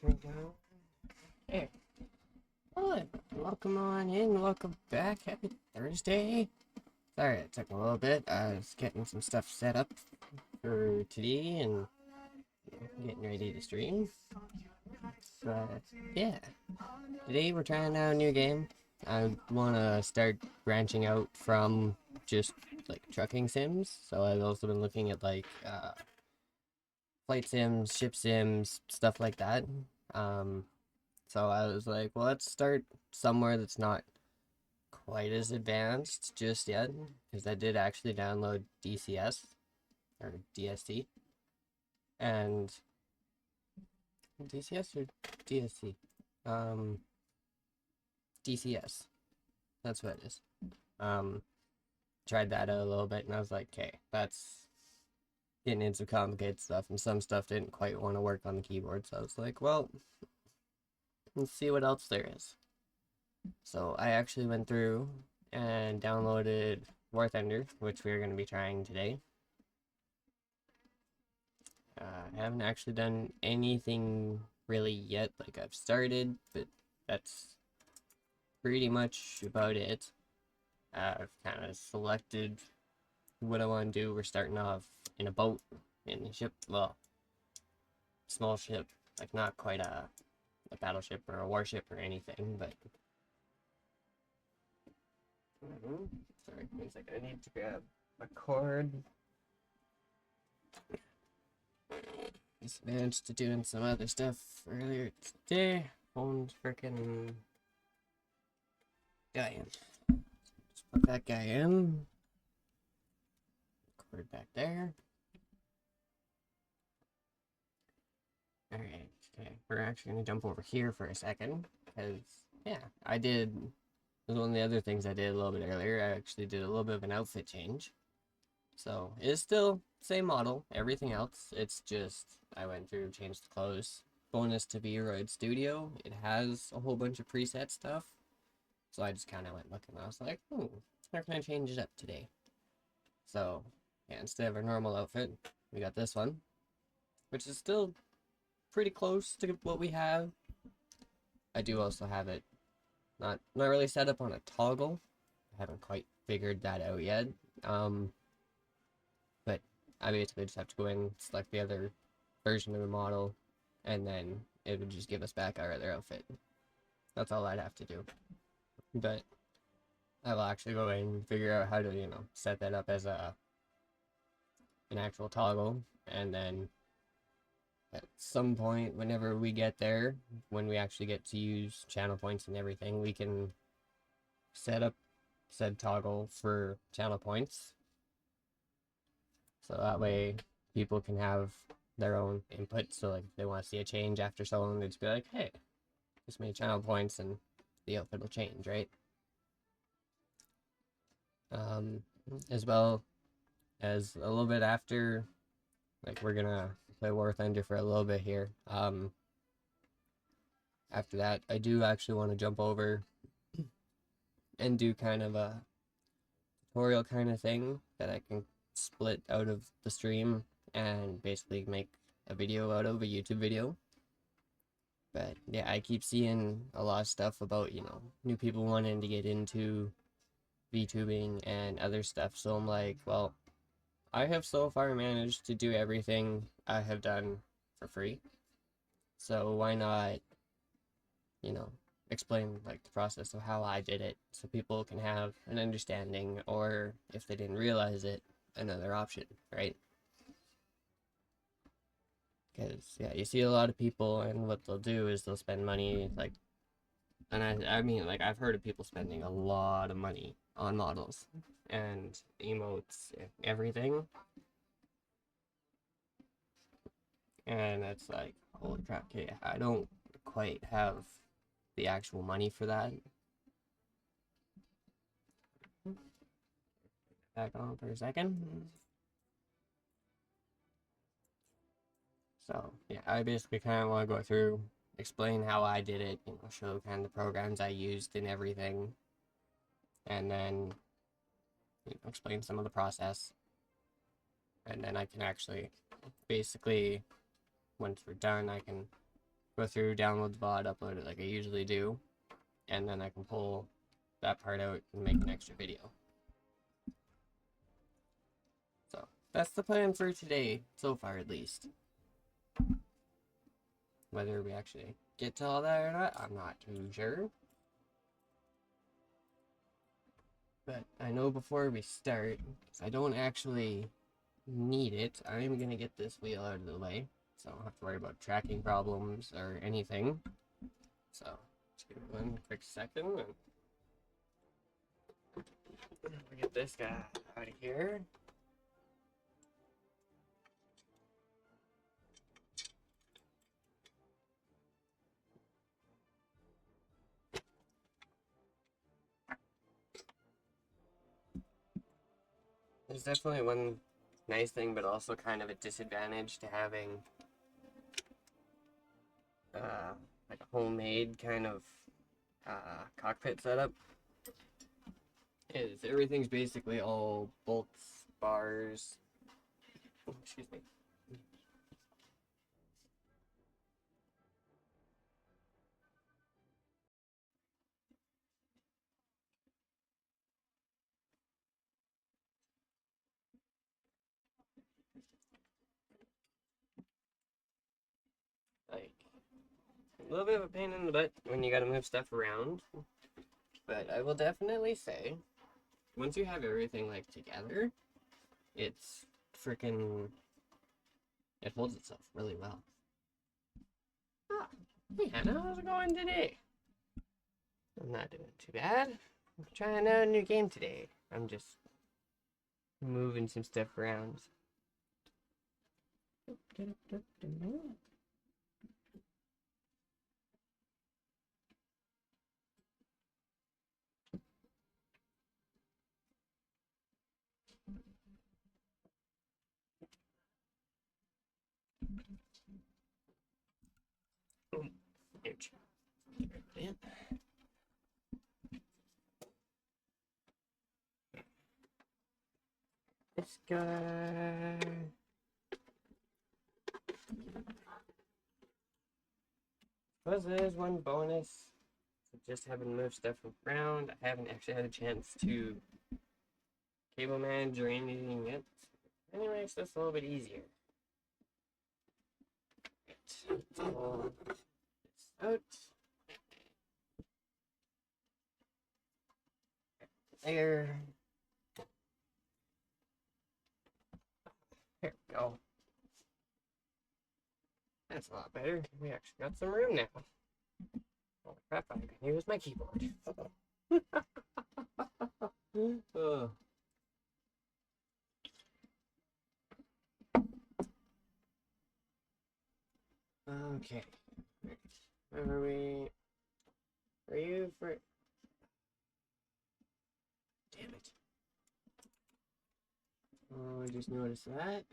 right now. Hey, what? Welcome on in. Welcome back. Happy Thursday. Sorry, it took a little bit. I was getting some stuff set up for today and getting ready to stream. But yeah, today we're trying out a new game. I want to start branching out from just like trucking sims. So I've also been looking at like flight sims, ship sims, stuff like that. Um, So I was like, well, let's start somewhere that's not quite as advanced just yet, because I did actually download DCS or DSC and DCS or DSC, um, DCS. That's what it is. Um, Tried that out a little bit, and I was like, okay, that's getting into some complicated stuff, and some stuff didn't quite want to work on the keyboard. So I was like, well, let's see what else there is. So I actually went through and downloaded War Thunder, which we're going to be trying today. I haven't actually done anything really yet. Like, I've started, but that's pretty much about it. I've kind of selected what I want to do. We're starting off in a boat, in a ship, well, small ship, like not quite a battleship or a warship or anything, but sorry, one second. I need to grab a cord. Just managed to doing some other stuff earlier today. Phone's freaking guy in. Just put that guy in. Cord back there. Alright, okay. We're actually gonna jump over here for a second. Because, yeah, I did. Was one of the other things I did a little bit earlier. I actually did a little bit of an outfit change. So it's still same model, everything else. It's just I went through, changed the clothes. Bonus to VRoid Studio, it has a whole bunch of preset stuff. So I just kind of went looking. I was like, how can I change it up today? So yeah, instead of a normal outfit, we got this one, which is still pretty close to what we have. I do also have it not really set up on a toggle. I haven't quite figured that out yet. But I basically just have to go in, select the other version of the model, and then it would just give us back our other outfit. That's all I'd have to do. But I will actually go in and figure out how to, set that up as an actual toggle, and then at some point, whenever we get there, when we actually get to use channel points and everything, we can set up said toggle for channel points. So that way people can have their own input. So like if they want to see a change after so long, they just be like, hey, just made channel points and the outfit will change, right? As well as a little bit after, like we're gonna play War Thunder for a little bit here. After that, I do actually want to jump over and do kind of a tutorial kind of thing that I can split out of the stream and basically make a video out of a YouTube video. But yeah, I keep seeing a lot of stuff about, new people wanting to get into VTubing and other stuff. So I'm like, well, I have so far managed to do everything I have done for free. So why not, explain like the process of how I did it so people can have an understanding, or if they didn't realize it, another option, right? Because yeah, you see a lot of people and what they'll do is they'll spend money like, and I mean like I've heard of people spending a lot of money on models and emotes and everything, and it's like, holy crap, okay, I don't quite have the actual money for that. Back on for a second. So yeah, I basically kind of want to go through, explain how I did it, show kind of the programs I used and everything, and then explain some of the process, and then I can actually basically, once we're done, I can go through, download the VOD, upload it like I usually do, and then I can pull that part out and make an extra video. So that's the plan for today, so far at least. Whether we actually get to all that or not, I'm not too sure. But I know before we start, if I don't actually need it, I'm gonna get this wheel out of the way, so I don't have to worry about tracking problems or anything. So, just give me one quick second, and we'll get this guy out of here. There's definitely one nice thing, but also kind of a disadvantage to having like a homemade kind of cockpit setup. Is everything's basically all bolts, bars. Oh, excuse me. Like a little bit of a pain in the butt when you gotta move stuff around. But I will definitely say, once you have everything like together, it's freaking, it holds itself really well. Ah, hey Hannah, how's it going today? I'm not doing too bad. I'm trying out a new game today. I'm just moving some stuff around. Ouch. This guy. Plus, there's one bonus. Just having moved stuff around. I haven't actually had a chance to cable manage or anything yet. Anyway, makes this a little bit easier. Right. Pull this out. There. There we go. That's a lot better. We actually got some room now. Holy crap, I can use my keyboard. Oh. Okay. Where are we? Are you for... Damn it. Oh, I just noticed that.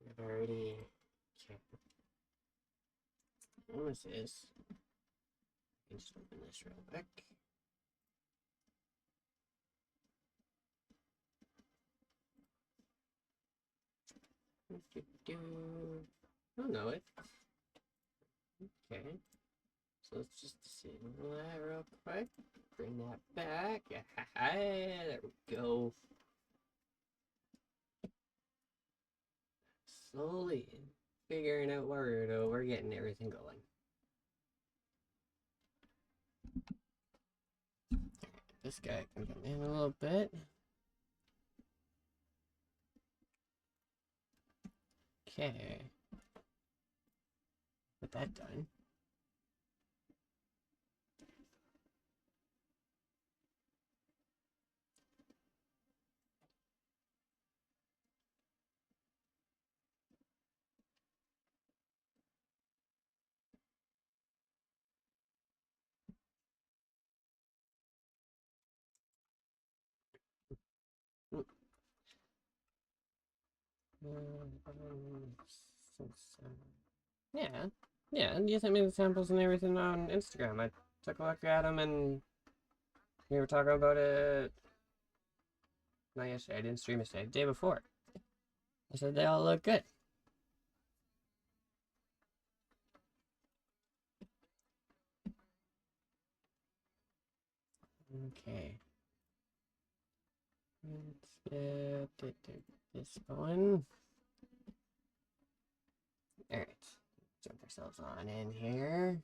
I've already... Okay. What was this? I can just open this real quick. Oh no, it. Okay. So let's just disable that real quick. Bring that back. There we go. Slowly figuring out where we're getting everything going. This guy can come in a little bit. Okay. Get that done. Yeah, yeah, and you sent me the samples and everything on Instagram. I took a look at them and we were talking about it. Not yesterday, I didn't stream yesterday, the day before. I said they all look good. Okay. Let's get this going. Alright. Jump ourselves on in here.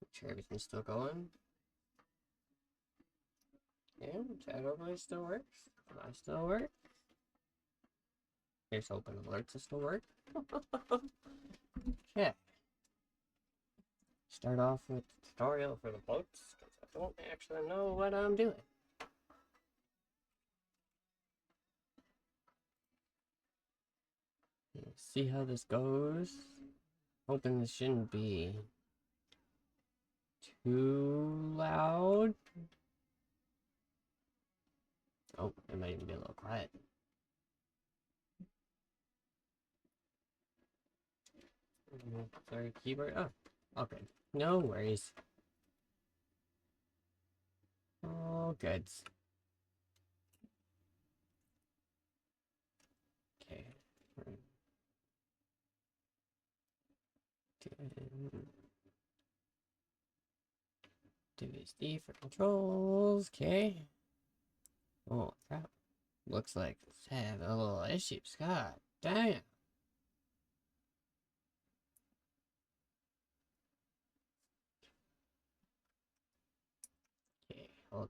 Make sure everything's still going. Yeah, chat overlay still works. I still work. Here's hoping alerts will still work. Okay. Start off with the tutorial for the boats, because I don't actually know what I'm doing. Let's see how this goes. Hoping this shouldn't be too loud. Oh, it might even be a little quiet. Sorry, keyboard. Oh, okay. No worries. All good. Okay. WSD for controls. Okay. Oh, crap. Looks like it's having a little issues. God damn. Okay, hold on.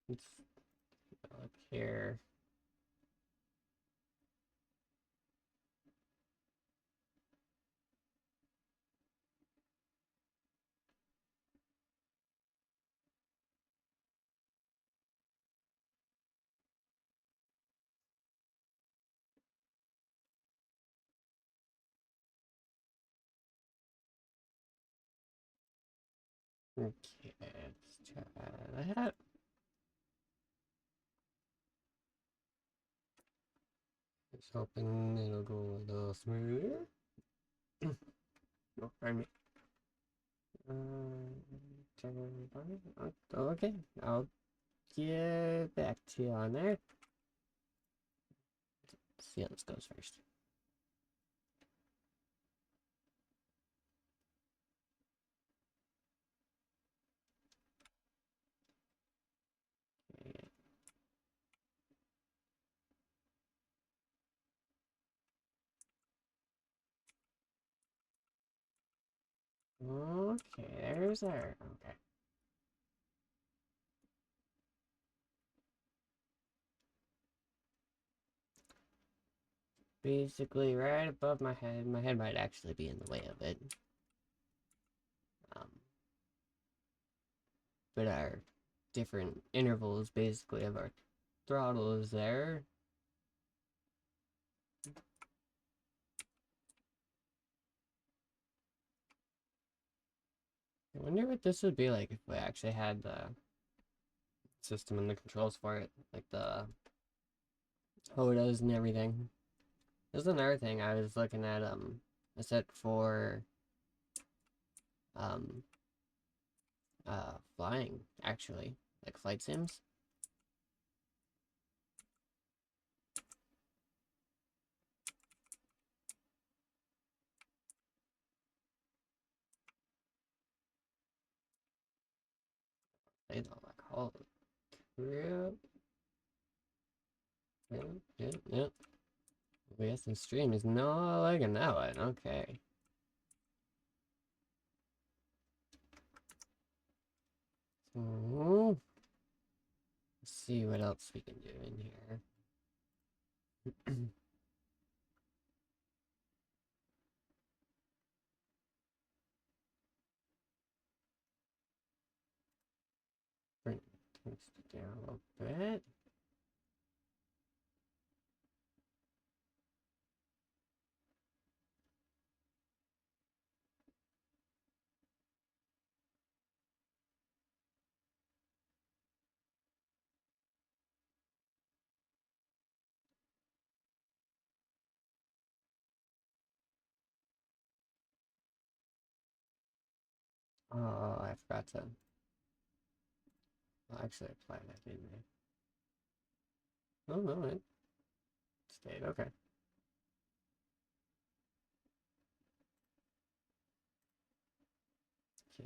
Let's look here. Okay, let's try that. Just hoping it'll go a little smoother. Oh, pardon me. Okay, I'll get back to you on there. Let's see how this goes first. Okay, there's there. Okay. Basically, right above my head. My head might actually be in the way of it. But our different intervals, basically, of our throttle is there. I wonder what this would be like if we actually had the system and the controls for it, like the HOTAs and everything. There's another thing I was looking at, a set for, um, flying, actually, like flight sims. They don't like, holy crap. Yep. OBS and stream is not liking that one, okay. So, let's see what else we can do in here. Bring things down a little bit. Oh, I forgot to. Well, actually, apply that, didn't I? Oh, no, it stayed. Okay.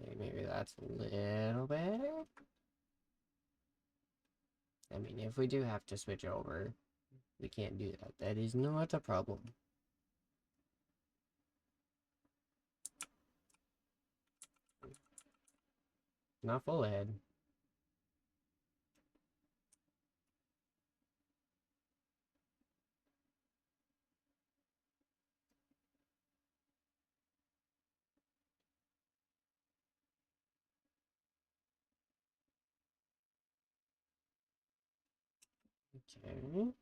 Okay, maybe that's a little better. I mean, if we do have to switch over, we can't do that. That is not a problem. Not full head. Okay.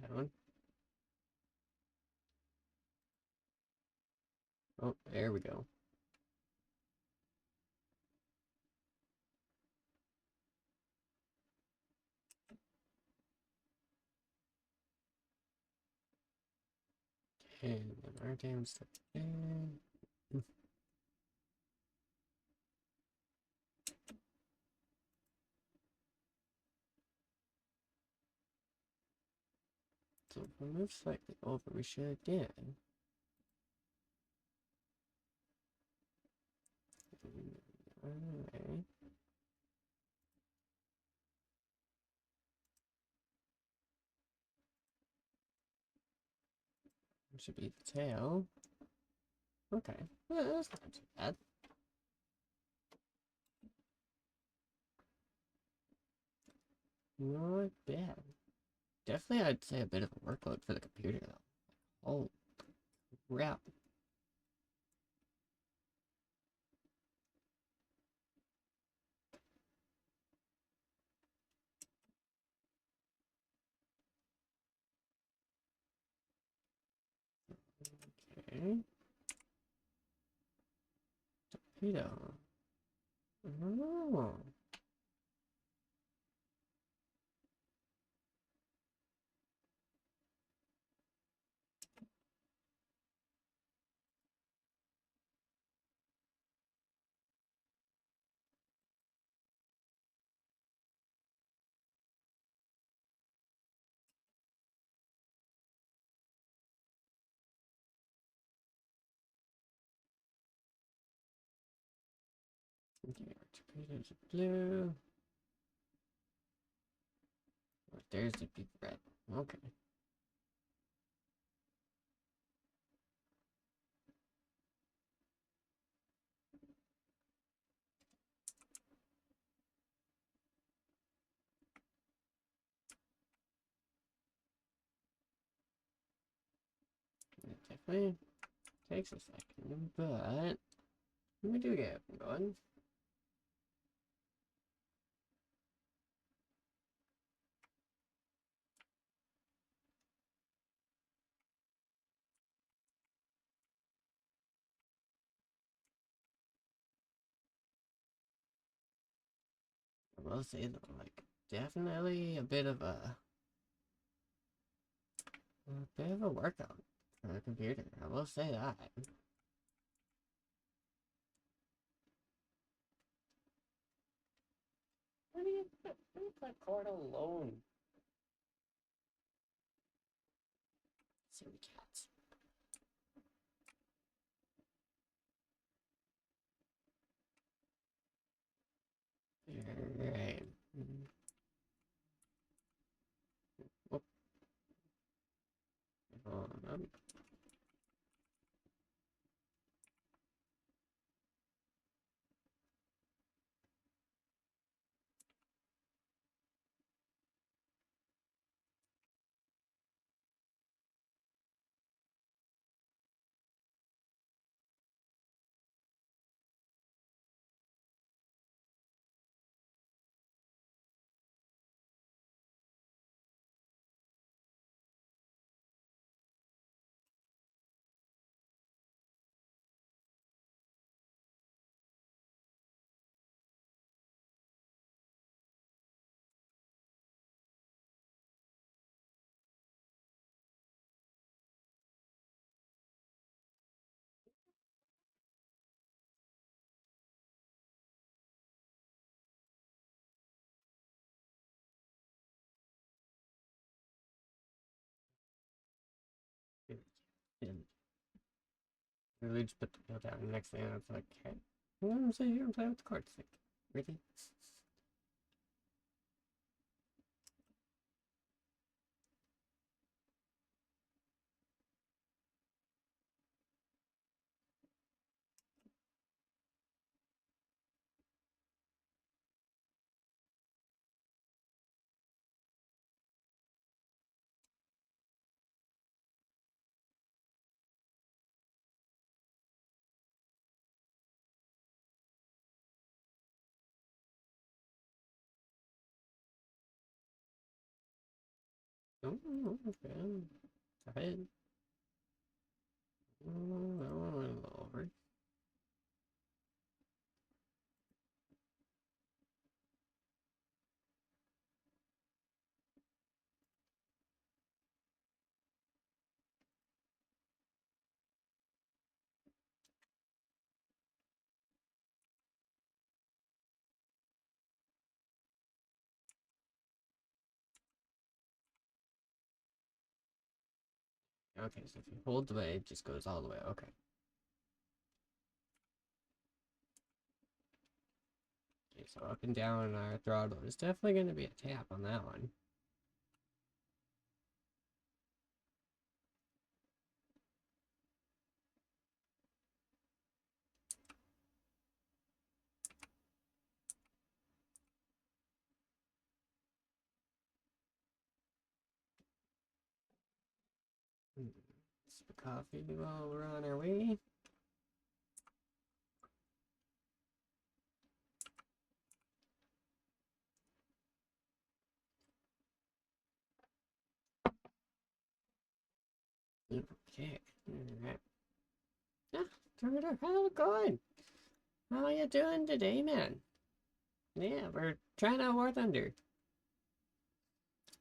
That one. Oh, there we go. And then our damn stuff again. So if we move slightly over, we should again. Alright. Should be the tail. Okay. Well, that's not too bad. Not bad. Definitely, I'd say a bit of a workload for the computer, though. Oh, crap. Okay. Torpedo. Oh. Okay, our torpedoes are blue. Oh, there's the big red. Okay. It definitely takes a second, but we do get it going. I will say though, like, definitely a bit of a workout for the computer. I will say that. What do you leave that cord alone? Silly cats. Alright. Whoop. Hold on. Literally just put the pill down. And the next thing I was like, hey, I'm sitting here and playing with the cards. Like, really? Oh, okay. Go ahead. Oh, I want a little over. Okay, so if you hold the way, it just goes all the way. Okay. Okay, so up and down our throttle is definitely going to be a tap on that one. Sip of coffee while we're on our way. Okay. Alright. Yeah, Turner, how's it going? How are you doing today, man? Yeah, we're trying out War Thunder.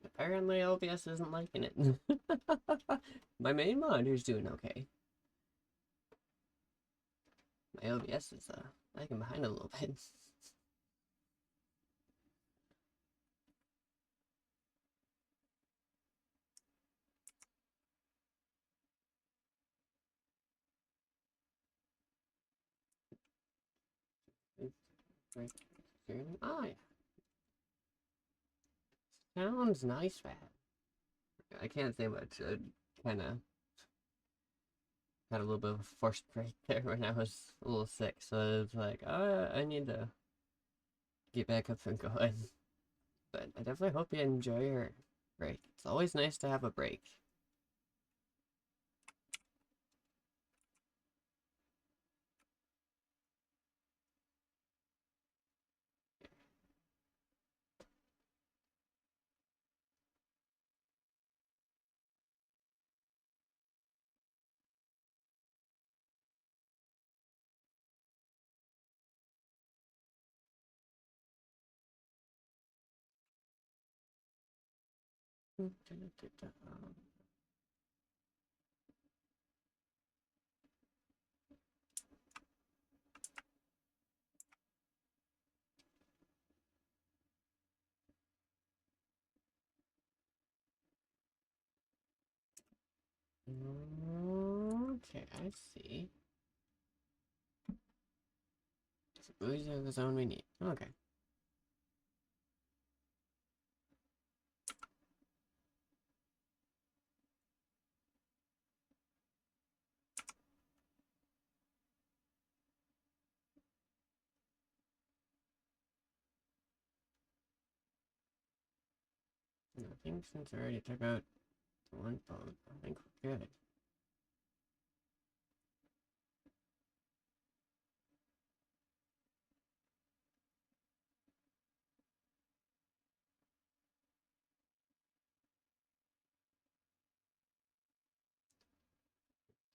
Apparently OBS isn't liking it. My main monitor's doing okay. My OBS is lagging behind a little bit. Oh yeah. Sounds nice, man. I can't say much. I kinda had a little bit of a forced break there when I was a little sick, so it's like, I need to get back up and going. But I definitely hope you enjoy your break. It's always nice to have a break. Okay, I see. So buoys are the zone we need. Okay. I think since I already took out the one boat, I think we're good.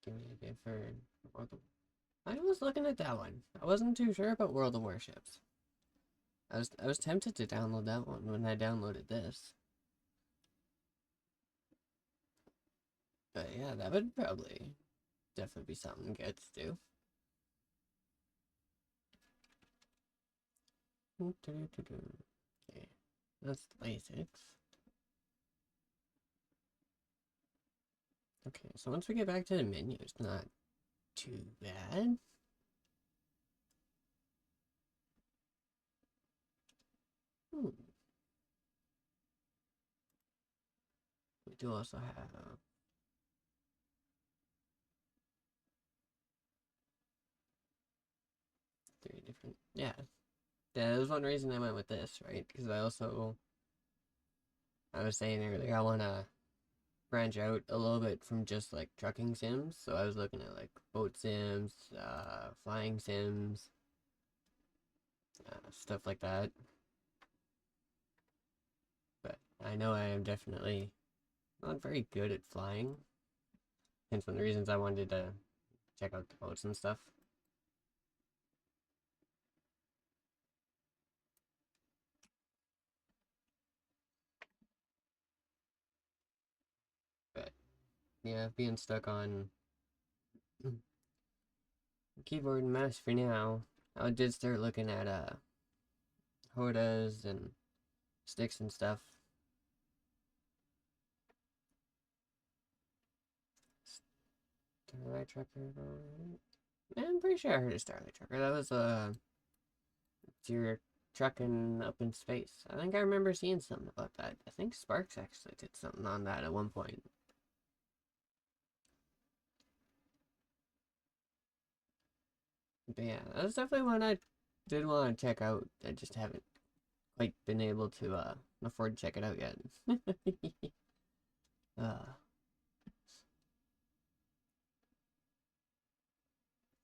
Give me a bid for World of... I was looking at that one. I wasn't too sure about World of Warships. I was tempted to download that one when I downloaded this. But yeah, that would probably definitely be something good to do. Okay, that's the basics. Okay, so once we get back to the menu, it's not too bad. Hmm. We do also have 3 different. Yeah, that was one reason I went with this, right? Because I was saying earlier, I want to branch out a little bit from just like trucking sims. So I was looking at like boat sims, flying sims, stuff like that. But I know I am definitely not very good at flying. Hence one of the reasons I wanted to check out the boats and stuff. But yeah, being stuck on keyboard and mouse for now. I did start looking at Hodas and sticks and stuff. Starlight Trucker. I'm pretty sure I heard of Starlight Trucker. That was you're trucking up in space. I think I remember seeing something about that. I think Sparks actually did something on that at one point. But yeah, that's definitely one I did want to check out. I just haven't quite been able to afford to check it out yet. uh,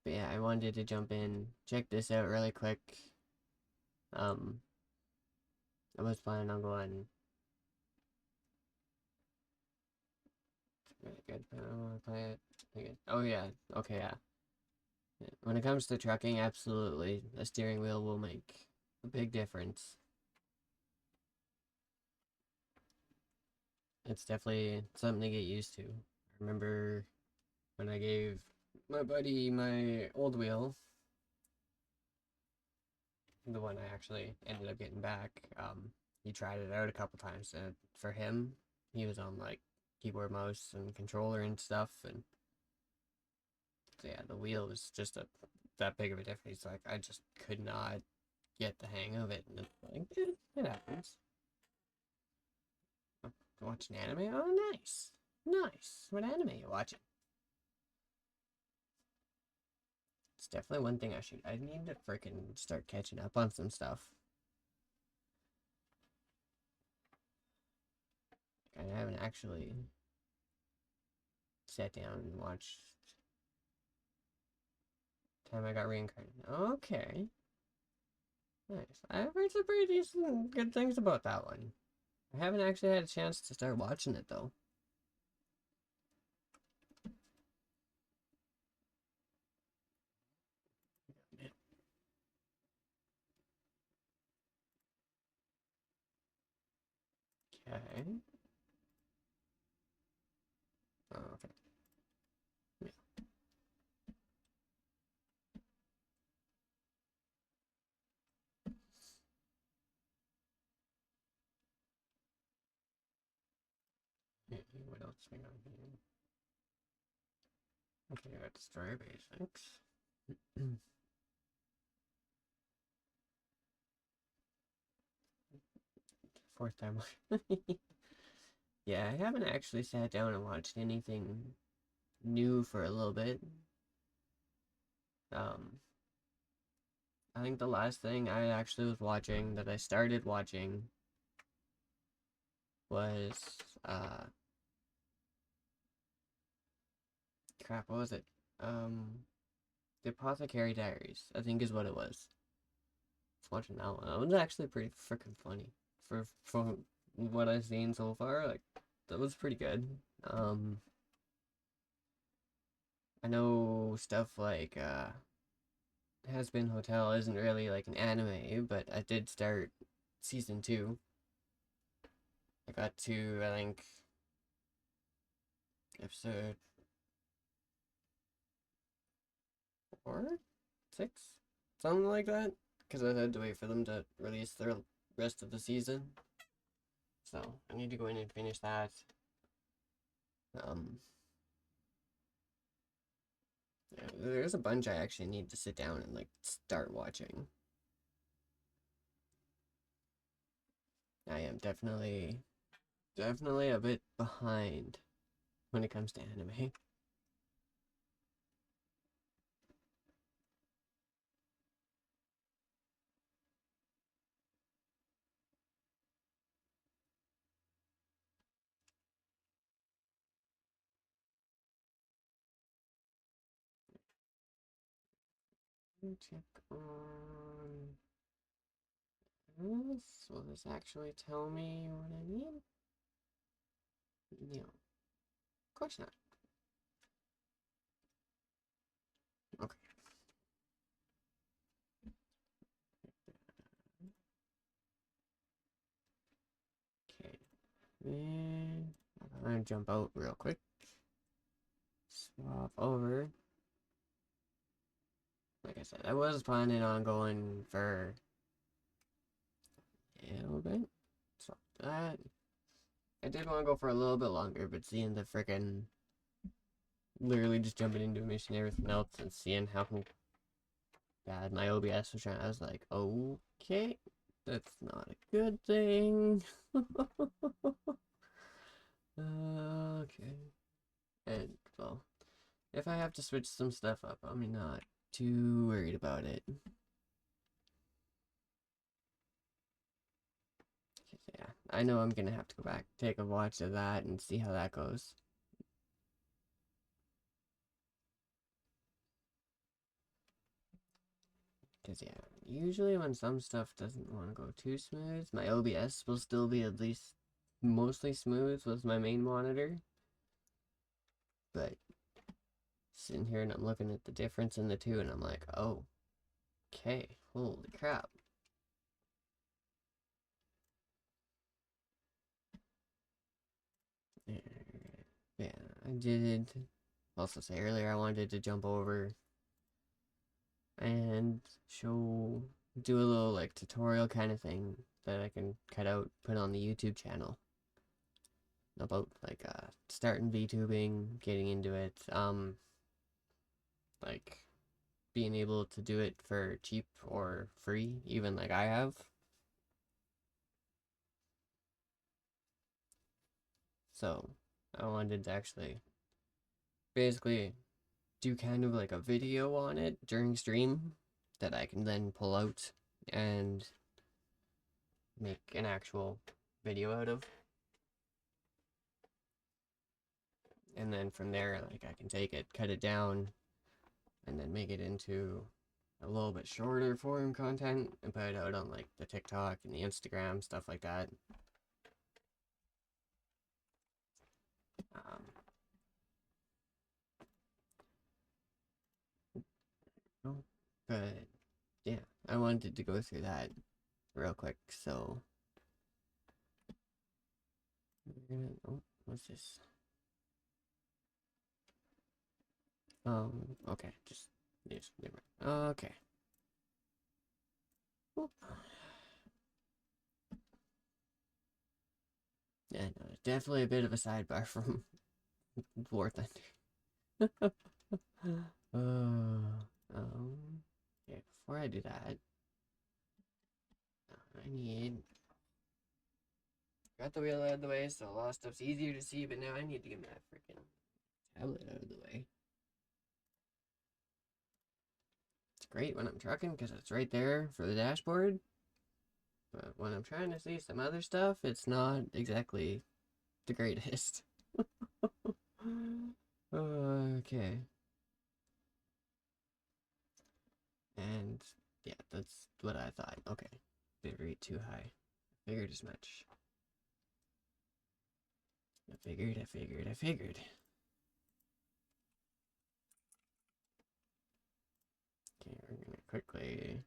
but yeah, I wanted to jump in, check this out really quick. Um, I was planning on going. It's really good, but I don't want to play it. Okay. Oh yeah, okay, yeah. When it comes to trucking, absolutely, a steering wheel will make a big difference. It's definitely something to get used to. I remember when I gave my buddy my old wheel, the one I actually ended up getting back, he tried it out a couple times, and for him, he was on like keyboard, mouse, and controller and stuff, and so yeah, the wheel was just that big of a difference. Like I just could not get the hang of it, and it's like it happens. Oh, watching anime? Oh, nice, nice. What anime you watching? It's definitely one thing I need to freaking start catching up on some stuff. I haven't actually sat down and watched Time I Got Reincarnated. Okay. Nice. I've heard some pretty decent good things about that one. I haven't actually had a chance to start watching it though. Okay. Oh, okay. Yeah. Yeah, what else we got here? Okay, I got Story Basics. Fourth time. Yeah, I haven't actually sat down and watched anything new for a little bit. Um, I think the last thing I actually was watching that I started watching was crap, what was it? The Apothecary Diaries, I think is what it was. I was watching that one. That was actually pretty freaking funny. For what I've seen so far, like that was pretty good. I know stuff like Has Been Hotel isn't really like an anime, but I did start season 2. I got to, I think, episode 4, 6, something like that. Because I had to wait for them to release the rest of the season. So I need to go in and finish that. Um, There's a bunch I actually need to sit down and like start watching. I am definitely a bit behind when it comes to anime. Check on this. Will this actually tell me what I need? No, of course not. Okay. Okay. And I'm gonna jump out real quick. Swap over. Like I said, I was planning on going for a little bit. Swap that. I did want to go for a little bit longer, but seeing the freaking literally just jumping into a mission and everything else and seeing how bad my OBS was trying, I was like, okay, that's not a good thing. Okay. And, well, if I have to switch some stuff up, I'm not too worried about it. Yeah, I know I'm gonna have to go back, take a watch of that, and see how that goes. Because, yeah, usually when some stuff doesn't want to go too smooth, my OBS will still be at least mostly smooth with my main monitor. But sitting here and I'm looking at the difference in the two, and I'm like, oh, okay, holy crap. Yeah, I did also say earlier I wanted to jump over and do a little like tutorial kind of thing that I can cut out, put on the YouTube channel about like starting VTubing, getting into it, like being able to do it for cheap or free, even like I have. So I wanted to actually basically do kind of like a video on it during stream that I can then pull out and make an actual video out of. And then from there, like I can take it, cut it down, and then make it into a little bit shorter form content and put it out on like the TikTok and the Instagram, stuff like that. Um, but yeah, I wanted to go through that real quick, so we're gonna, oh, what's this? Okay, just news. Okay. Oop. Yeah, no, definitely a bit of a sidebar from War Thunder. Okay, before I do that, I need. Got the wheel out of the way, so a lot of stuff's easier to see, but now I need to get my freaking tablet out of the way. It's great when I'm trucking because it's right there for the dashboard, but when I'm trying to see some other stuff, it's not exactly the greatest. Okay. And yeah, that's what I thought. Okay. Bitrate too high. Figured as much. I figured. Okay, we're gonna quickly.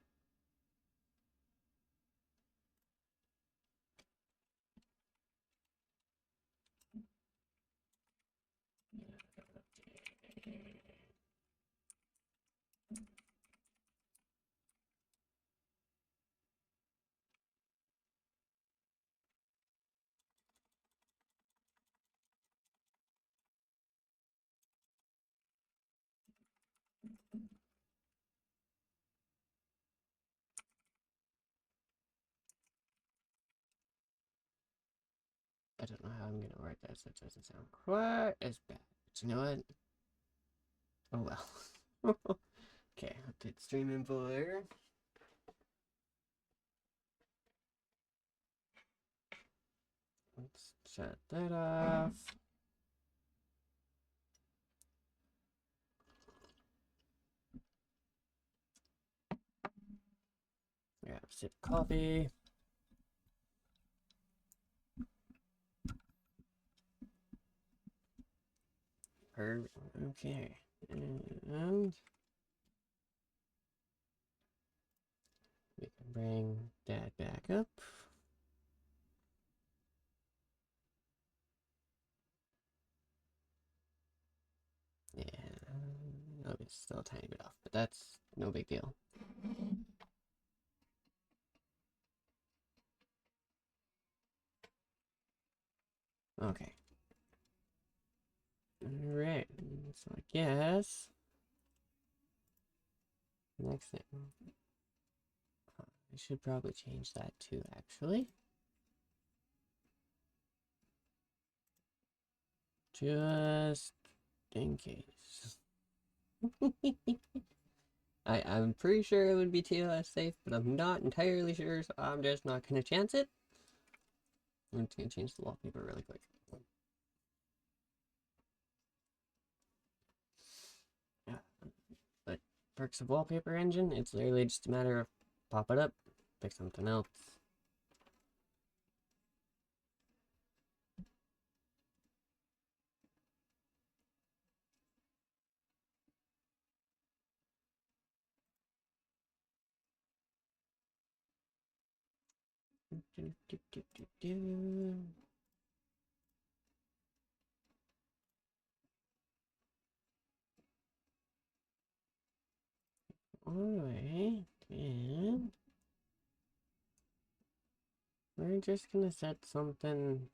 I don't know how I'm gonna word this. It doesn't sound quite as bad. But you know what? Oh well. Okay, update stream info there. Let's shut that off. Grab a sip of coffee. Okay. And we can bring that back up. Yeah. Oh, it's still a tiny bit off, but that's no big deal. Okay. Alright, so I guess next thing, I should probably change that too, actually. Just in case. I'm pretty sure it would be TOS safe, but I'm not entirely sure, so I'm just not gonna chance it. I'm just gonna change the wallpaper really quick. Yeah, but perks of wallpaper engine, it's literally just a matter of pop it up, pick something else. Alright, and we're just gonna set something.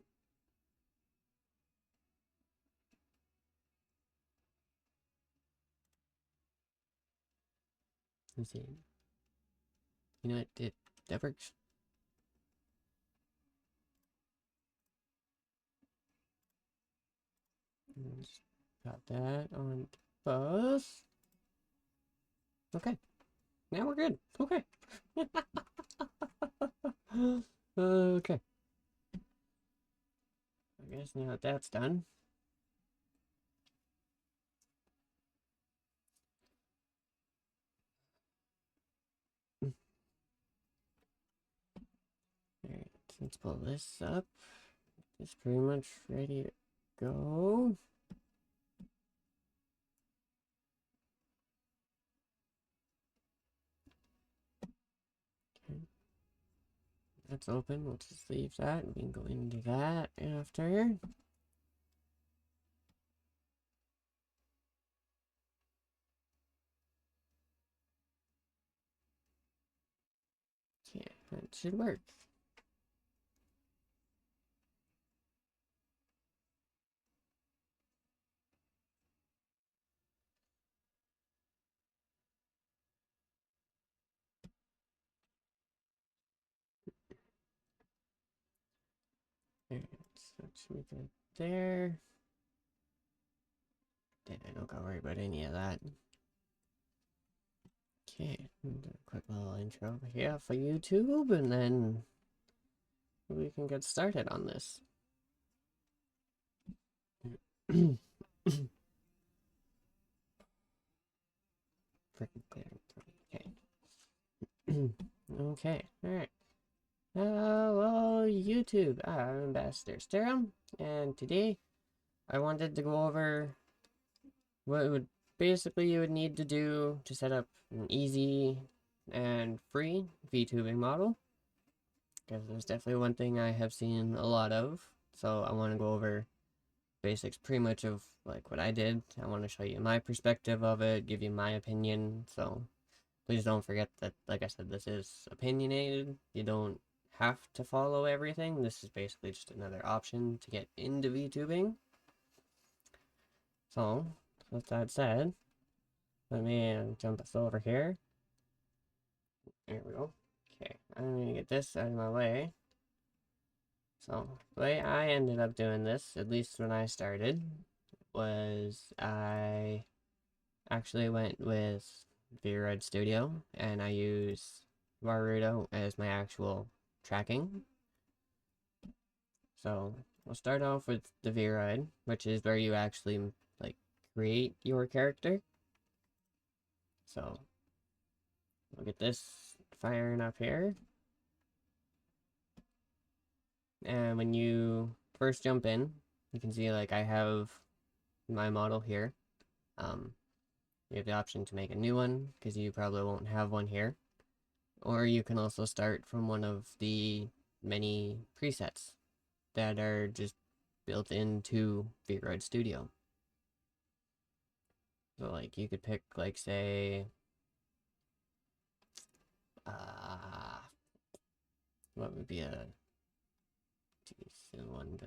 Let's see. You know what? That works. Just got that on both. Okay. Now we're good. Okay. Okay. I guess now that that's done. Alright, let's pull this up. It's pretty much ready to go. Okay. That's open. We'll just leave that. We can go into that after. Okay, that should work. Alright, so it should be good there. Then I don't gotta worry about any of that. Okay, and a quick little intro here for YouTube, and then we can get started on this. Freaking clear. Okay. Okay, alright. Well, YouTube, I'm Ambassador Sterum, and today I wanted to go over what basically you would need to do to set up an easy and free VTubing model. Because there's definitely one thing I have seen a lot of, so I want to go over basics pretty much of like what I did. I want to show you my perspective of it, give you my opinion, so please don't forget that, like I said, this is opinionated. You don't have to follow everything. This is basically just another option to get into VTubing. So, with that said, let me jump this over here. There we go. Okay, I'm gonna get this out of my way. So, the way I ended up doing this, at least when I started, was I actually went with VRUD Studio, and I use Warudo as my actual tracking. So, we'll start off with the VRUD, which is where you actually, like, create your character. So, we'll get this firing up here. And when you first jump in, you can see, like, I have my model here. You have the option to make a new one, because you probably won't have one here. Or you can also start from one of the many presets that are just built into VRUD Studio. So, like, you could pick, like, say, what would be a decent one to,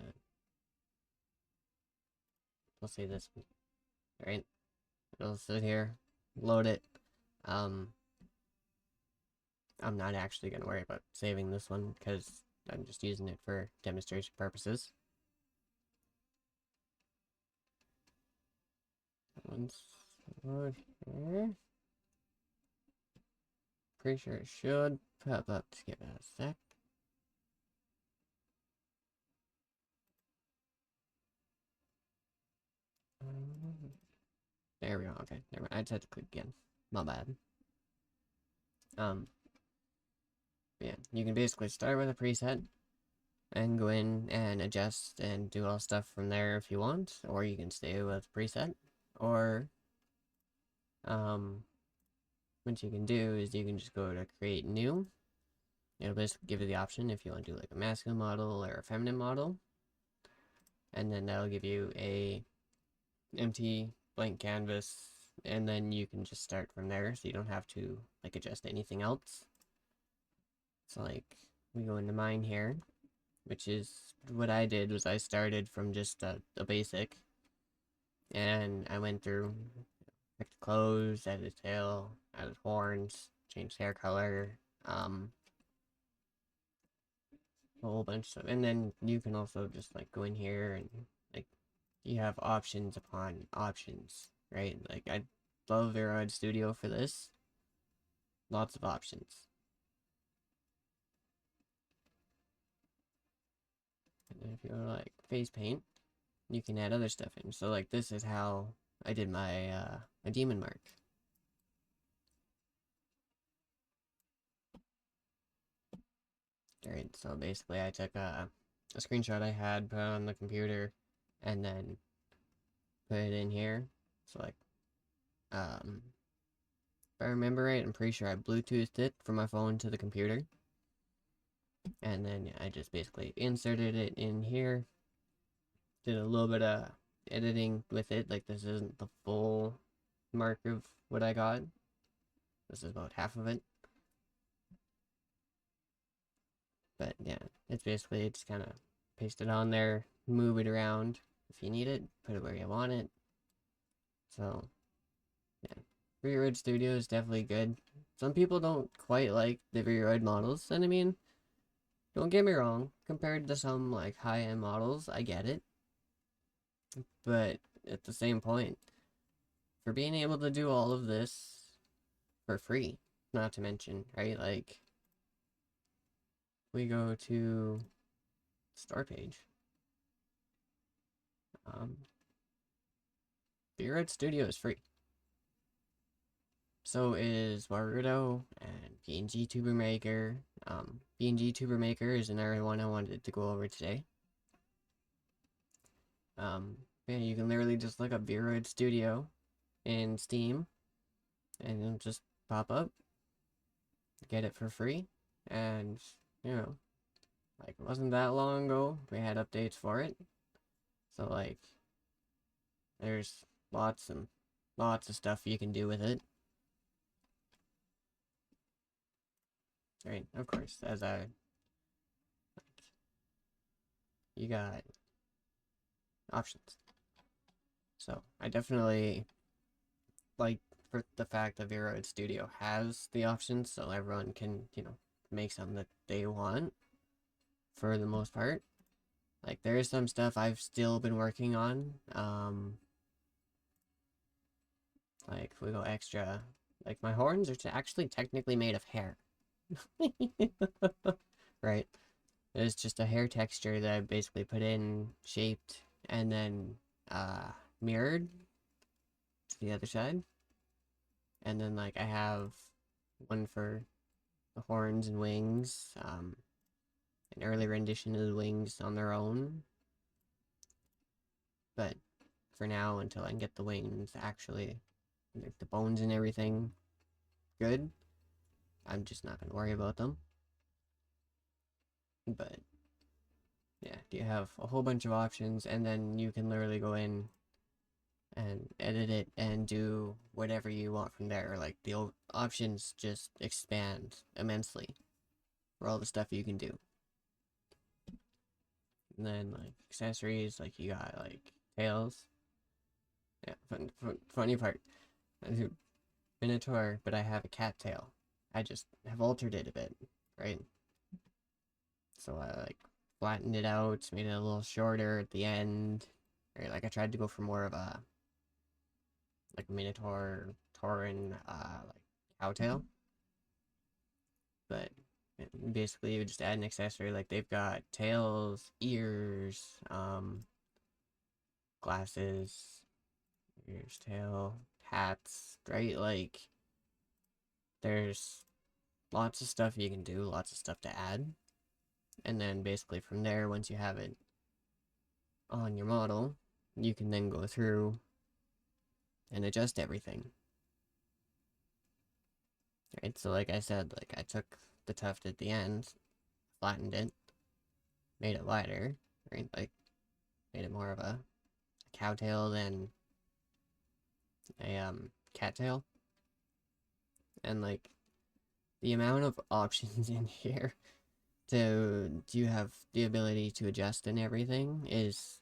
we'll say this one, right? It'll sit here, load it. I'm not actually going to worry about saving this one because I'm just using it for demonstration purposes. Once load here. Pretty sure it should pop up. Just give it a sec. There we go. Okay, never mind. I just had to click again. My bad. Yeah, you can basically start with a preset and go in and adjust and do all stuff from there if you want, or you can stay with preset, or what you can do is you can just go to create new. It'll basically give you the option if you want to do like a masculine model or a feminine model, and then that'll give you a empty blank canvas, and then you can just start from there, so you don't have to like adjust anything else. So like we go into mine here, which is what I did was I started from just a basic, and I went through, picked clothes, added tail, added horns, changed hair color, a whole bunch of stuff. And then you can also just like go in here and like you have options upon options, right? Like I love VRUD Studio for this. Lots of options. And then if you go to like face paint, you can add other stuff in. So like this is how I did my my demon mark. Alright, so basically I took a screenshot I had, put it on the computer, and then put it in here. So like, if I remember right, I'm pretty sure I Bluetoothed it from my phone to the computer. And then I just basically inserted it in here. Did a little bit of editing with it, like this isn't the full mark of what I got. This is about half of it. But yeah, it's basically just kind of paste it on there, move it around if you need it, put it where you want it. So yeah, VRUD Studio is definitely good. Some people don't quite like the VRUD models, and I mean, don't get me wrong, compared to some like high-end models, I get it. But at the same point, for being able to do all of this for free, not to mention, right, like, we go to store page. VRUD Studio is free. So is Warudo and PNG Tuber Maker. PNG Tuber Maker is another one I wanted to go over today. Yeah, you can literally just look up VRUD Studio in Steam, and it'll just pop up. Get it for free, and you know, like it wasn't that long ago we had updates for it. So like, there's lots and lots of stuff you can do with it. Right, of course, you got options. So I definitely like for the fact that VRUD Studio has the options, so everyone can, you know, make something that they want for the most part. Like, there is some stuff I've still been working on. Like, if we go extra, like, my horns are actually technically made of hair. Right? It's just a hair texture that I basically put in, shaped, and then, mirrored to the other side. And then, like, I have one for the horns and wings, an early rendition of the wings on their own. But for now, until I can get the wings actually, like the bones and everything good, I'm just not gonna worry about them. But yeah, you have a whole bunch of options, and then you can literally go in and edit it and do whatever you want from there. Like, the options just expand immensely for all the stuff you can do. And then, like, accessories, like, you got, like, tails. Yeah, funny part. I do Minotaur, but I have a cat tail. I just have altered it a bit, right? So I, like, flattened it out, made it a little shorter at the end. Right, like, I tried to go for more of a, like, Minotaur, Tauren, like, cow tail. But basically, you just add an accessory. Like, they've got tails, ears, glasses, ears, tail, hats, right? Like, there's lots of stuff you can do, lots of stuff to add. And then basically from there, once you have it on your model, you can then go through and adjust everything. Right, so like I said, like, I took the tuft at the end, flattened it, made it wider, right? Like, made it more of a cow tail than a cattail. And like, the amount of options in here to you have the ability to adjust and everything is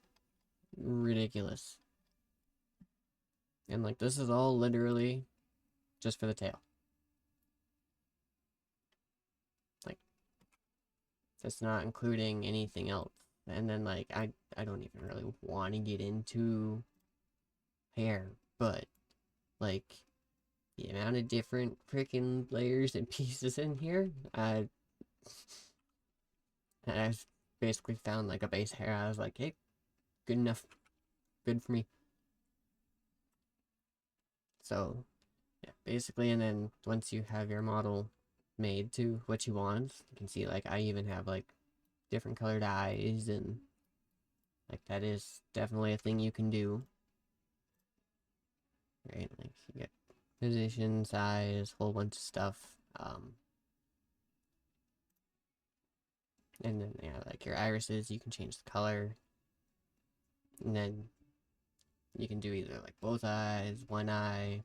ridiculous. And like, this is all literally just for the tail. Like, that's not including anything else. And then like, I don't even really want to get into hair, but like, the amount of different freaking layers and pieces in here, I basically found like a base hair. I was like, hey, good enough, good for me. So yeah, basically, and then once you have your model made to what you want, you can see like I even have like different colored eyes, and like that is definitely a thing you can do. Right, like you get position, size, whole bunch of stuff. And then yeah, like your irises, you can change the color. And then you can do either like both eyes, one eye.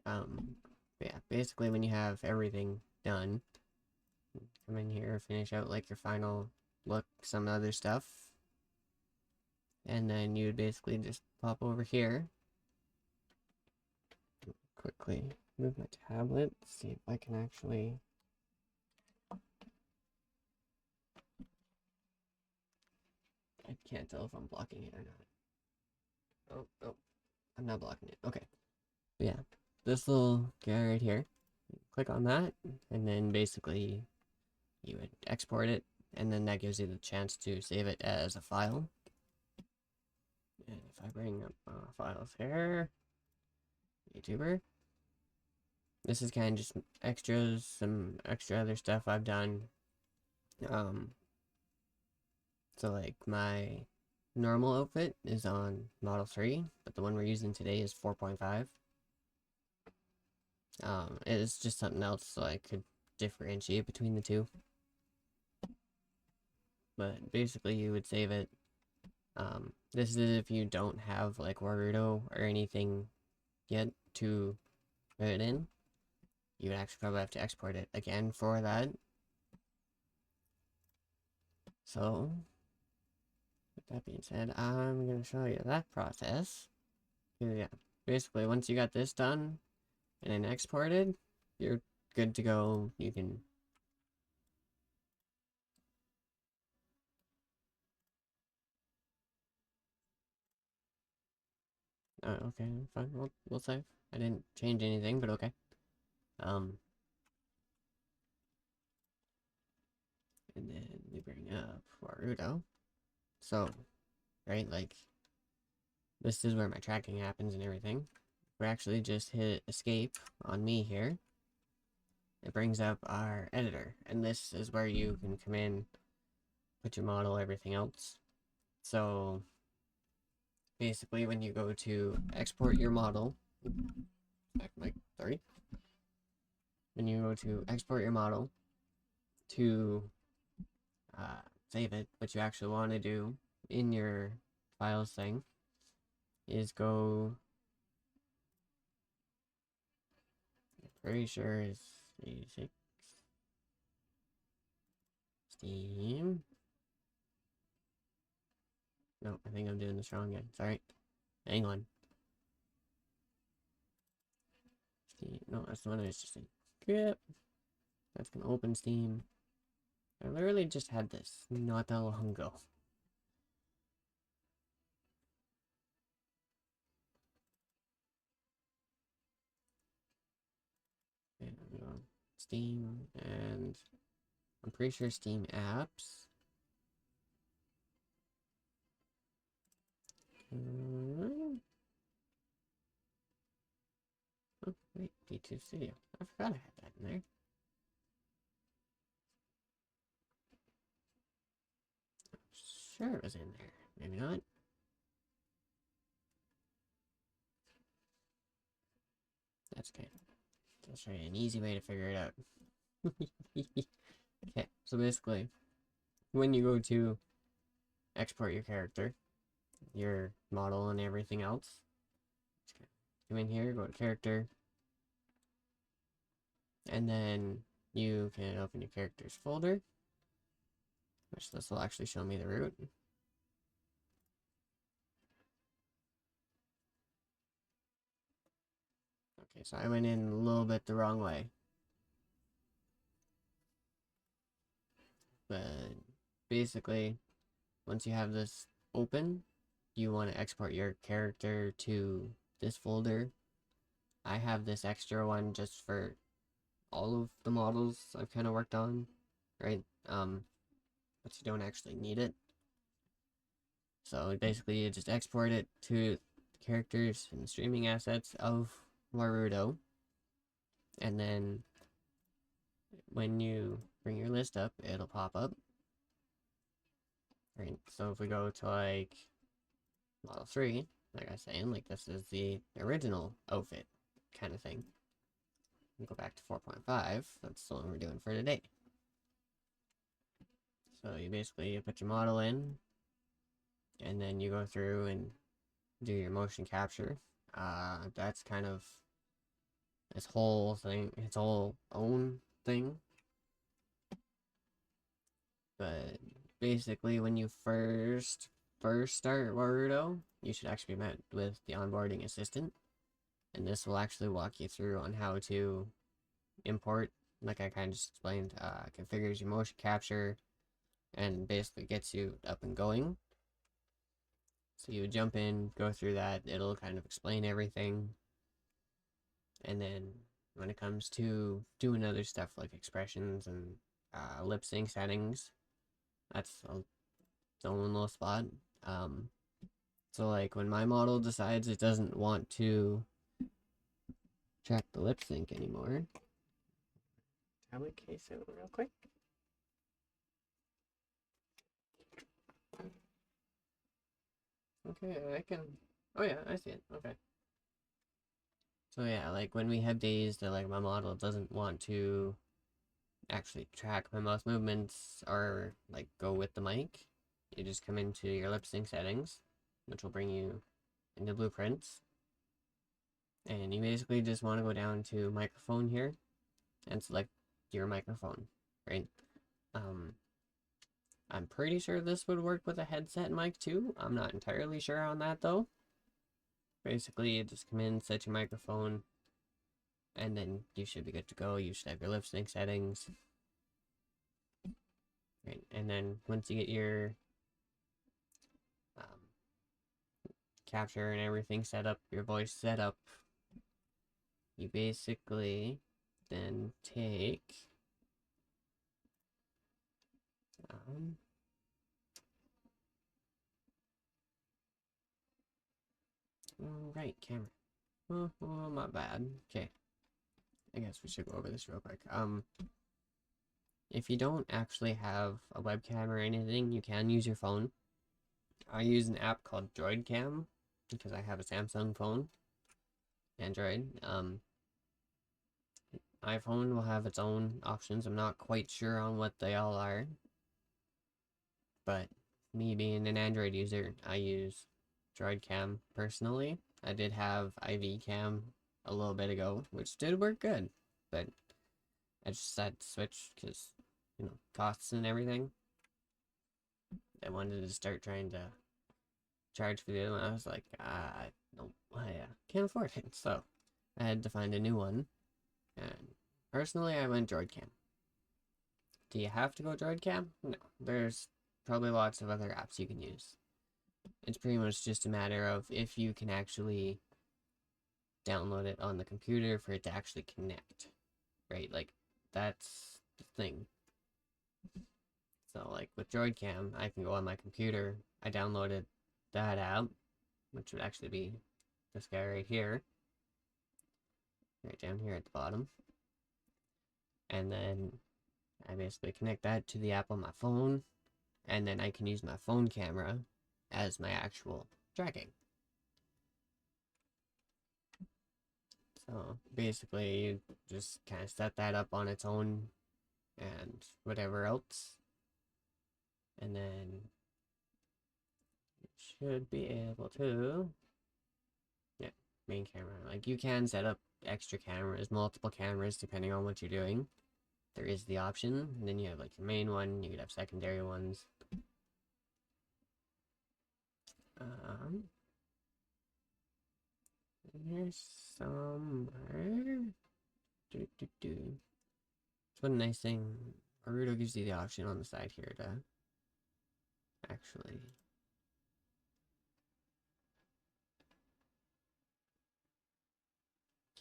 Yeah, basically when you have everything done, come in here, finish out like your final look, some other stuff. And then you would basically just pop over here. Quickly move my tablet, see if I can actually. I can't tell if I'm blocking it or not. Oh, I'm not blocking it. Okay. But yeah, this little guy right here. Click on that, and then basically you would export it, and then that gives you the chance to save it as a file. And if I bring up files here, YouTuber, this is kind of just extras, some extra other stuff I've done. So like my normal outfit is on Model 3, but the one we're using today is 4.5. It's just something else so I could differentiate between the two. But basically you would save it. This is if you don't have like Warudo or anything yet to put it in. You would actually probably have to export it again for that. So, with that being said, I'm going to show you that process. Yeah, basically once you got this done and then exported, you're good to go. You can Okay, fine. We'll save. I didn't change anything, but okay. And then we bring up Warudo. So, right, like, this is where my tracking happens and everything. We actually just hit escape on me here. It brings up our editor, and this is where you can come in, put your model, everything else. So, basically, when you go to export your model, sorry. When you go to export your model to save it, what you actually want to do in your files thing is go, I'm pretty sure it's 86 Steam. No, I think I'm doing this wrong again. Sorry. Hang on. Steam. No, that's the one I was just in. Yep. That's gonna open Steam. I literally just had this not that long ago. And Steam, and I'm pretty sure Steam apps. Oh, wait, D2 Studio. I forgot I had that in there. Sure it was in there. Maybe not. That's okay. I'll show you an easy way to figure it out. Okay, so basically, when you go to export your character, your model and everything else, come in here, go to character, and then you can open your characters folder, which this will actually show me the root. Okay, so I went in a little bit the wrong way. But basically, once you have this open, you want to export your character to this folder. I have this extra one just for all of the models I've kind of worked on, right? But you don't actually need it. So basically, you just export it to the characters and streaming assets of Warudo, and then when you bring your list up, it'll pop up. Right, so if we go to like Model 3, like I was saying, like this is the original outfit kind of thing. We go back to 4.5, that's the one we're doing for today. So you basically put your model in, and then you go through and do your motion capture. That's kind of this whole thing, its whole own thing. But basically, when you first start Warudo, you should actually be met with the onboarding assistant, and this will actually walk you through on how to import, like I kind of just explained, configures your motion capture, and basically gets you up and going. So you jump in, go through that, it'll kind of explain everything, and then when it comes to doing other stuff like expressions and lip sync settings, that's its own little spot. So like when my model decides it doesn't want to track the lip sync anymore, tablet case it real quick. Okay, I can. Oh yeah, I see it. Okay. So yeah, like when we have days that like my model doesn't want to actually track my mouse movements or like go with the mic, you just come into your lip sync settings, which will bring you into blueprints, and you basically just want to go down to microphone here and select your microphone, right? I'm pretty sure this would work with a headset mic too. I'm not entirely sure on that though. Basically, you just come in, set your microphone, and then you should be good to go. You should have your lip sync settings. Right, and then once you get your capture and everything set up, your voice set up, you basically then take right, camera. Oh, my bad. Okay. I guess we should go over this real quick. If you don't actually have a webcam or anything, you can use your phone. I use an app called DroidCam because I have a Samsung phone, Android. iPhone will have its own options. I'm not quite sure on what they all are, but me being an Android user, I use DroidCam personally. I did have IV-Cam a little bit ago, which did work good, but I just had to switch because, you know, costs and everything. I wanted to start trying to charge for the other one. I was like, nope, I can't afford it. So I had to find a new one. And personally, I went DroidCam. Do you have to go DroidCam? No. There's probably lots of other apps you can use. It's pretty much just a matter of if you can actually download it on the computer for it to actually connect. Right? Like, that's the thing. So, like, with DroidCam, I can go on my computer. I downloaded that app, which would actually be this guy right here. Right down here at the bottom. And then I basically connect that to the app on my phone. And then I can use my phone camera as my actual tracking. So basically, you just kind of set that up on its own and whatever else. And then you should be able to, yeah, main camera. Like, you can set up extra cameras, multiple cameras, depending on what you're doing. There is the option. And then you have like your main one, you could have secondary ones. Here's somewhere. It's one nice thing. Naruto gives you the option on the side here to actually.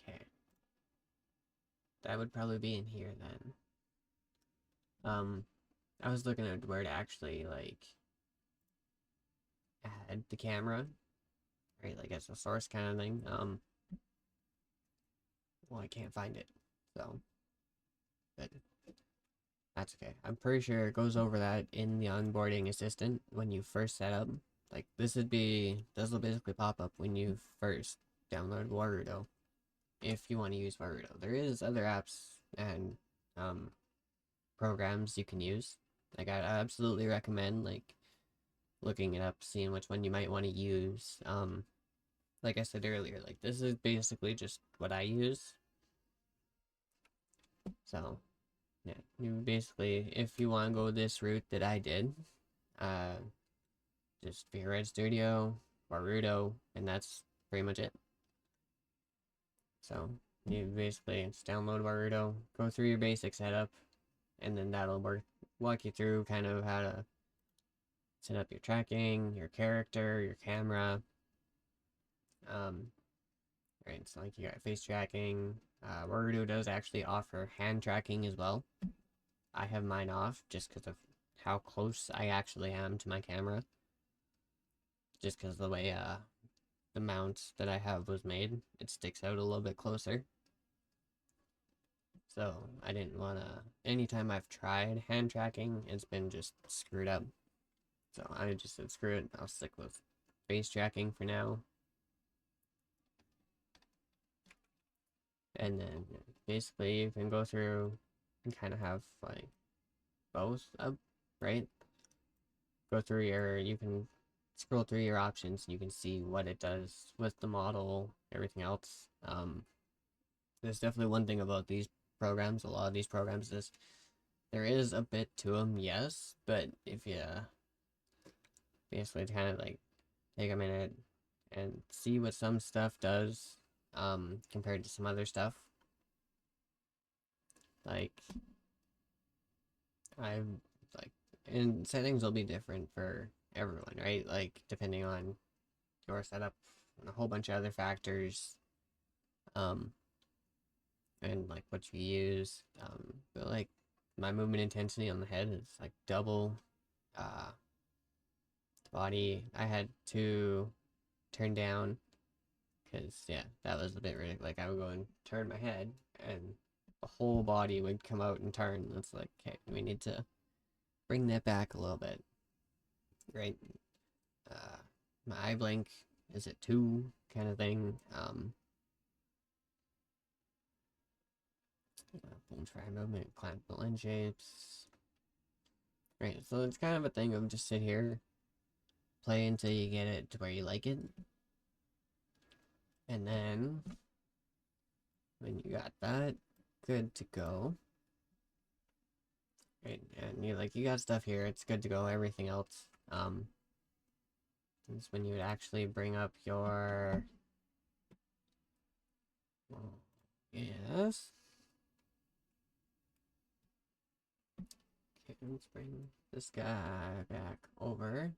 Okay. That would probably be in here then. I was looking at where to actually like add the camera, right? Like as a source kind of thing. Well, I can't find it, so but that's okay. I'm pretty sure it goes over that in the onboarding assistant when you first set up. Like this will basically pop up when you first download Warudo, if you want to use Warudo. There is other apps and programs you can use. Like I absolutely recommend like looking it up, seeing which one you might want to use. Like I said earlier, like this is basically just what I use. So yeah, you basically, if you want to go this route that I did, just VRED Studio, Warudo, and that's pretty much it. So you basically just download Warudo, go through your basic setup, and then that'll walk you through kind of how to set up your tracking, your character, your camera. Right, so like you got face tracking. Warudo does actually offer hand tracking as well. I have mine off just because of how close I actually am to my camera. Just because the way the mount that I have was made, it sticks out a little bit closer. So I didn't want to, anytime I've tried hand tracking, it's been just screwed up. So I just said screw it, I'll stick with face tracking for now. And then basically you can go through and kind of have like both up, right? Go through you can scroll through your options and you can see what it does with the model, everything else. There's definitely one thing about these programs, a lot of these programs is there is a bit to them, yes, but if you basically kind of like take a minute and see what some stuff does compared to some other stuff, like I've like, and settings will be different for everyone, right? Like depending on your setup and a whole bunch of other factors. And like what you use. But like my movement intensity on the head is like double. Body I had to turn down because yeah, that was a bit ridiculous. Like I would go and turn my head and the whole body would come out and turn. It's like, okay, we need to bring that back a little bit, right? My eye blink is at 2 kind of thing. Boom, try movement, clamp the lens shapes. Right, so it's kind of a thing of just sit here, play until you get it to where you like it. And then, when you got that good to go, right, and you got stuff here, it's good to go, everything else, is when you would actually bring up your, well, yes. Okay, let's bring this guy back over.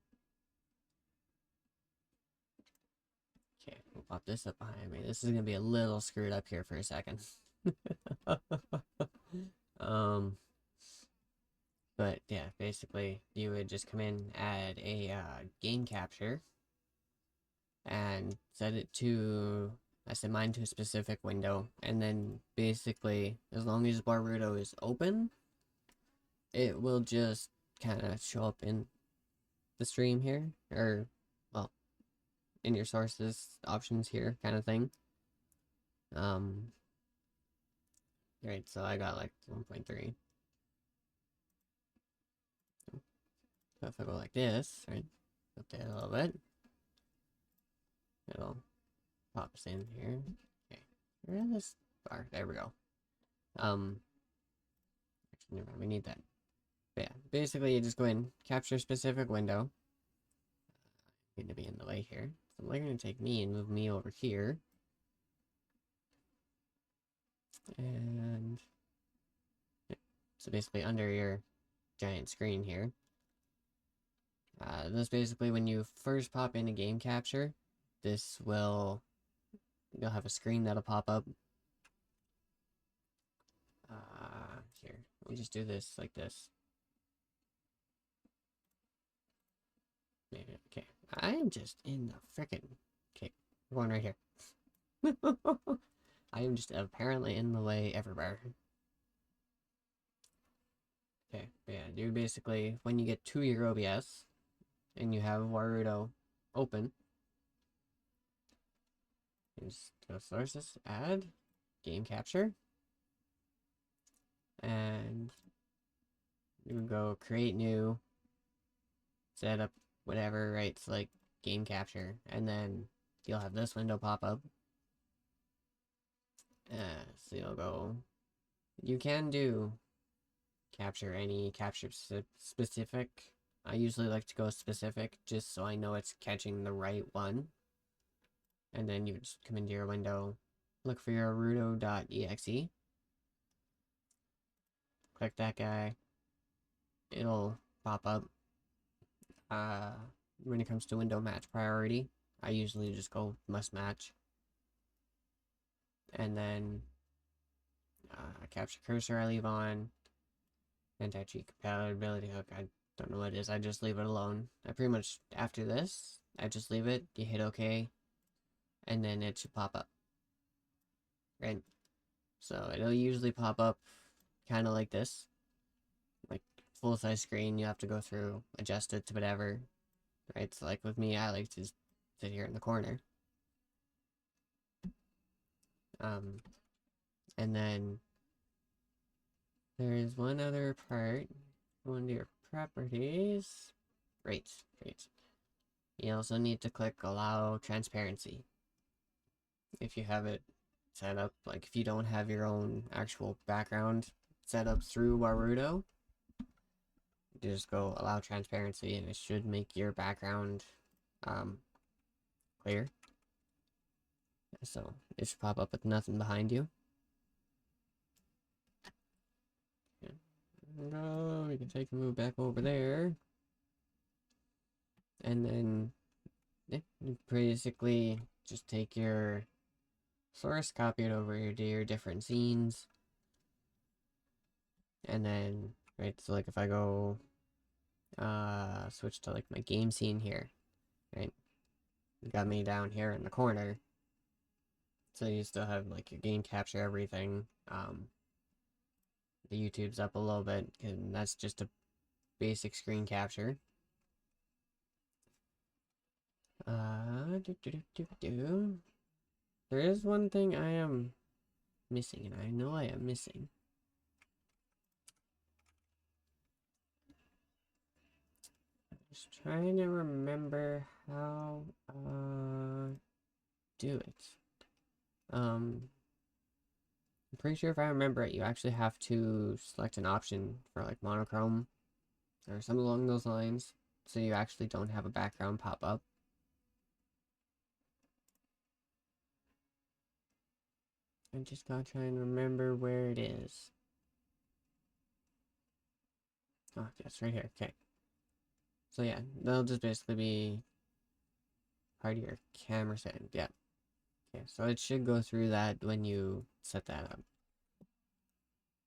Okay, we'll pop this up behind me. This is gonna be a little screwed up here for a second. But yeah, basically you would just come in, add a game capture, and set it to, I set mine to a specific window, and then basically as long as Warudo is open, it will just kind of show up in the stream here, or well, in your sources options here kind of thing. Right, so I got like 1.3. So if I go like this, right, up there a little bit, it'll pop us in here. Okay, where is this bar? There we go. Actually, never mind, we need that. But yeah, basically you just go in, capture a specific window. Going to be in the way here. So they're going to take me and move me over here. And so basically under your giant screen here. This basically when you first pop into game capture, this will, you'll have a screen that'll pop up. Here, let me just do this like this. Maybe, okay. I'm just in the frickin', okay, we're going right here. I am just apparently in the way everywhere. Okay, but yeah, you basically, when you get to your OBS, and you have Warudo open, just go sources, add, game capture, and you can go create new, set up whatever, right, so like game capture, and then you'll have this window pop up. So you'll go, you can do capture any capture specific. I usually like to go specific just so I know it's catching the right one. And then you just come into your window, look for your Warudo.exe, click that guy, it'll pop up. When it comes to window match priority, I usually just go must match. And then capture cursor I leave on, anti-cheat compatibility hook, I don't know what it is, I just leave it alone. I pretty much, after this, I just leave it, you hit OK, and then it should pop up. Right? So it'll usually pop up kind of like this. Like full-size screen, you have to go through, adjust it to whatever. Right? So like with me, I like to sit here in the corner. And then there's one other part. Go into your properties. Great. You also need to click allow transparency. If you have it set up, like if you don't have your own actual background set up through Warudo, you just go allow transparency and it should make your background clear. So it should pop up with nothing behind you. No, we can take a move back over there. And then yeah, you basically just take your source, copy it over to your different scenes, and then, right, so like if I go, switch to like my game scene here, right, you got me down here in the corner, so you still have like your game capture, everything, the YouTube's up a little bit, and that's just a basic screen capture. There is one thing I am missing, and I know I am missing. Just trying to remember how do it. I'm pretty sure if I remember it, you actually have to select an option for like monochrome or something along those lines, so you actually don't have a background pop up. I just gotta try and remember where it is. Oh, yes, right here. Okay. So yeah, that'll just basically be part of your camera setting. Yeah. Okay, so it should go through that when you set that up.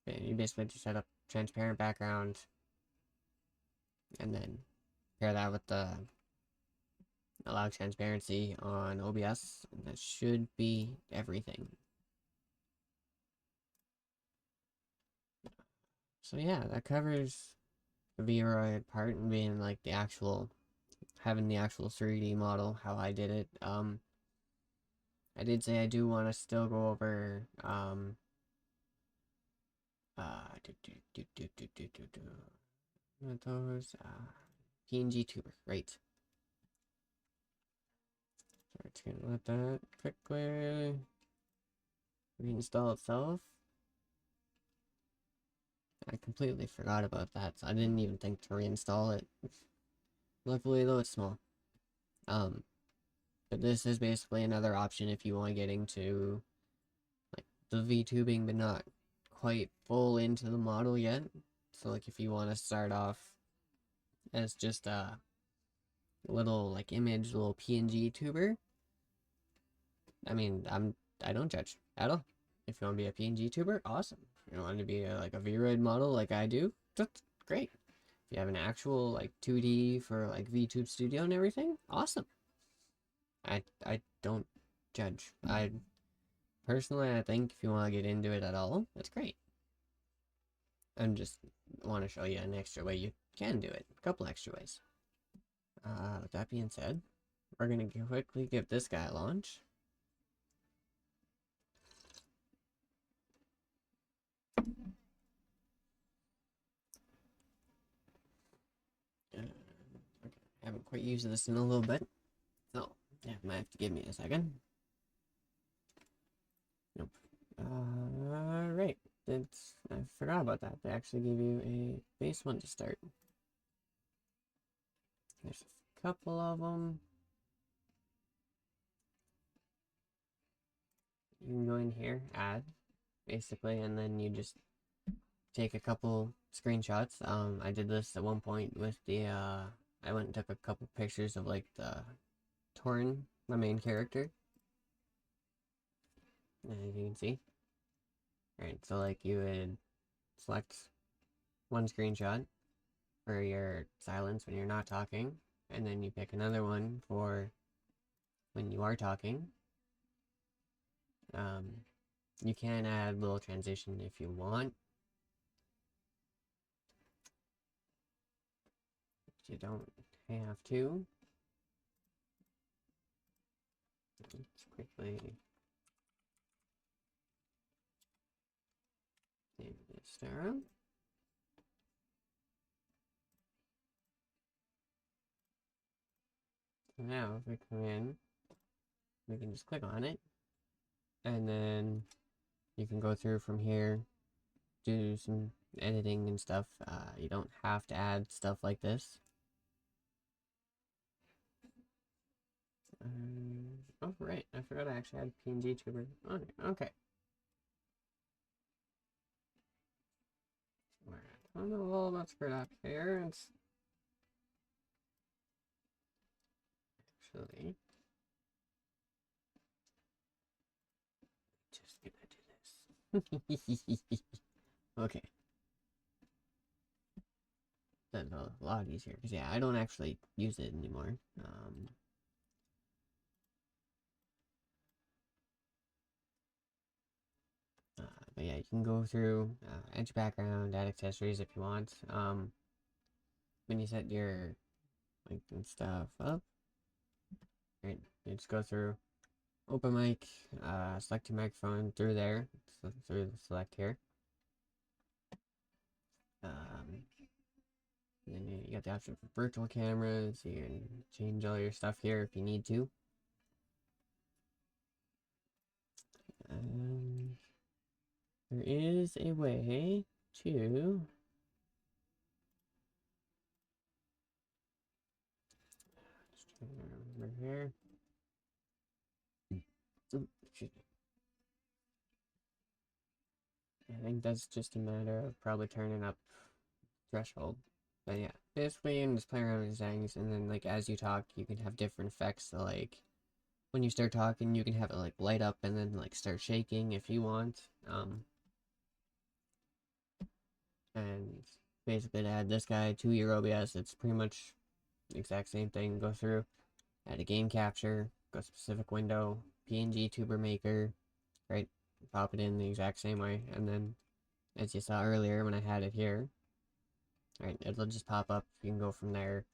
Okay, you basically just set up transparent background and then pair that with the allow transparency on OBS, and that should be everything. So yeah, that covers the Vroid part and being like the actual, having the actual 3D model, how I did it. I did say I do want to still go over, what are those, PNG Tuber, right. So it's gonna let that quickly reinstall itself. I completely forgot about that, so I didn't even think to reinstall it. Luckily though, it's small. But this is basically another option if you want to get into like the VTubing but not quite full into the model yet. So like if you want to start off as just a little like image, little PNG tuber, I mean, I don't judge at all. If you want to be a PNG tuber, awesome. If you want to be like a Vroid model like I do, that's great. If you have an actual like 2D for like VTube Studio and everything, awesome. I don't judge. Personally, I think if you want to get into it at all, that's great. I just want to show you an extra way you can do it. A couple extra ways. With that being said, we're going to quickly give this guy a launch. Okay. I haven't quite used this in a little bit. So, yeah, might have to give me a second. Nope. Right. I forgot about that. They actually give you a base one to start. There's a couple of them. You can go in here, add, basically, and then you just take a couple screenshots. I did this at one point with the, I went and took a couple pictures of, like, the Torn, my main character. As you can see. Alright, so, like, you would select one screenshot for your silence when you're not talking, and then you pick another one for when you are talking. You can add a little transition if you want. You don't have to. Let's quickly name this down. So now if we come in, we can just click on it, and then you can go through from here, do some editing and stuff. You don't have to add stuff like this. Oh, right. I forgot I actually had PNG tuber. Okay. I don't know all about spread up here. It's actually just gonna do this. Okay. That's a lot easier because yeah, I don't actually use it anymore. But yeah, you can go through edge background, add accessories if you want. When you set your link and stuff up, right? You just go through open mic, select your microphone through there, so through the select here. Then you got the option for virtual cameras. You can change all your stuff here if you need to. There is a way to over here. Ooh, excuse me. I think that's just a matter of probably turning up threshold. But yeah, basically you can just play around with settings, and then like as you talk, you can have different effects. So like when you start talking, you can have it like light up and then like start shaking if you want. And basically to add this guy to your OBS, it's pretty much the exact same thing. Go through, add a game capture, go specific window, PNG tuber maker, right? Pop it in the exact same way, and then as you saw earlier when I had it here, right, it'll just pop up. You can go from there,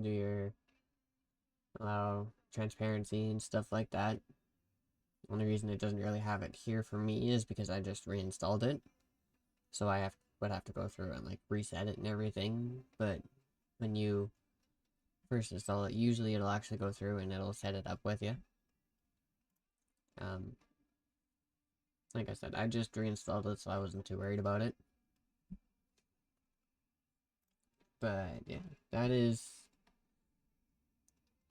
do your allow transparency and stuff like that. Only reason it doesn't really have it here for me is because I just reinstalled it, so I would have to go through and like reset it and everything. But when you first install it, usually it'll actually go through and it'll set it up with you. Like I said, I just reinstalled it, so I wasn't too worried about it. But yeah, that is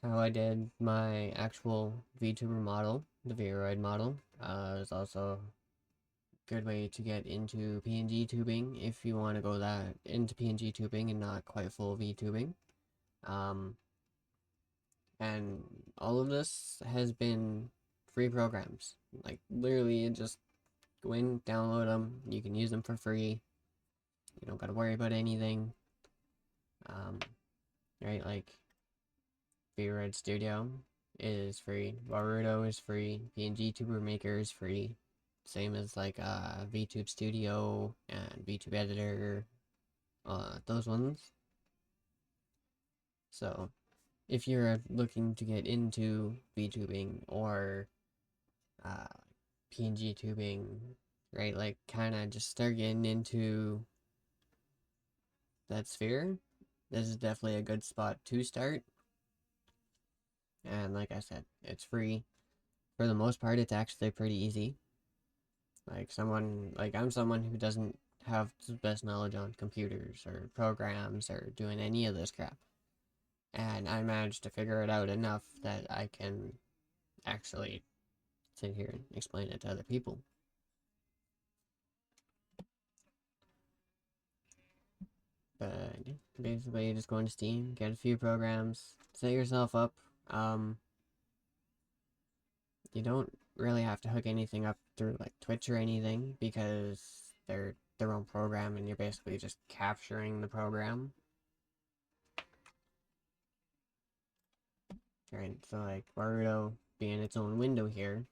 how I did my actual VTuber model, the Vroid model. It's also a good way to get into PNG tubing if you want to go that into PNG tubing and not quite full VTubing. And all of this has been free programs. Like literally, you just go in, download them. You can use them for free. You don't got to worry about anything. Right, like Vroid Studio is free, Warudo is free, PNG Tuber Maker is free, same as like VTube Studio and VTube Editor, those ones. So if you're looking to get into VTubing or PNG tubing, right, like kind of just start getting into that sphere, this is definitely a good spot to start. And like I said, it's free. For the most part, it's actually pretty easy. Like I'm someone who doesn't have the best knowledge on computers or programs or doing any of this crap. And I managed to figure it out enough that I can actually sit here and explain it to other people. But basically, just go into Steam, get a few programs, set yourself up. You don't really have to hook anything up through like Twitch or anything because they're their own program and you're basically just capturing the program. Right, so like Warudo being its own window here,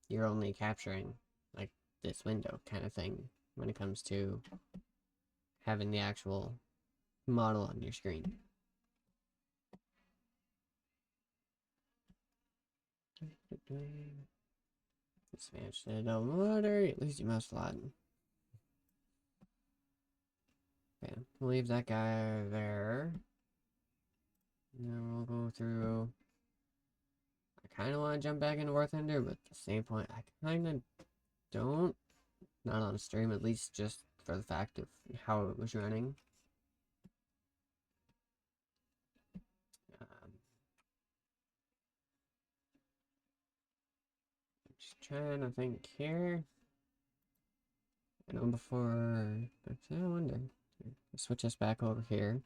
you're only capturing like this window kind of thing when it comes to having the actual model on your screen. Smash that water, at least you must lot. Okay, we'll leave that guy there. And then we'll go through. I kind of want to jump back into War Thunder, but at the same point, I kind of don't. Not on stream, at least just for the fact of how it was running. Just trying to think here. I know before. Actually, I wonder. Switch us back over here.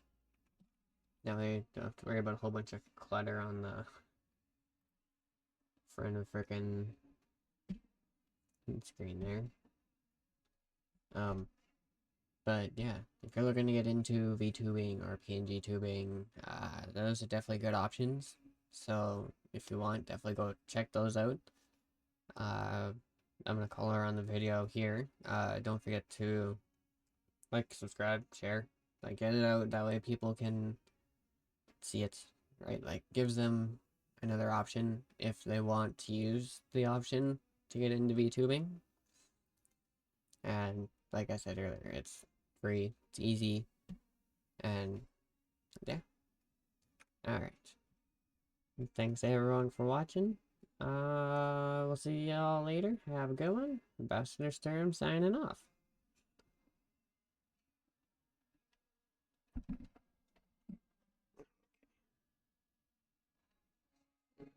Now they don't have to worry about a whole bunch of clutter on the front of frickin' screen there. But yeah, if you're looking to get into VTubing or PNG tubing, those are definitely good options. So if you want, definitely go check those out. I'm gonna color on the video here. Don't forget to like, subscribe, share, like get it out. That way people can see it, right? Like gives them another option if they want to use the option to get into VTubing. And like I said earlier, it's free, it's easy, and yeah. Alright. Thanks everyone for watching. We'll see y'all later. Have a good one. Ambassador Sturm signing off.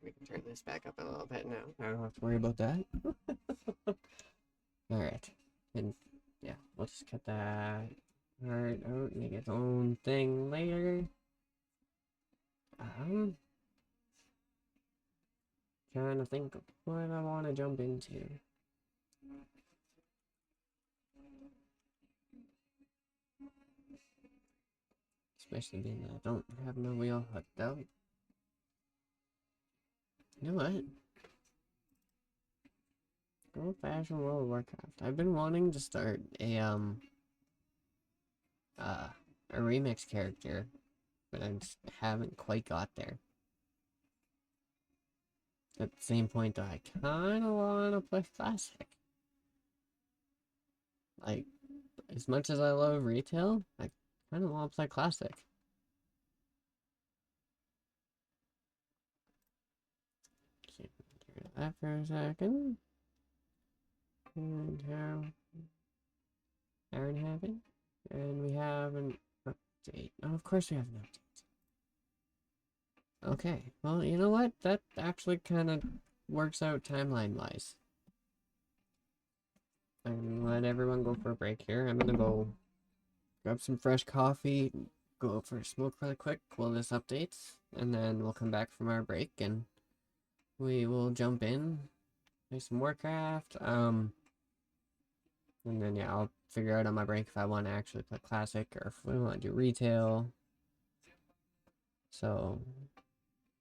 We can turn this back up a little bit now. I don't have to worry about that. Alright. And yeah, we'll just cut that part out, make its own thing later. Trying to think of what I want to jump into. Especially being that I don't have my wheel hooked up. You know what? Old fashioned World of Warcraft. I've been wanting to start a remix character, but I just haven't quite got there. At the same point though, I kinda wanna play classic. Like, as much as I love retail, I kinda wanna play classic. Okay, turn that for a second. And how Aaron having? And we have an update. Oh, of course we have an update. Okay, well, you know what? That actually kind of works out timeline-wise. I'm gonna let everyone go for a break here. I'm gonna go grab some fresh coffee, go out for a smoke really quick while this updates, and then we'll come back from our break and we will jump in, play some Warcraft, and then yeah, I'll figure out on my break if I want to actually play classic or if we want to do retail. So,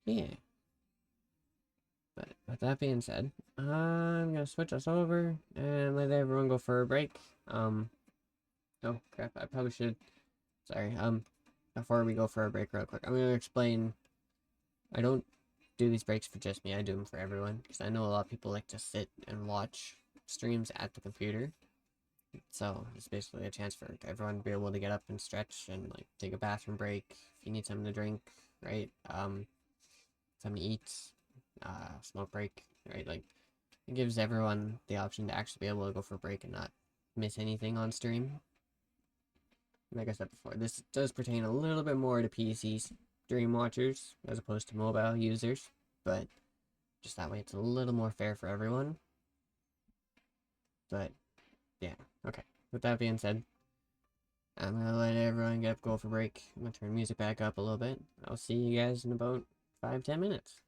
yeah. But with that being said, I'm gonna switch us over and let everyone go for a break. Oh crap, I probably should, sorry, before we go for a break real quick, I'm gonna explain, I don't do these breaks for just me, I do them for everyone, because I know a lot of people like to sit and watch streams at the computer. So it's basically a chance for everyone to be able to get up and stretch and like take a bathroom break if you need something to drink, right? Something to eat, smoke break, right? Like it gives everyone the option to actually be able to go for a break and not miss anything on stream. Like I said before, this does pertain a little bit more to PC stream watchers as opposed to mobile users, but just that way it's a little more fair for everyone. But yeah, okay. With that being said, I'm gonna let everyone get up, go for break. I'm gonna turn music back up a little bit. I'll see you guys in about 5-10 minutes.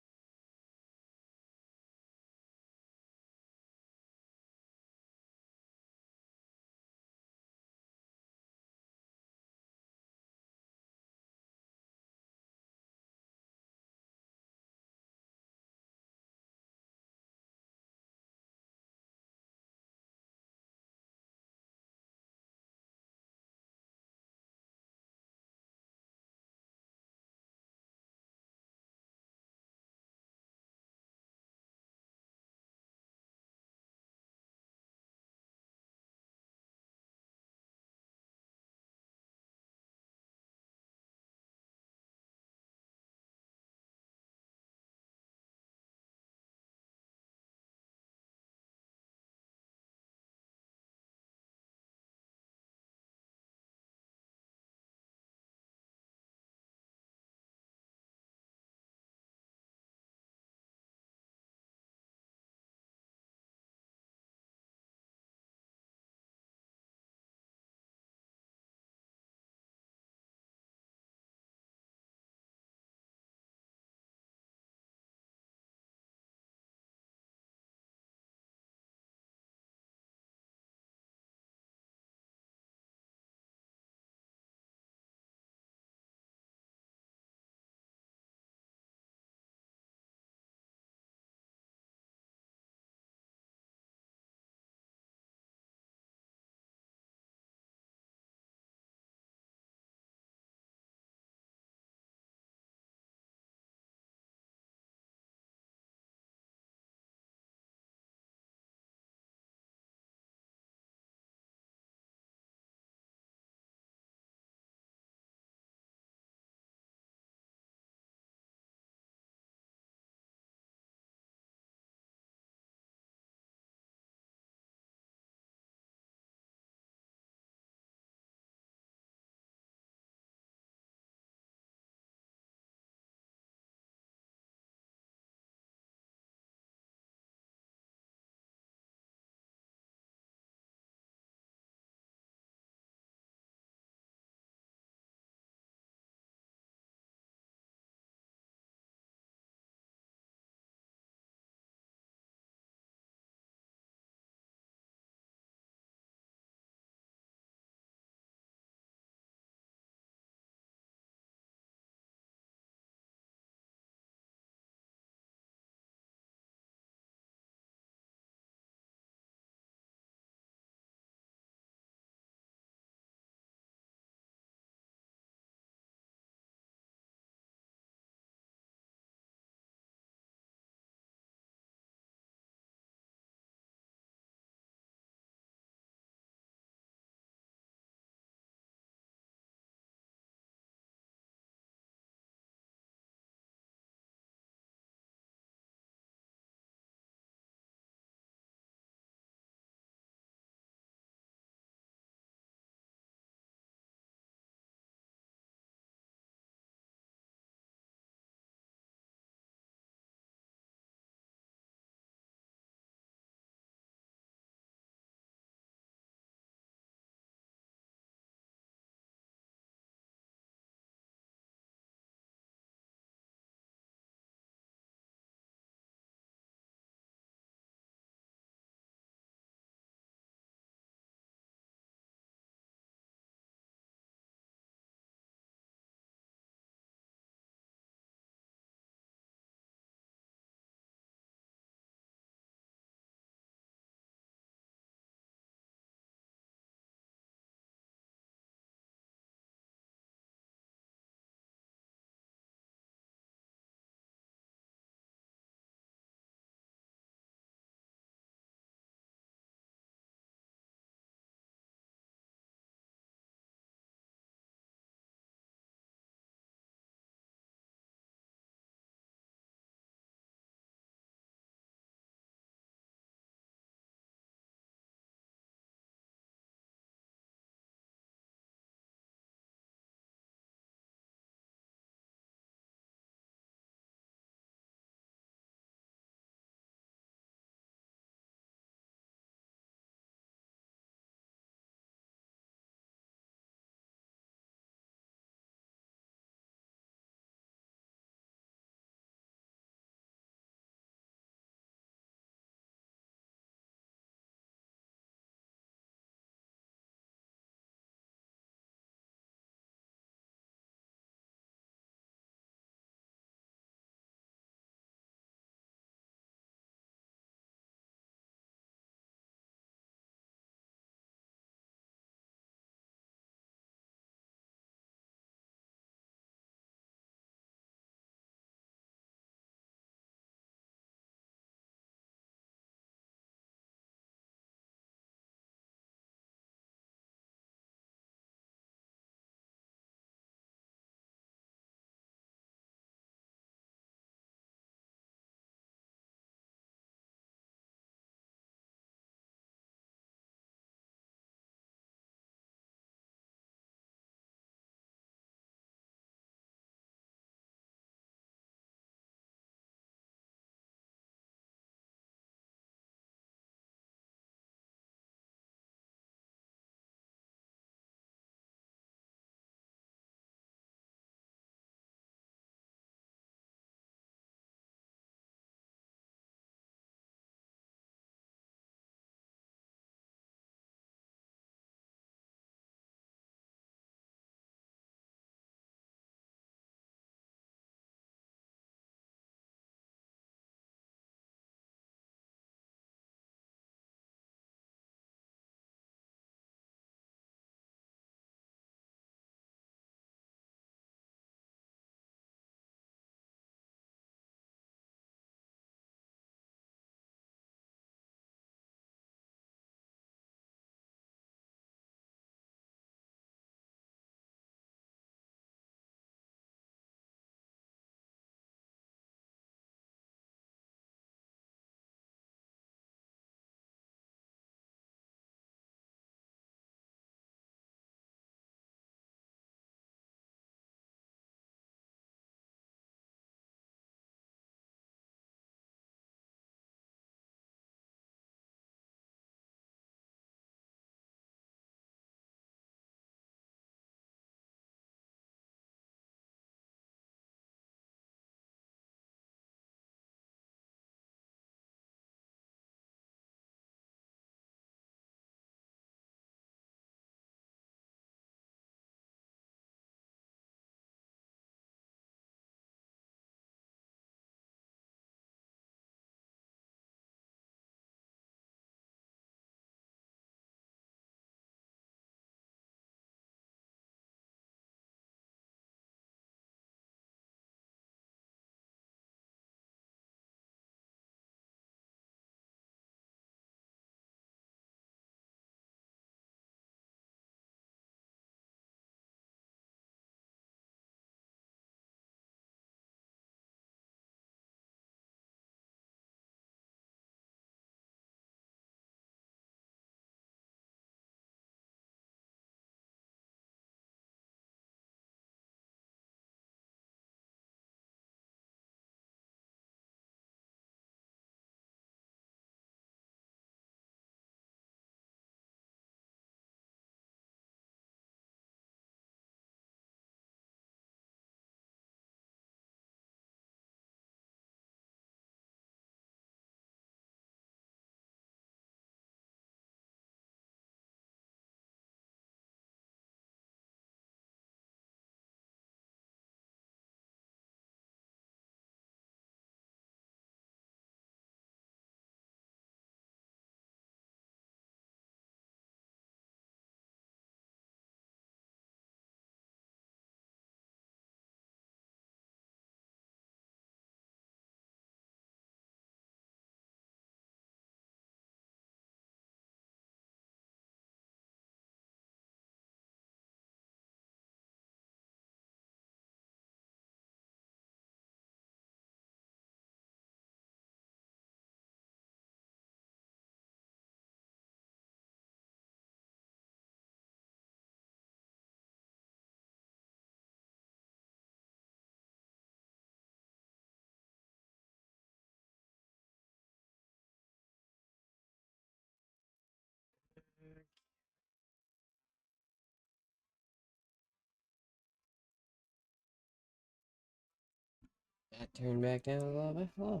turn back down a little bit. Hello,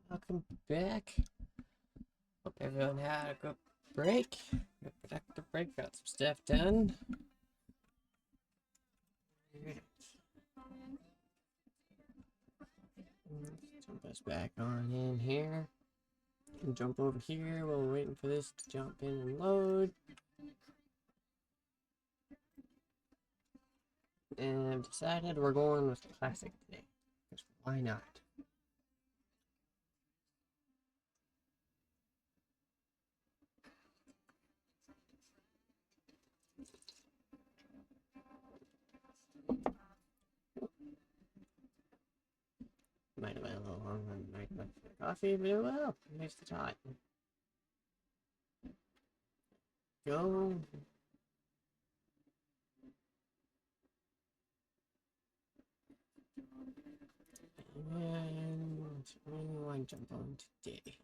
welcome back. Hope everyone had a good break. Good productive break. Got some stuff done. Let's jump us back on in here. And jump over here while we're waiting for this to jump in and load. And I've decided we're going with classic today. Because why not? Might have been a little longer than my coffee, but it will. At least it's hot. Go. And what do you want to jump on today?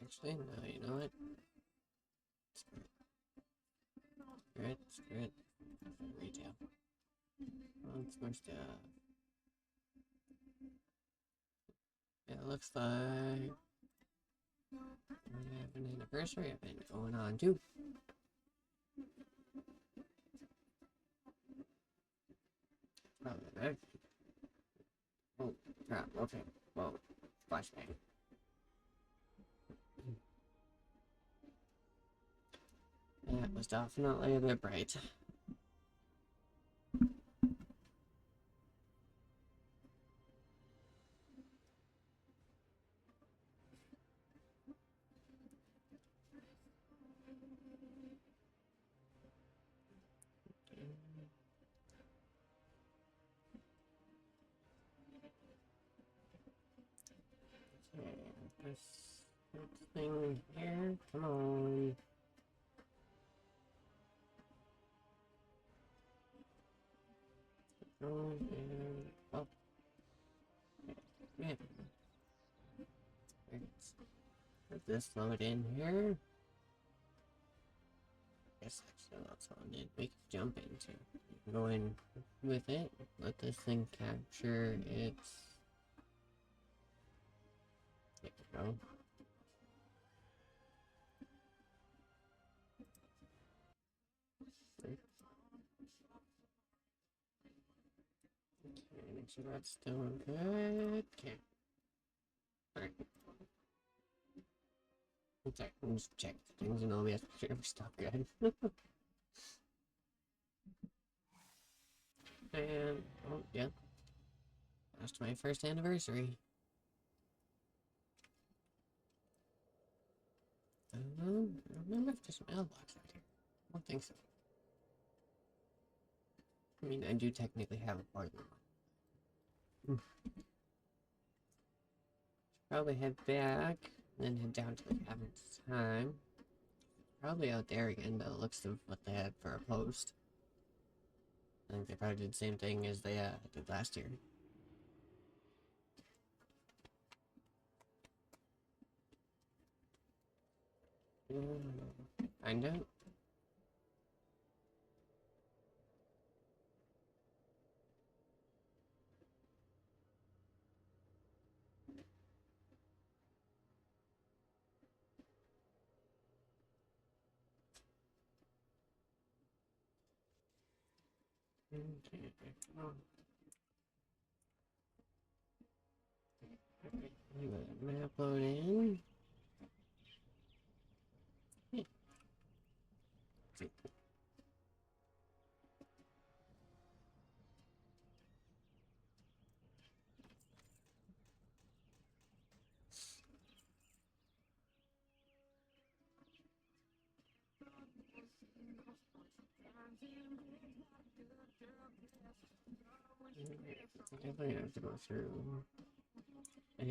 Actually, no, you know what? Screw it. Retail. Let's more stuff. It looks like we have an anniversary event going on too. Probably right. Oh, crap. Okay. Well, flashbang. That was definitely a bit bright. Okay, this thing here, come on. Oh, yeah. Let this load in here. Guess actually that's all I need. We can jump into. Go in with it. Let this thing capture its. There we go. Okay, make sure that's doing good. Okay. Alright. Okay, I'll just check the things and all we have to make sure we're still good. And, oh, yeah. That's my first anniversary. I don't remember if there's a mailbox out here. I don't think so. I mean, I do technically have a partner one. Probably head back, and then head down to the cabin's time. Probably out there again, by the looks of what they had for a post. I think they probably did the same thing as they did last year. Find out. Okay, come on. Map load in. Yeah. I definitely have to go through and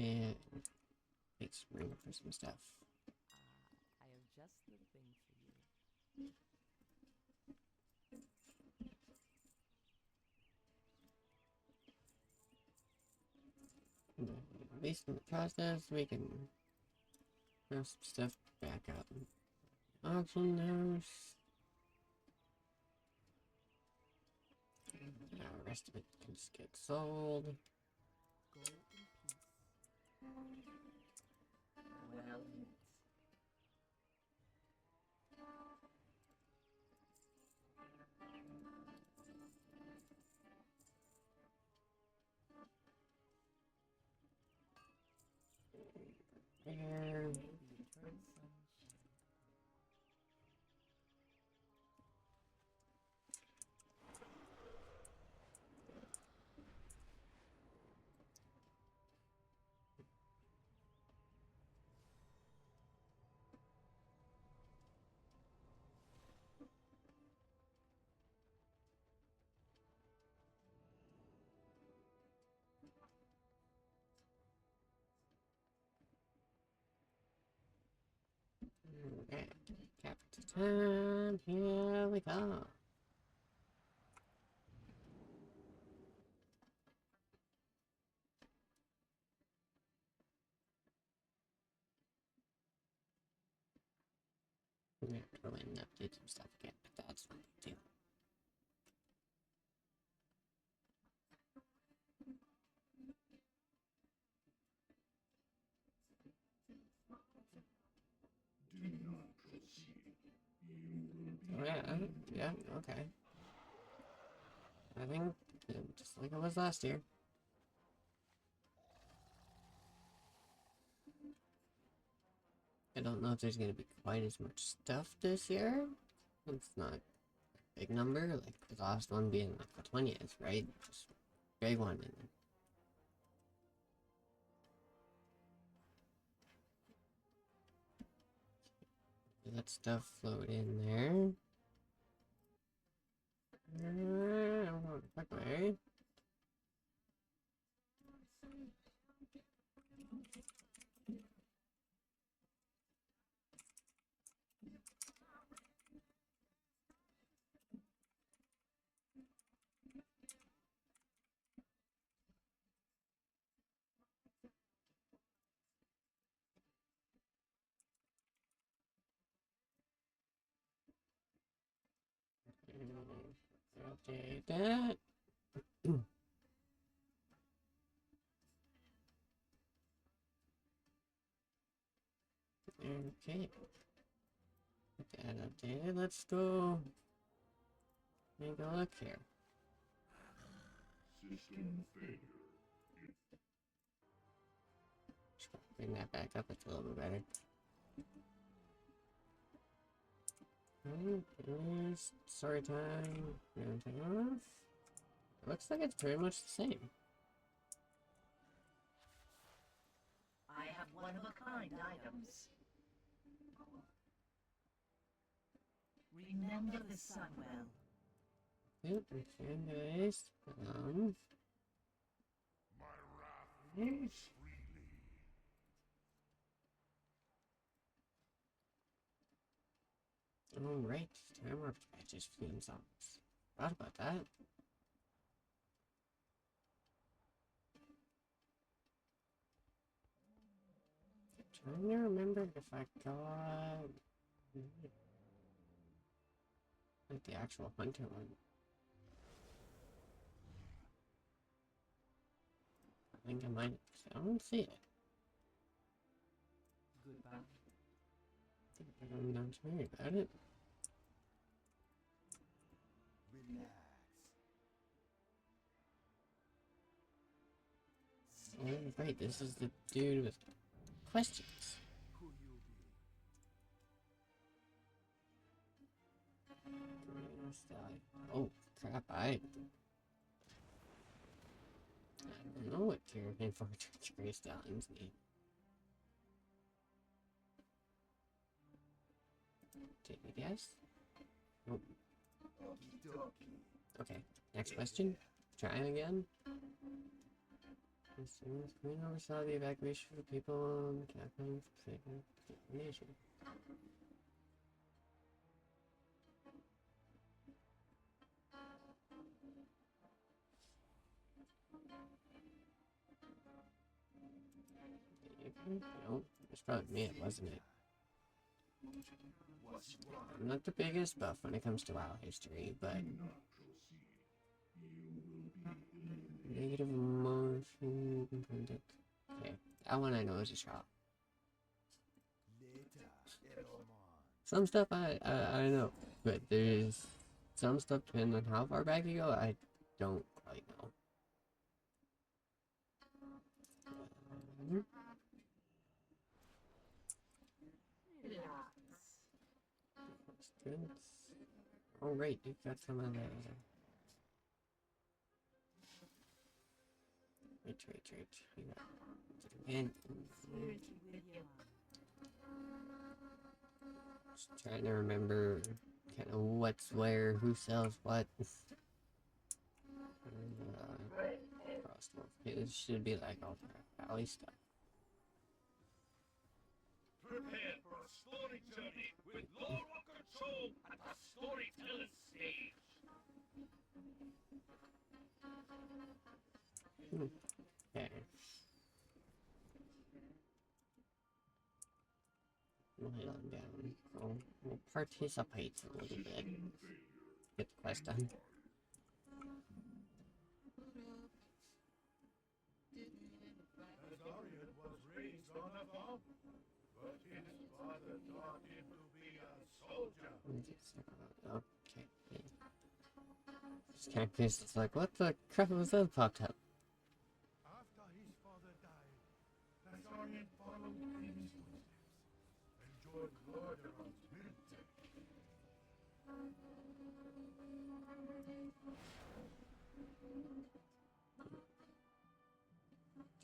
make some room for some stuff. I have just the thing for you. At least in the process, we can have some stuff back up. Auction house. Now the rest of it can just get sold. Go in peace. Well met. There. May the eternal sun shine. Okay. Captain time. Here we go. We have to go in and update some stuff again, but that's no big deal. Oh, yeah, okay. I think just like it was last year. I don't know if there's gonna be quite as much stuff this year. It's not a big number, like the last one being like the 20th, right? Just big one. And let stuff float in there. Quick way. Update that. Okay. Get that updated. Let's go. Take a look here. System failure. Bring that back up. It's a little bit better. Story time. Anything off? Looks like it's pretty much the same. I have one-of-a-kind items. Remember the sun well. Yep, fan base. My wrath flows freely. Alright, time for patches theme songs. Forgot about that. Trying to remember if I got like the actual hunter one. I think I might. I don't see it. Goodbye. I'm not worried about it. Relax. Oh, right, this is the dude with questions. Who you be? Oh, crap, I don't know what Caravan for Gray Stallion's name. Take a guess. Nope. Okie dokie. Okay, next question. trying again. As soon as Queen oversaw the evacuation of the people in the capital of the nation. No, it's probably me, wasn't it? I'm not the biggest buff when it comes to WoW history, but negative emotion. Okay, that one I know is a shot. Some stuff I know, but there's some stuff depending on how far back you go. I don't quite know. Students. Oh right, you've got some of those. Wait. You got and just trying to remember kind of what's where, who sells what. It should be like all the valley stuff. Prepare for a story journey with Lord of Control at the storyteller's stage. Okay. We'll head on down. We'll participate a little bit. Get the quest done. Azarian was raised on a farm, but his father taught him to be a soldier. Okay. Just kind of curious. It's like, what the crap was that popped up? After his father died, Azarian followed in his footsteps and joined Lordaeron's military.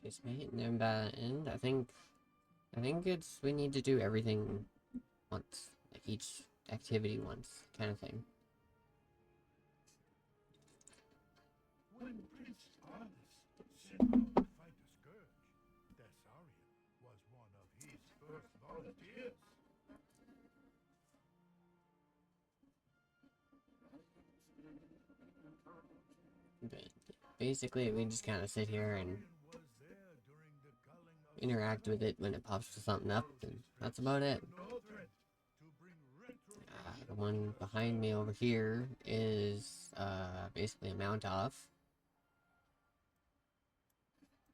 Just me and then by the end, I think it's we need to do everything once, like each activity once, kind of thing. When Prince Arthas set out to fight the Scourge, Dasarian was one of his first volunteers. But basically, we just kind of sit here and Azarian was there during the culling of interact with it when it pops something up, and that's about it. Northrend to bring retro The one behind me over here is basically a mount off.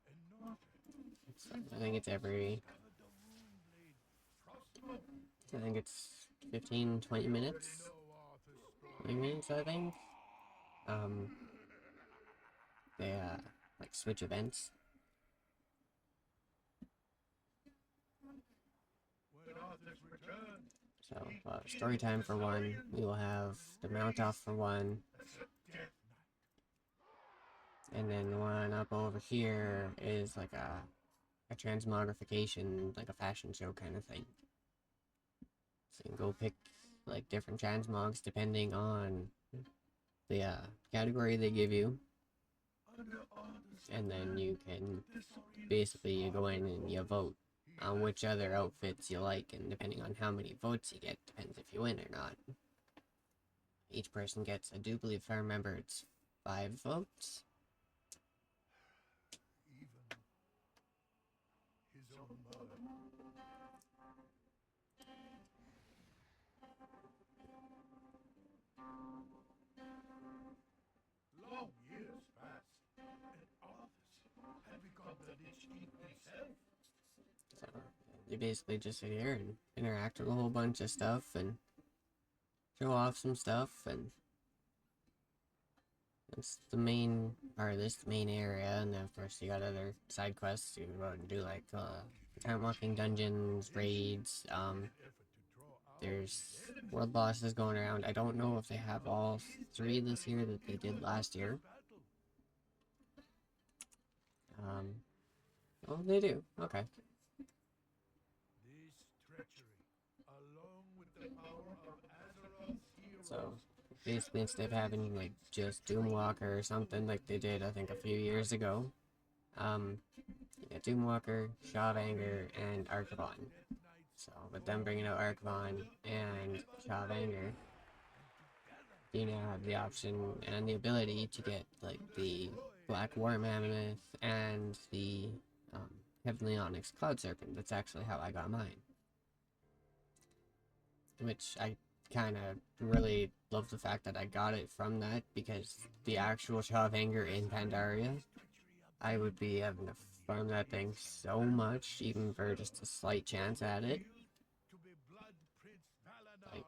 and Northrend. I think it's every, I think it's 15-20 minutes. 20 minutes, I think. They like switch events. When Arthas returned, So story time for one. We will have the mount off for one, as a death knight. and then the one up over here is like a transmogrification, like a fashion show kind of thing. So you can go pick like different transmogs depending on the category they give you, Under Arthas, and then you can Dasarian basically you go in and you vote on which other outfits you like, and depending on how many votes you get depends if you win or not. Each person gets, I do believe if I remember, it's 5 votes. even his own mother. Long years passed, and Arthas had become the Lich King himself. So you basically just sit here and interact with a whole bunch of stuff and show off some stuff, and that's the main part of this main area. And then of course you got other side quests you go out and do, like time walking dungeons, raids. Effort to draw out There's world bosses going around. I don't know if they have all 3 this year that they did last year. battle. Oh, they do. Okay. This treachery, along with the power of Azeroth's heroes, So basically instead of having like just Doomwalker or something like they did I think a few years ago, you get Doomwalker, Shaw of Anger, and Archivon. So with them bringing out Archivon and Shaw of Anger, you now have the option and the ability to get like the Black War Mammoth and the Heavenly Onyx Cloud Serpent. That's actually how I got mine. Which I kind of really love the fact that I got it from that, because the actual Shaw of Anger in Pandaria, I would be having to farm that thing so much, even for just a slight chance at it. Like,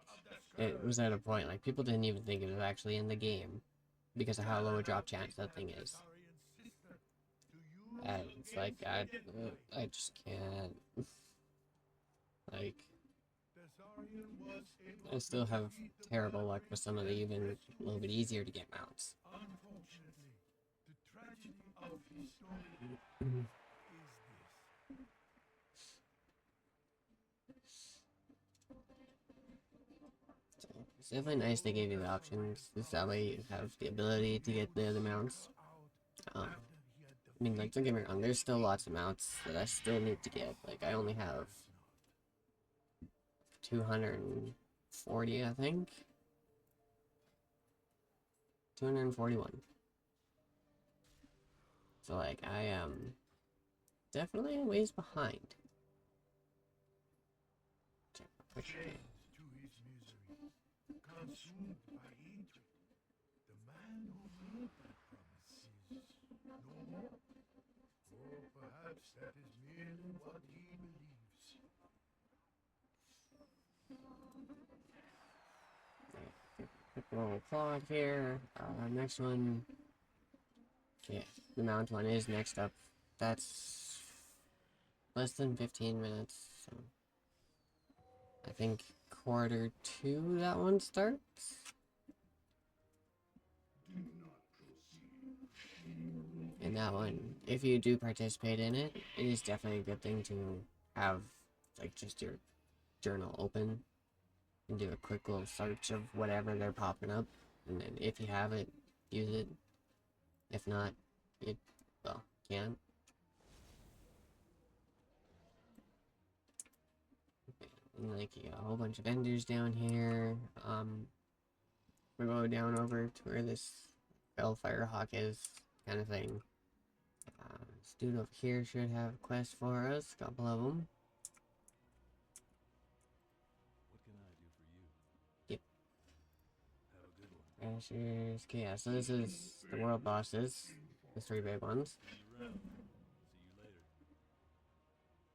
it was at a point, like, people didn't even think it was actually in the game, because of how low a drop chance that thing is. And it's like, I just can't. Like, I still have terrible luck with some of the even a little bit easier to get mounts. Unfortunately, the tragedy of his story is So it's definitely nice they gave you the options. This that way you have the ability to get the other mounts. I mean, like, don't get me wrong, there's still lots of mounts that I still need to get. Like, I only have 240, I think. 241. So, like, I am definitely a ways behind. Check my quick chained to his misery, consumed by hatred. The man who made that promise is no more. Or perhaps that is merely what he believes. quick little clock here. Next one. Yeah, the mount one is next up. That's less than 15 minutes, so I think quarter 2 that one starts. And that one, if you do participate in it, it is definitely a good thing to have, like, just your journal open and do a quick little search of whatever they're popping up, and then if you have it, use it. If not, you, well, can't. And, like, you got a whole bunch of vendors down here. We go down over to where this Bellfire Hawk is, kind of thing. This dude over here should have a quest for us, a couple of them. What can I do for you? Yep. Have a good one. Ashes. Okay, yeah, so this is the world bosses, the 3 big ones. See you around.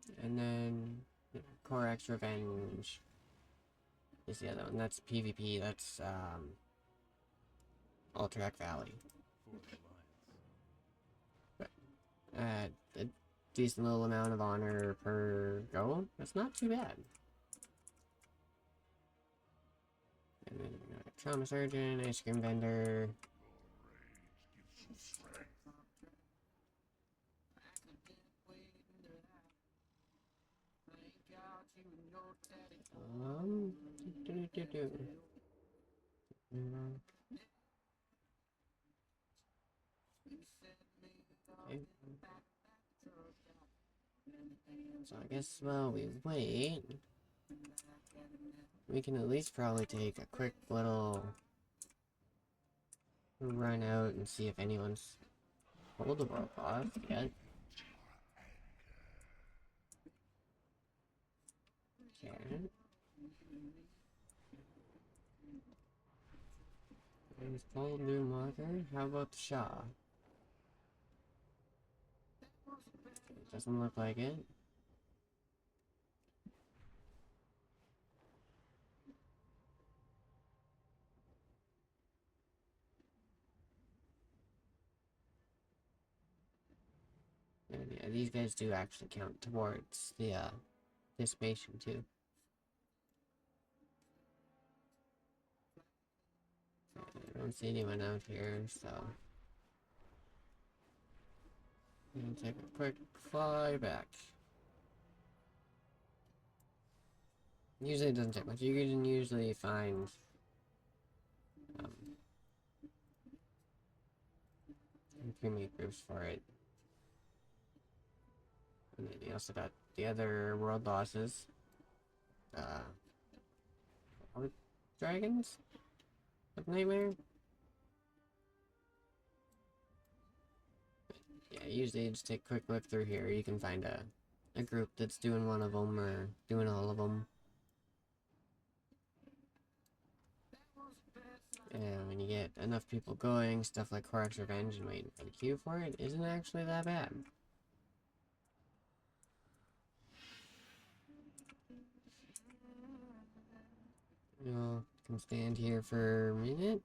See you later. And then Korax Revenge is the other one. That's PvP, that's Alterac Valley. For the Alliance. A decent little amount of honor per go. That's not too bad. And then Trauma Surgeon, Ice Cream Vendor. Okay. So I guess while we wait, we can at least probably take a quick little run out and see if anyone's pulled the world boss yet. Okay. There's Paul Newmarker. How about the Shaw? It doesn't look like it. And yeah, these guys do actually count towards the participation too. I don't see anyone out here, so I'm gonna take a quick fly back. Usually it doesn't take much. You can usually find pre-made groups for it. And then you also got the other world bosses. Are dragons of Nightmare? Yeah, usually you just take a quick look through here. You can find a group that's doing one of them or doing all of them. And when you get enough people going, stuff like Korax Revenge and waiting for the queue for it isn't actually that bad. You can stand here for a minute.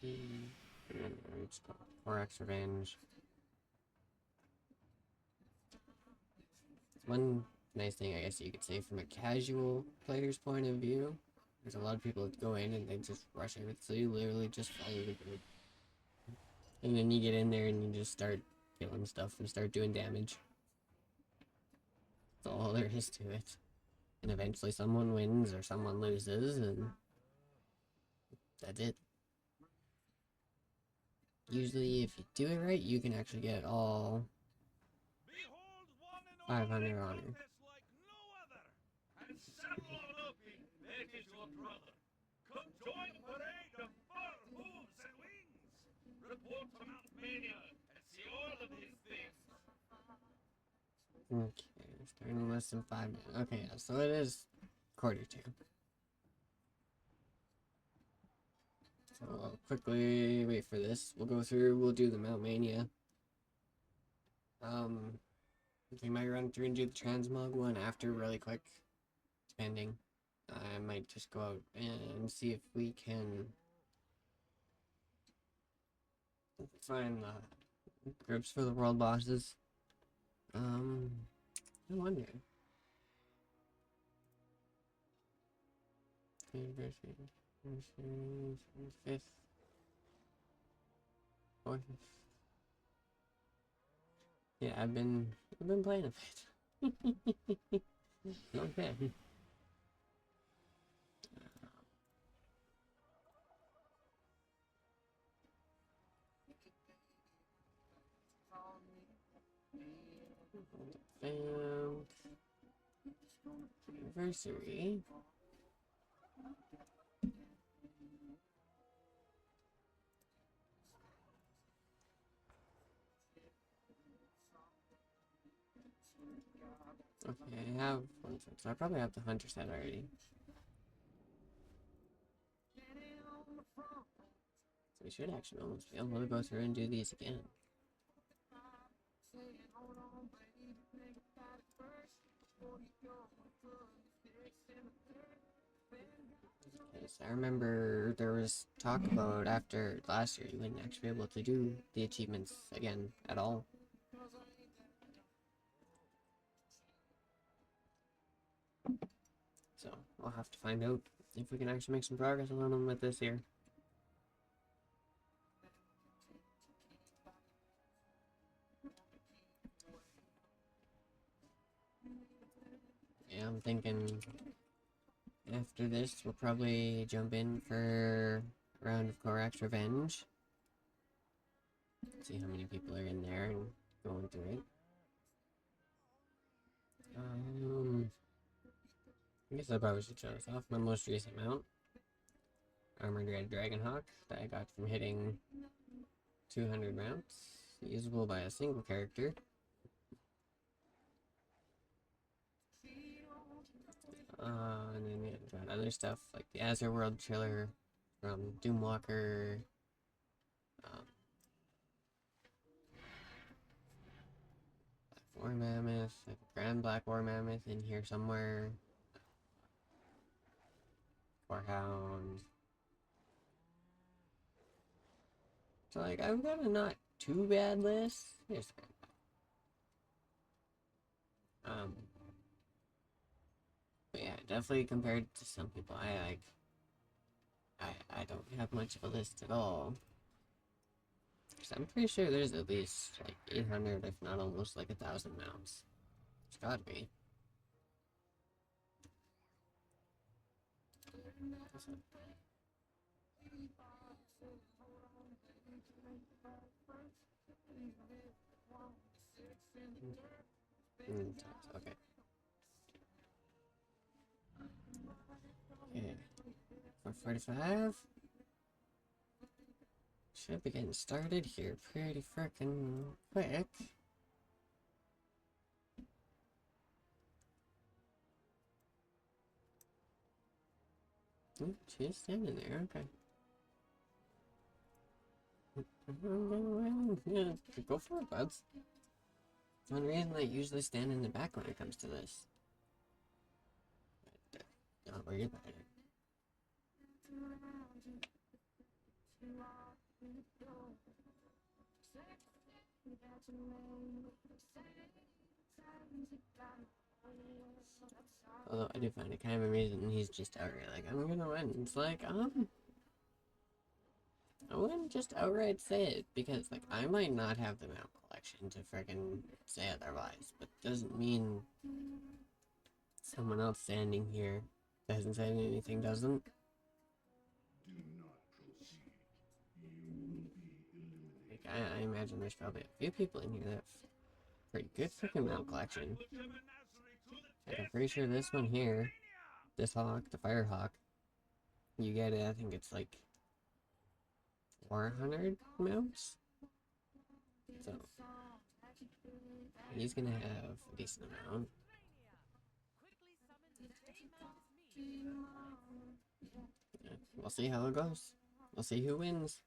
It's called Korax Revenge. One nice thing I guess you could say from a casual player's point of view, there's a lot of people that go in and they just rush everything, so you literally just follow the group. And then you get in there and you just start killing stuff and start doing damage. That's all there is to it. And eventually someone wins or someone loses, and that's it. Usually if you do it right, you can actually get all 500 honor. Like no other. And Samuel Loki, that is your brother. Come join the parade of fur, hooves, and wings. Report to Mount Mania and see all of these things. Okay, starting in less than 5 minutes. Okay, yeah, so it is quarter to. So I'll quickly wait for this. We'll go through, we'll do the Mount Mania. We might run through and do the transmog one after really quick, depending. I might just go out and see if we can find the groups for the world bosses. I wonder. Anniversary, 5th, 4th. Yeah, I've been playing a bit. Okay. Found anniversary. Okay, I have one set, so I probably have the hunter set already. So we should actually almost be able to go through and do these again. Okay, so I remember there was talk about after last year you wouldn't actually be able to do the achievements again at all. So we'll have to find out if we can actually make some progress on them with this here. Yeah, I'm thinking after this we'll probably jump in for a round of Korax Revenge. See how many people are in there and going through it. I guess I probably should show this off. My most recent mount, Armored Red Dragonhawk, that I got from hitting 200 mounts, usable by a single character. And then we got other stuff like the Azurworld Chiller from Doomwalker. Black War Mammoth, like Grand Black War Mammoth in here somewhere. Warhound. So like I've got a not too bad list. Here's the but yeah, definitely compared to some people, I don't have much of a list at all. Cause I'm pretty sure there's at least like 800, if not almost like 1,000 mounts. It's gotta be. Okay. Okay. 4:45. Should be getting started here pretty freaking quick. Oh, she's standing there, okay. Yeah, go for it, buds. One reason I usually stand in the back when it comes to this. But, not worry about it. Although I do find it kind of amusing he's just outright like, I'm gonna win. It's like, I wouldn't just outright say it, because, like, I might not have the mount collection to friggin' say otherwise, but doesn't mean someone else standing here that hasn't said anything doesn't. Do not proceed. You will be eliminated. Like, I imagine there's probably a few people in here that have pretty good freaking mount collection. Like, I'm pretty sure this one here, this hawk, the fire hawk, you get it, I think it's like 400 mounts? So, he's gonna have a decent amount. Yeah, we'll see how it goes. We'll see who wins.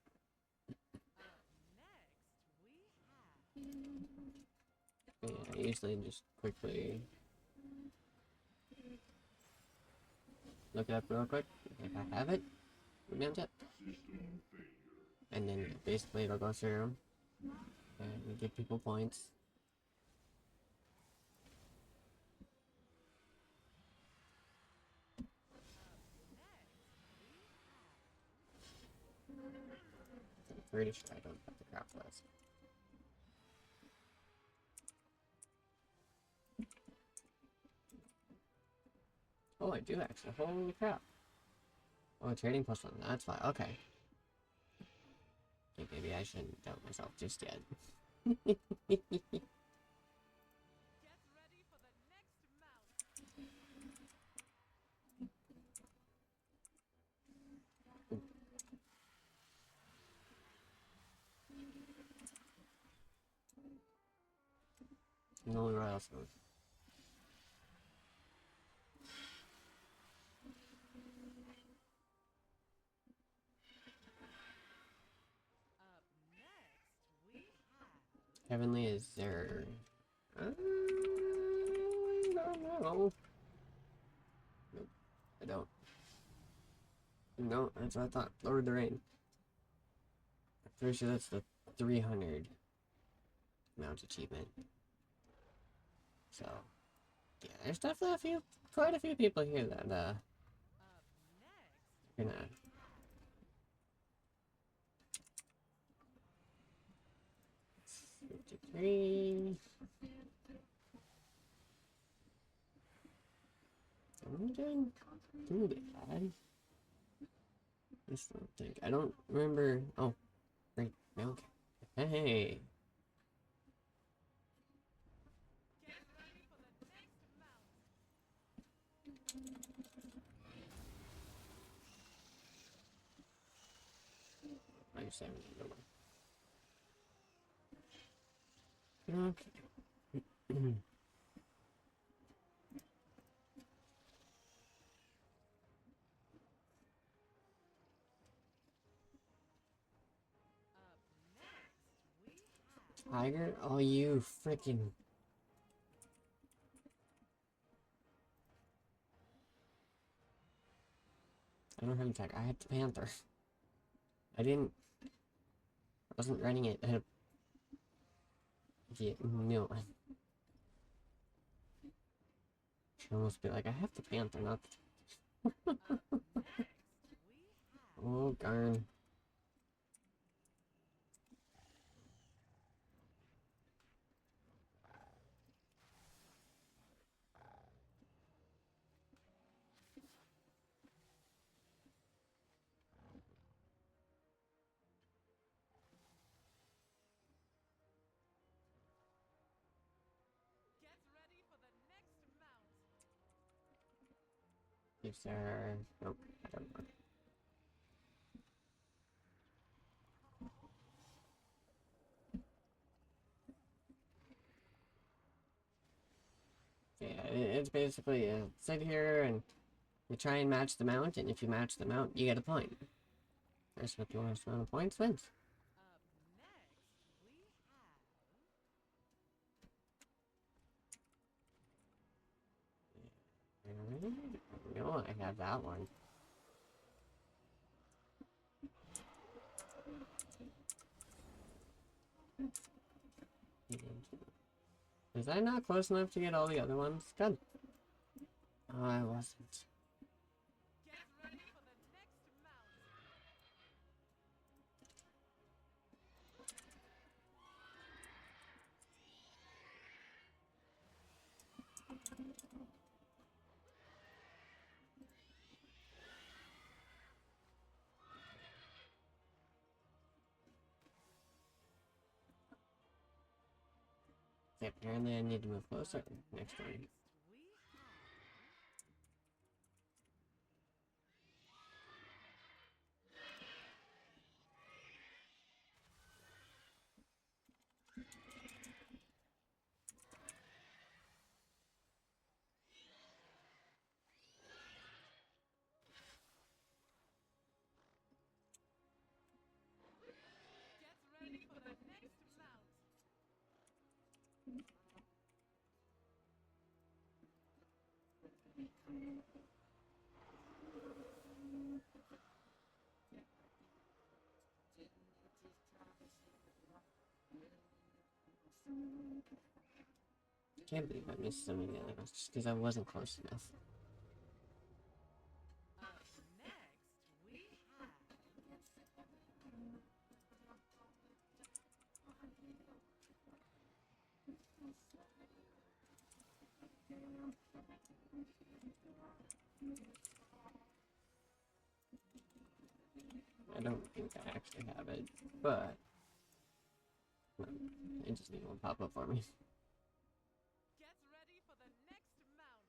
Yeah, I usually just quickly look it up real quick. If I have it, mount it. And then basically it'll go through and give people points. I'm pretty sure I don't have the craft list. Oh, I do actually. Holy crap. Oh, trading post one. That's why. Okay. Okay, maybe I shouldn't doubt myself just yet. Get ready for the next mount. No royal smooth. Up next, we have Heavenly is there. I don't know. Nope, I don't. No, that's what I thought. Lord of the Rain. I'm pretty sure that's the 300 mount achievement. So, yeah, there's definitely quite a few people here that, up next. gonna. $53. I'm doing bad. I just don't think. I don't remember. Oh, great. Milk. Hey. Get ready for the next mount. I just haven't Okay. Up next, we have Tiger? Oh, you freaking. I don't have a tiger. I had the panther. I didn't. I wasn't running it. I had a new one. Should almost be like, I have the panther, not the. up next, we have Oh, darn. Is there... Nope, I don't know. Yeah, it's basically sit here and you try and match the mount, and if you match the mount, you get a point. First with the most amount of points wins. Up next, we have. No, I have that one. Is that not close enough to get all the other ones? Good. Oh, I wasn't. Get ready for the next mount. Okay, apparently I need to move closer. Next one. Next, we have. Get ready for the next mount. Can't believe I missed some of the other ones just because I wasn't close enough. Up next, we have. I don't think I actually have it, but it just won't pop up for me. Get ready for the next mount.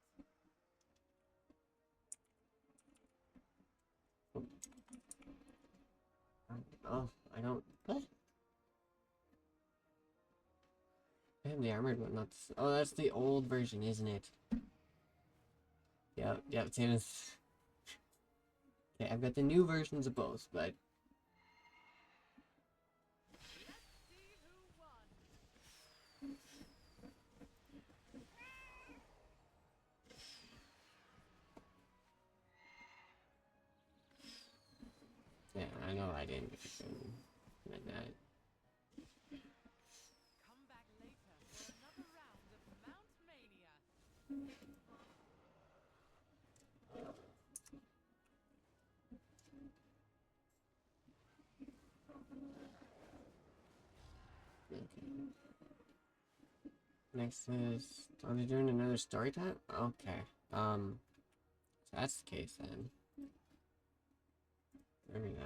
Oh, I don't. What? I have the armored one, not the, oh, that's the old version, isn't it? Yep, same as. Okay, I've got the new versions of both, but Let's see who won. yeah, I know I didn't get midnight. Come back later for another round of Mount Mania. Okay. Next is, are they doing another story time? Okay. So that's the case then. There we go.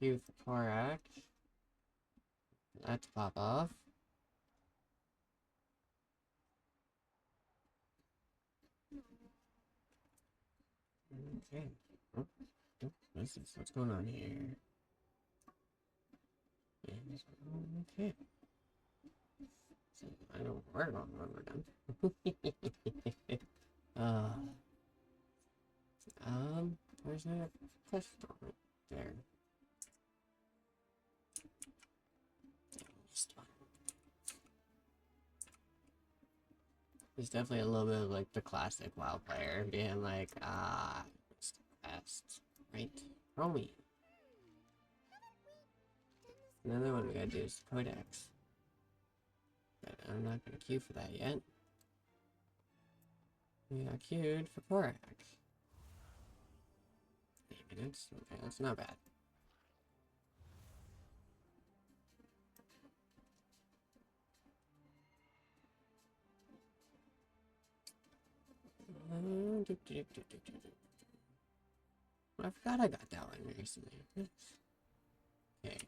Q for Korak. That to pop off. Okay. Oh, oh, what's going on here? Okay. So I don't worry about when we're done. Where's that question right there? There's definitely a little bit of like the classic WoW player being like, it's the best, right? Romy. Another one we gotta do is Codex. But I'm not gonna queue for that yet. We got queued for Korak. 8 minutes? Okay, that's not bad. I forgot I got that one recently. Okay.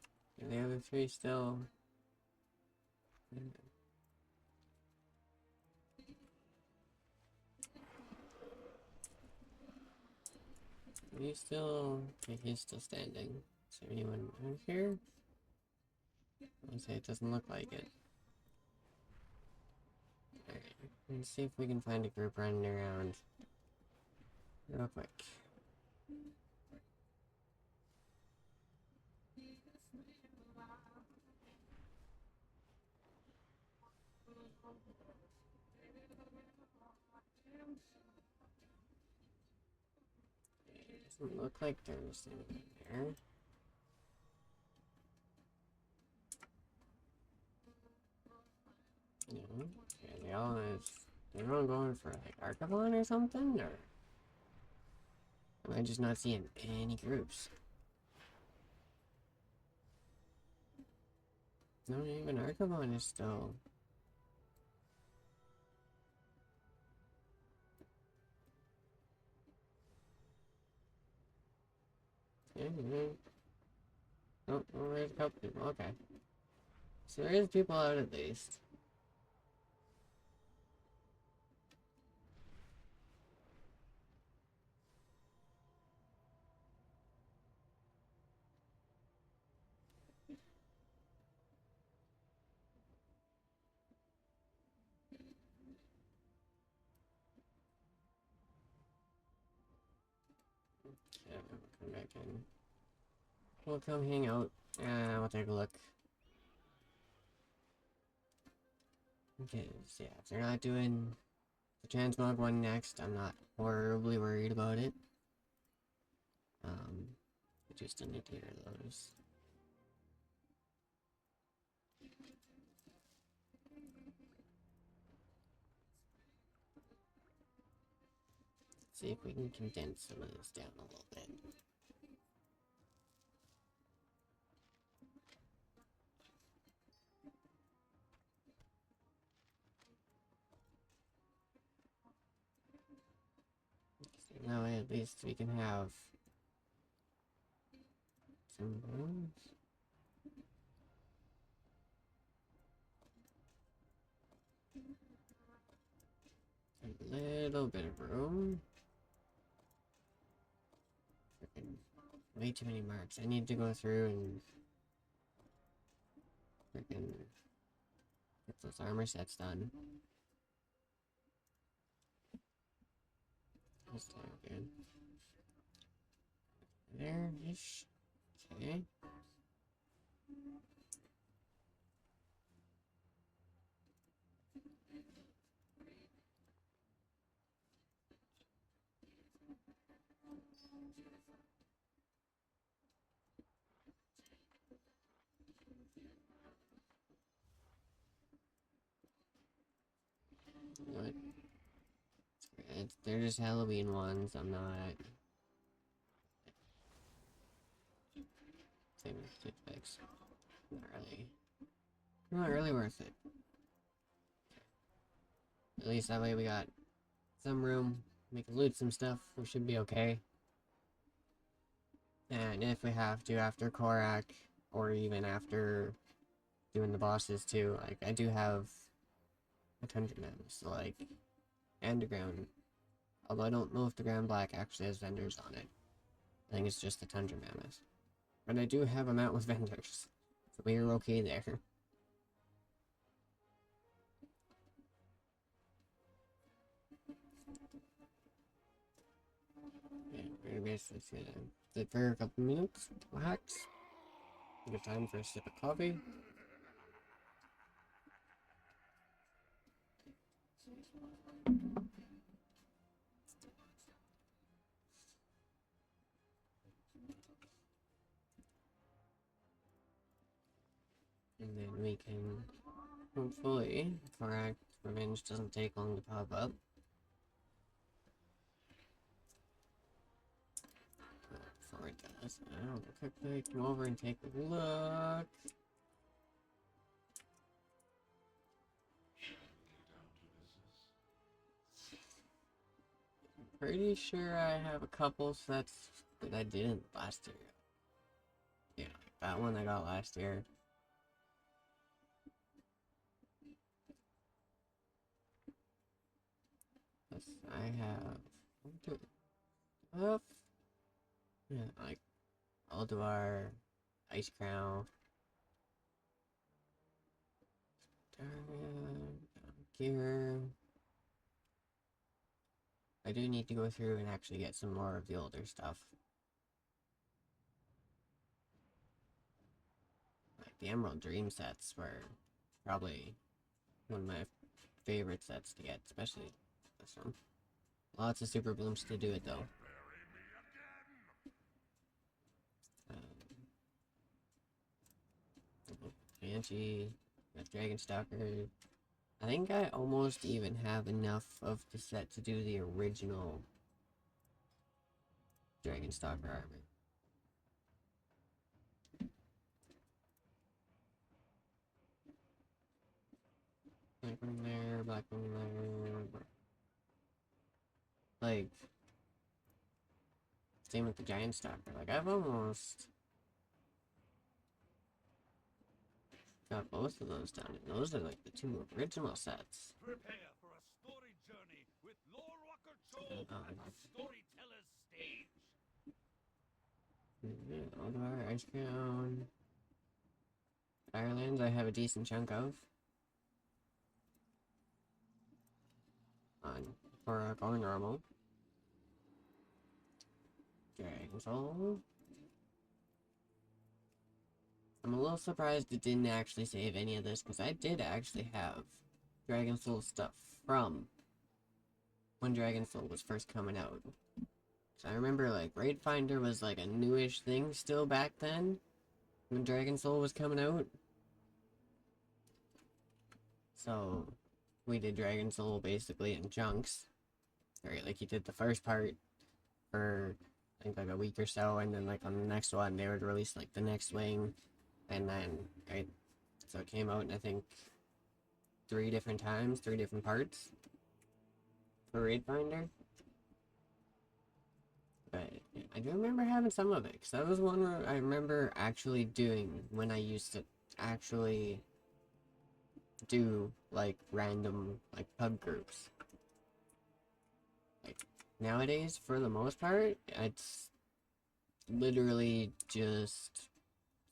And the other three still. He's still... Okay, he's still standing. Is there anyone out here? I would say it doesn't look like it. Alright, let's see if we can find a group running around. Real quick. It doesn't look like there's anyone there. No. Okay, they're all going for like Archivon or something, or am I just not seeing any groups? Not even Archivon is still. Yeah, oh, well, there's a couple people. Okay, so there is people out at least. Yeah, we'll come back in. We'll come hang out. We'll take a look. Okay, so yeah, if they're not doing the transmog one next, I'm not horribly worried about it. I just still need to hear those. See if we can condense some of this down a little bit. So that way at least we can have some rooms. A little bit of room. Freaking way too many marks. I need to go through and freaking get those armor sets done. This time again. There-ish. Okay. What? They're just Halloween ones. I'm not. Same with toothpicks. Not really worth it. At least that way we got some room. We can loot some stuff. We should be okay. And if we have to after Korak, or even after doing the bosses too, like I do have a Tundra Mammoth, so like underground. Although I don't know if the Grand Black actually has vendors on it. I think it's just the Tundra Mammoth. But I do have a mount with vendors, so we are okay there. Yeah, we're gonna basically sit for a couple minutes, relax, good time for a sip of coffee. And then we can, hopefully, Korak Revenge doesn't take long to pop up. Before it does, I'll quickly come over and take a look. Pretty sure I have a couple sets that I didn't last year. Yeah, that one I got last year. Yes, I have 1, 2, Yeah, like Alduar, Ice Crown, Gear. I do need to go through and actually get some more of the older stuff. Like the Emerald Dream sets were probably one of my favorite sets to get, especially this one. Lots of super blooms to do it though. Banshee, got Dragon Stalker. I think I almost even have enough of the set to do the original Dragon Stalker armor. Black one there, black one there. Like, same with the Giant Stalker. Like, I've almost got both of those done, and those are like the two original sets. Prepare for a story journey with Lore Walker Cho at the Storyteller's Stage. Alduar, Ice Crown. Ireland, I have a decent chunk of. For going normal. Dragon Soul. I'm a little surprised it didn't actually save any of this, because I did actually have Dragon Soul stuff from when Dragon Soul was first coming out. So I remember, like, Raid Finder was like a newish thing still back then, when Dragon Soul was coming out. So, we did Dragon Soul basically in chunks. Right, like, you did the first part for, I think, like a week or so, and then, like, on the next one, they would release, like, the next wing, and then, right, so it came out in, I think, 3 different times, 3 different parts for Raid Finder. But I do remember having some of it, because that was one where I remember actually doing when I used to actually do, like, random, like, pub groups. Like, nowadays, for the most part, it's literally just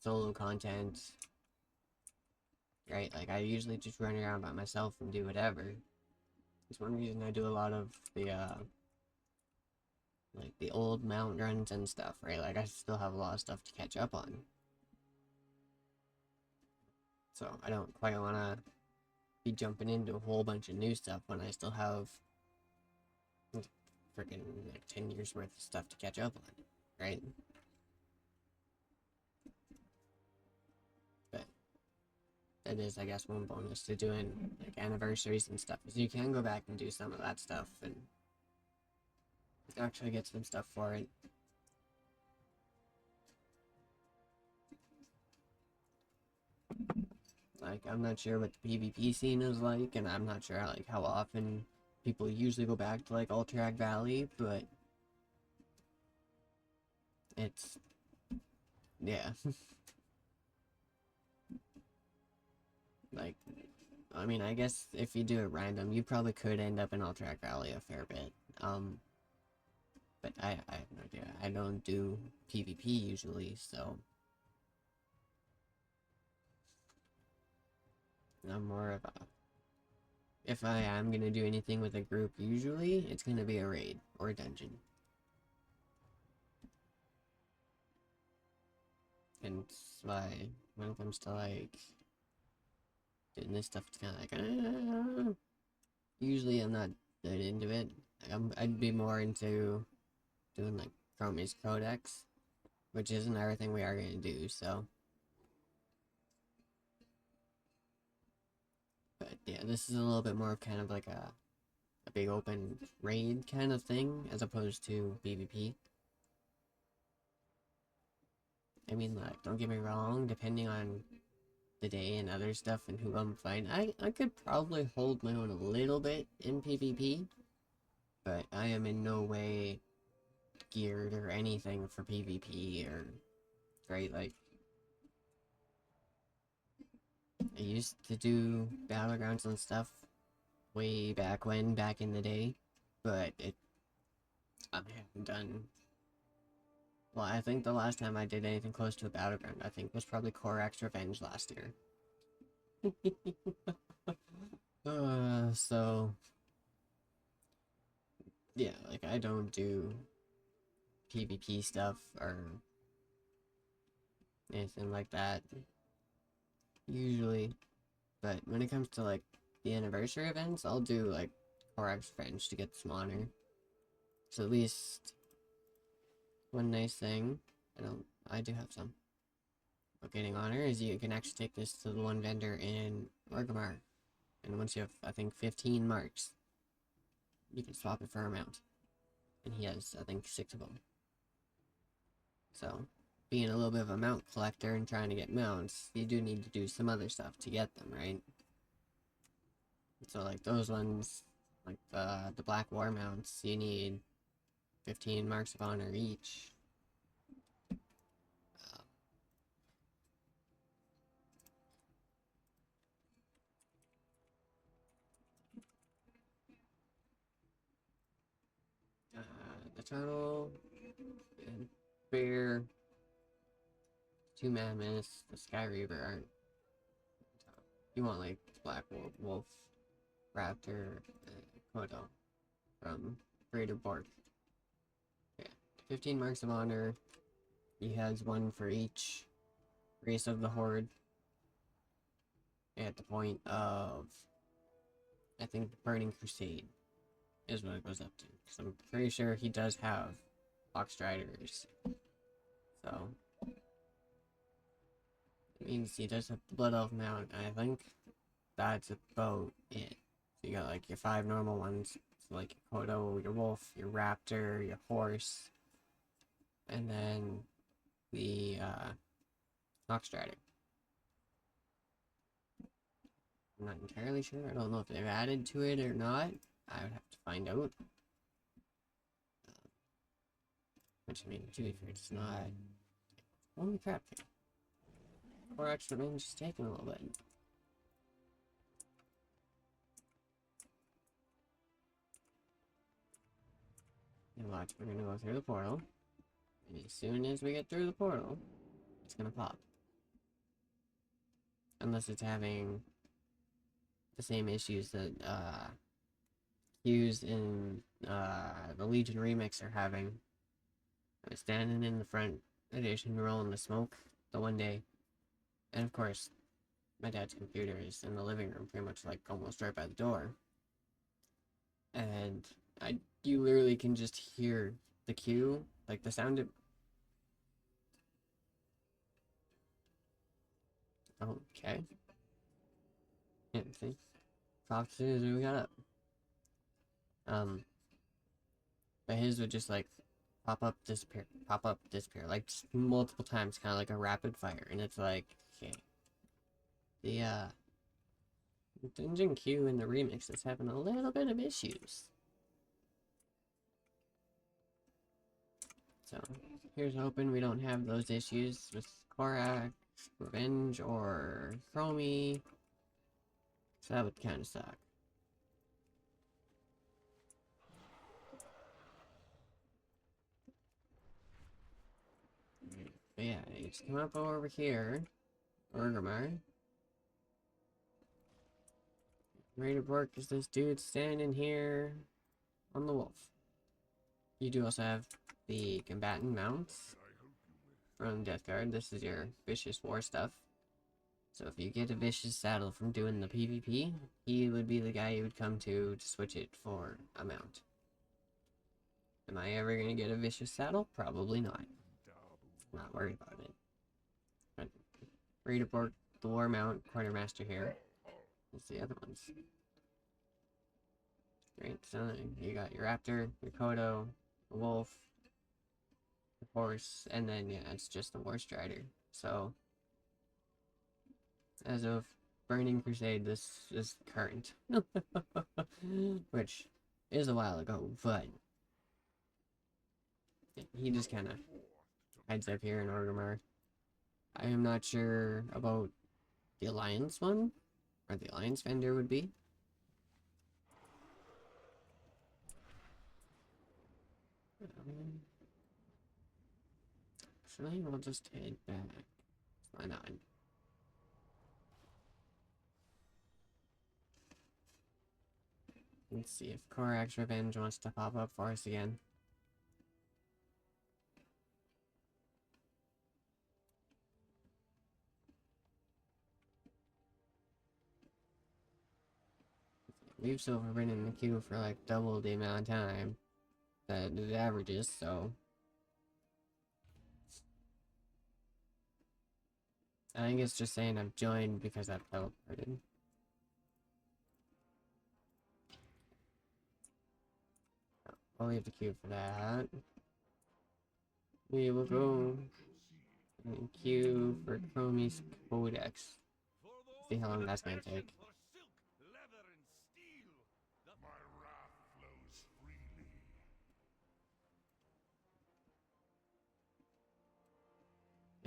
solo content, right? Like, I usually just run around by myself and do whatever. It's one reason I do a lot of the, like, the old mount runs and stuff, right? Like, I still have a lot of stuff to catch up on. So, I don't quite want to be jumping into a whole bunch of new stuff when I still have freaking, like, 10 years worth of stuff to catch up on, right? But that is, I guess, one bonus to doing, like, anniversaries and stuff, is you can go back and do some of that stuff and actually get some stuff for it. Like, I'm not sure what the PvP scene is like, and I'm not sure, like, how often people usually go back to, like, Alterac Valley, but it's, yeah. Like, I mean, I guess if you do it random, you probably could end up in Alterac Valley a fair bit. But I have no idea. I don't do PvP usually, so I'm more of a, if I am gonna do anything with a group, usually it's gonna be a raid or a dungeon. And that's why when it comes to, like, doing this stuff, it's kind of like, usually I'm not that into it. I'd be more into doing, like, Chrome's Codex, which isn't everything we are gonna do, so. But yeah, this is a little bit more of kind of like a big open raid kind of thing, as opposed to PvP. I mean, like, don't get me wrong, depending on the day and other stuff and who I'm fighting, I could probably hold my own a little bit in PvP, but I am in no way geared or anything for PvP, or, right, like, I used to do battlegrounds and stuff way back in the day, but I haven't done Well, I think the last time I did anything close to a battleground, I think was probably Korak's Revenge last year. So yeah, like I don't do PvP stuff or anything like that usually, but when it comes to like the anniversary events, I'll do like Korak's Revenge to get some honor. So at least one nice thing, I do have some. But getting honor is you can actually take this to the one vendor in Orgrimmar, and once you have, I think, 15 marks, you can swap it for a mount. And he has, I think, 6 of them. So, being a little bit of a mount collector and trying to get mounts, you do need to do some other stuff to get them, right? So, like, those ones, like the Black War mounts, you need 15 marks of honor each. The Turtle, and Bear, 2 Mammoths, the Sky Reaver aren't. You want like Black Wolf, Raptor, Kodo from Greater Borg. Yeah, 15 marks of honor. He has 1 for each race of the Horde. At the point of, I think, Burning Crusade is what it goes up to. So I'm pretty sure he does have Foxstriders. So it means he does have the Blood Elf mount, and I think that's about it. So you got like your 5 normal ones, so like your Kodo, your Wolf, your Raptor, your Horse, and then the Foxstrider. I'm not entirely sure. I don't know if they've added to it or not. I would have to find out. Which, I mean, to be fair, it's not. Holy crap. Korak's Revenge is taking a little bit. And watch, we're gonna go through the portal. And as soon as we get through the portal, it's gonna pop. Unless it's having the same issues that Hughes in the Legion remix are having. I was standing in the front edition rolling the smoke the one day, and of course my dad's computer is in the living room, pretty much like almost right by the door, and you literally can just hear the queue, like the sound of. Okay. Yeah, see? Talk as soon as we got up. But his would just like pop up, disappear, like just multiple times, kind of like a rapid fire, and it's like, okay. The Dungeon Queue in the remix is having a little bit of issues. So here's hoping we don't have those issues with Korak, Revenge, or Chromie. So that would kind of suck. But yeah, you just come up over here, Orgrimmar. Greater Borg is this dude standing here on the wolf. You do also have the combatant mounts from Death Guard. This is your Vicious War stuff. So if you get a Vicious saddle from doing the PvP, he would be the guy you would come to switch it for a mount. Am I ever going to get a Vicious saddle? Probably not. Not worried about it. But Greater Borg, the War Mount, Quartermaster here. That's the other ones. Right, so you got your Raptor, your Kodo, the Wolf, the Horse, and then yeah, it's just the War Strider. So as of Burning Crusade, this is current. Which is a while ago, but he just kinda hides up here in Orgrimmar. I am not sure about the Alliance one, or the Alliance vendor would be. Actually, we'll just head back. Why not? Let's see if Korak's Revenge wants to pop up for us again. We've so far been in the queue for like double the amount of time that it averages, so I think it's just saying I've joined because I've teleported. I'll leave the queue for that. We will go and queue for Chromie's Codex. For those See how long with a that's gonna passion take. for silk, leather, and steel, the My wrath flows freely.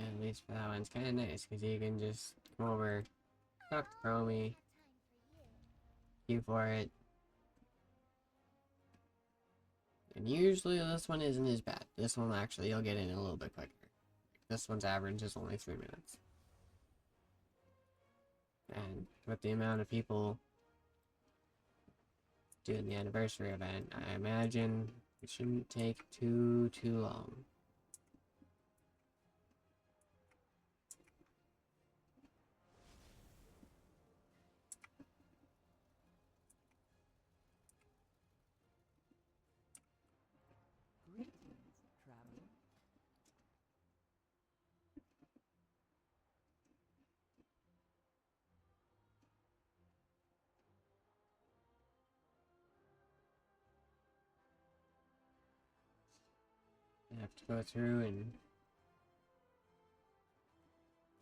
At least for that one's kind of nice because you can just come over, talk to Chromie, queue for it. And usually this one isn't as bad. This one actually you'll get in a little bit quicker. This one's average is only 3 minutes. And with the amount of people doing the anniversary event, I imagine it shouldn't take too long. Greetings, traveler. I have to go through and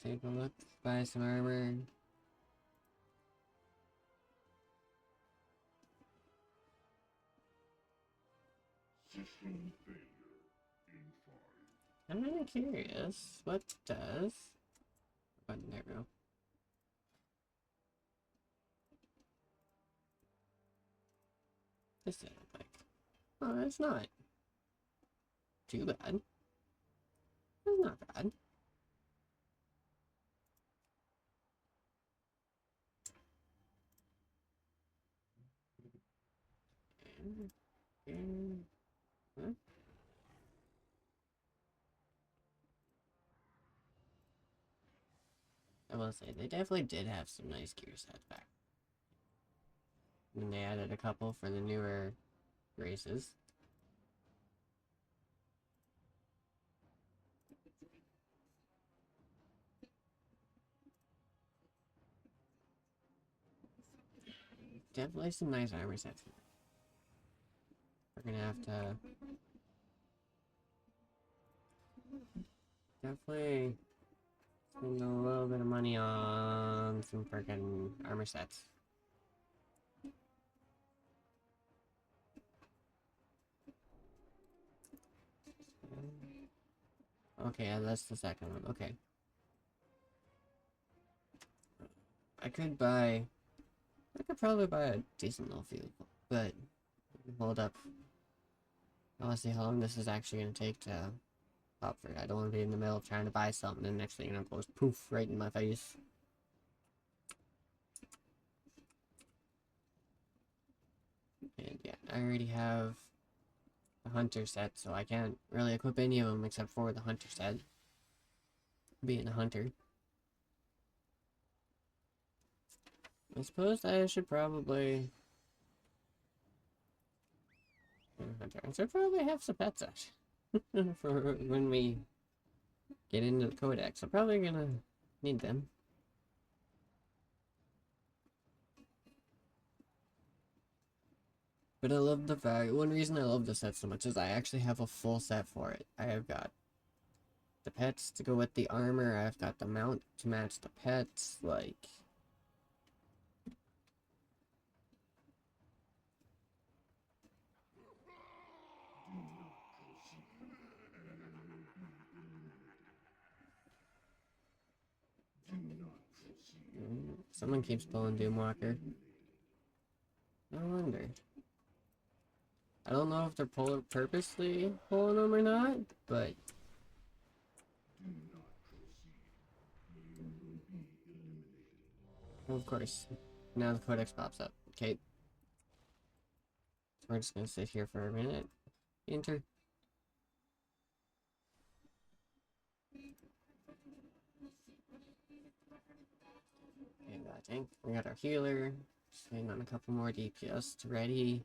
take a look, buy some armor. System failure in 5. I'm really curious, what does... Button, there we go. This doesn't look like... Oh, it's not too bad. It's not bad. Huh? I will say, they definitely did have some nice gear sets back. And they added a couple for the newer races. Definitely some nice armor sets. We're gonna have to definitely spend a little bit of money on some freaking armor sets. Okay, yeah, that's the second one. Okay. I could probably buy a decent little vehicle, but hold up. I want to see how long this is actually going to take to pop for it. I don't want to be in the middle of trying to buy something and next thing you know it goes poof right in my face. And yeah, I already have the hunter set, so I can't really equip any of them except for the hunter set. Being a hunter. I suppose I should probably... I should probably have some pets out for when we get into the codex. I'm probably gonna need them. But I love the fact, one reason I love this set so much is I actually have a full set for it. I have got the pets to go with the armor, I've got the mount to match the pets, like... Someone keeps pulling Doomwalker. No wonder. I don't know if they're purposely pulling them or not, but Of course. Now the codex pops up. Okay. We're just gonna sit here for a minute. Enter. And I think we got our healer. Just waiting on a couple more DPS to ready.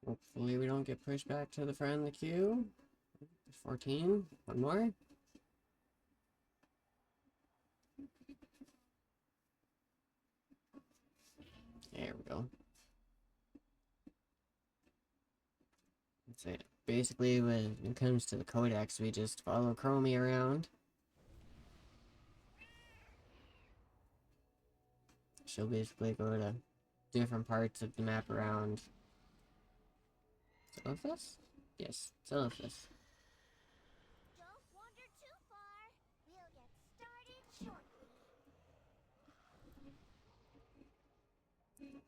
Hopefully we don't get pushed back to the front of the queue. 14. One more. There we go. That's it. Basically, when it comes to the codex, we just follow Chromie around. She'll basically go to different parts of the map around Silithus? Yes, Silithus. Don't wander too far. We'll get started shortly.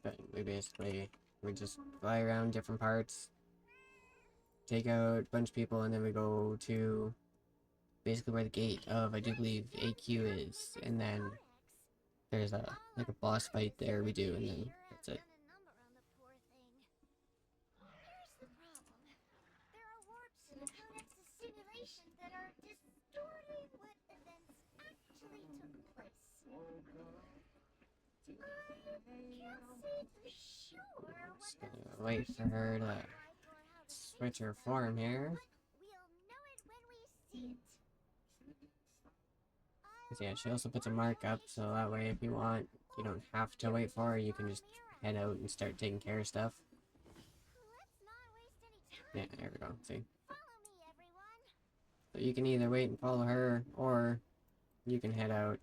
But we just fly around different parts, take out a bunch of people, and then we go to basically where the gate of, I do believe, AQ is, and then there's a like a boss fight there we do, and then that's it. Here's the problem. There are warps in the Codex's simulation that are distorting what events actually took place. I can't say for sure what Just that's gonna wait for her to switch her form here. but we'll know it when we see it. 'Cause yeah, she also puts a mark up, so that way if you want, you don't have to wait for her, you can just head out and start taking care of stuff. Let's not waste any time. Yeah, there we go, see. Follow me, everyone. So you can either wait and follow her, or you can head out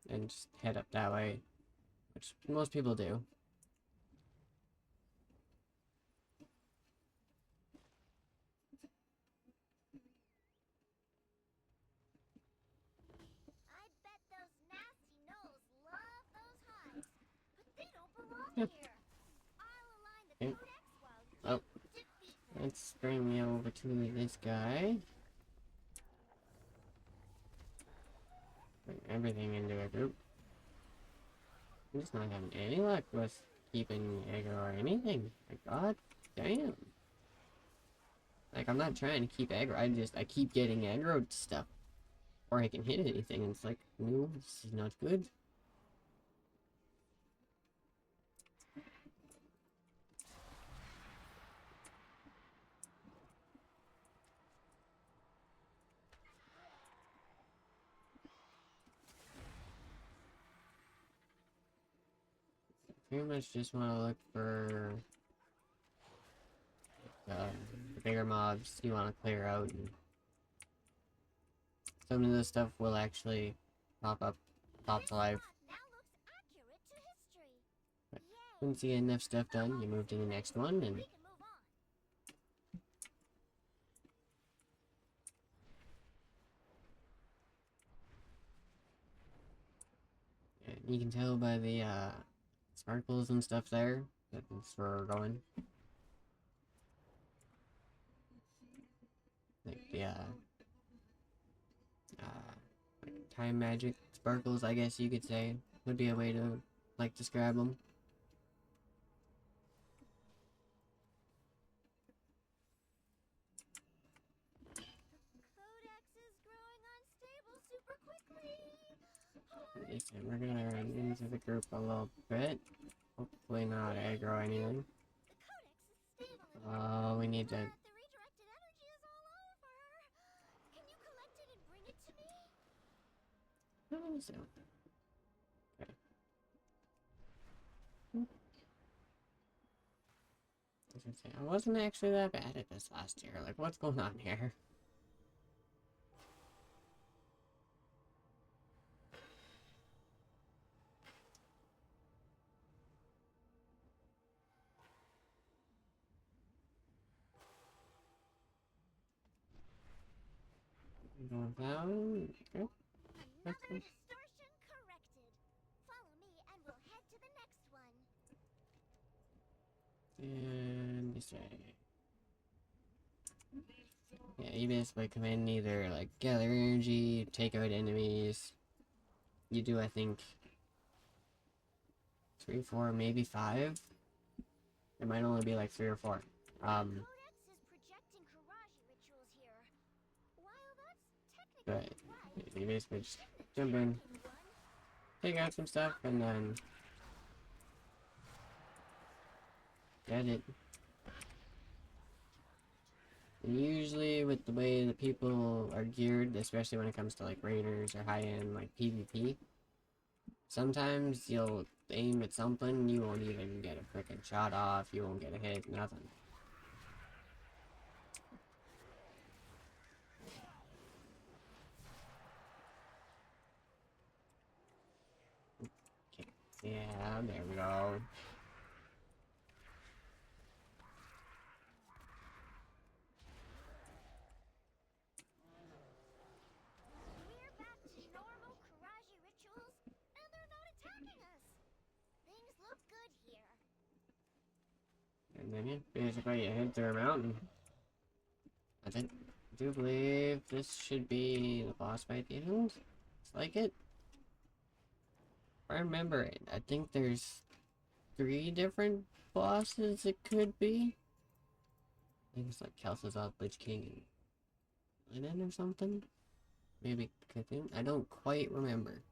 and just head up that way, which most people do. I bet those nasty gnolls love those hives, but they don't belong Yep. here. I'll align the Yep. codex while you Oh. defeat them. Let's bring me over to this guy. Bring everything into a group. I'm just not having any luck with keeping aggro or anything. My god damn. Like, I'm not trying to keep aggro, I keep getting aggro stuff. Or I can hit anything, and it's like, no, this is not good. Pretty much just want to look for the bigger mobs you want to clear out, and some of this stuff will actually pop to life. Now looks accurate to history. Right. Yay. Once you get enough stuff done, you move to the next one, and We can move on. you can tell by the sparkles and stuff there that that's where we're going. Like the like time magic sparkles, I guess you could say, would be a way to like describe them. Codex is growing unstable super quickly. Okay, we're gonna run into the group a little bit. Hopefully not aggro anything. The codex is stable enough. Oh, we need to. The redirected energy is all over. Can you collect it and bring it to me? What is that? Okay. I was gonna say, I wasn't actually that bad at this last year. Like, what's going on here? Going down. Okay. Another distortion corrected. Follow me and we'll head to the next one. And this way. Yeah, you basically come in, either like gather energy, take out enemies. You do, I think, 3, 4, maybe 5. It might only be like 3 or 4. Codex is projecting Karaji rituals here. While that's But technically right, you basically just shouldn't jump in, one take out some stuff, and then get it. And usually with the way that people are geared, especially when it comes to like raiders or high-end like PvP, sometimes you'll aim at something, you won't even get a freaking shot off, you won't get a hit, nothing. Okay. Yeah, there we go. we're back to normal Karaji rituals, and they're not attacking us. Things look good here. And then yeah, basically you head through a mountain. I do believe this should be the boss fight at the end. It's like it. If I remember it, I think there's 3 different bosses it could be. I think it's like Kel'Thuzad, Lich King, and Linen or something. Maybe Cthulhu. I don't quite remember.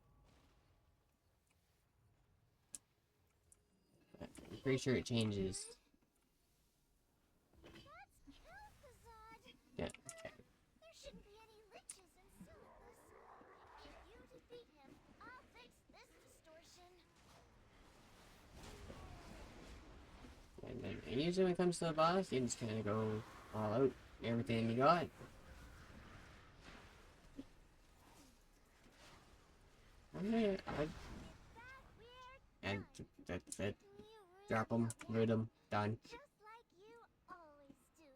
But I'm pretty sure it changes. That's Kel'Thuzad. Yeah, okay. There shouldn't be any liches in Silithus. If you defeat him, I'll fix this distortion. And then usually when it comes to the boss, you just kind of go all out, everything you got. Okay, and that's it. Drop them, loot them, done. Just like you always do.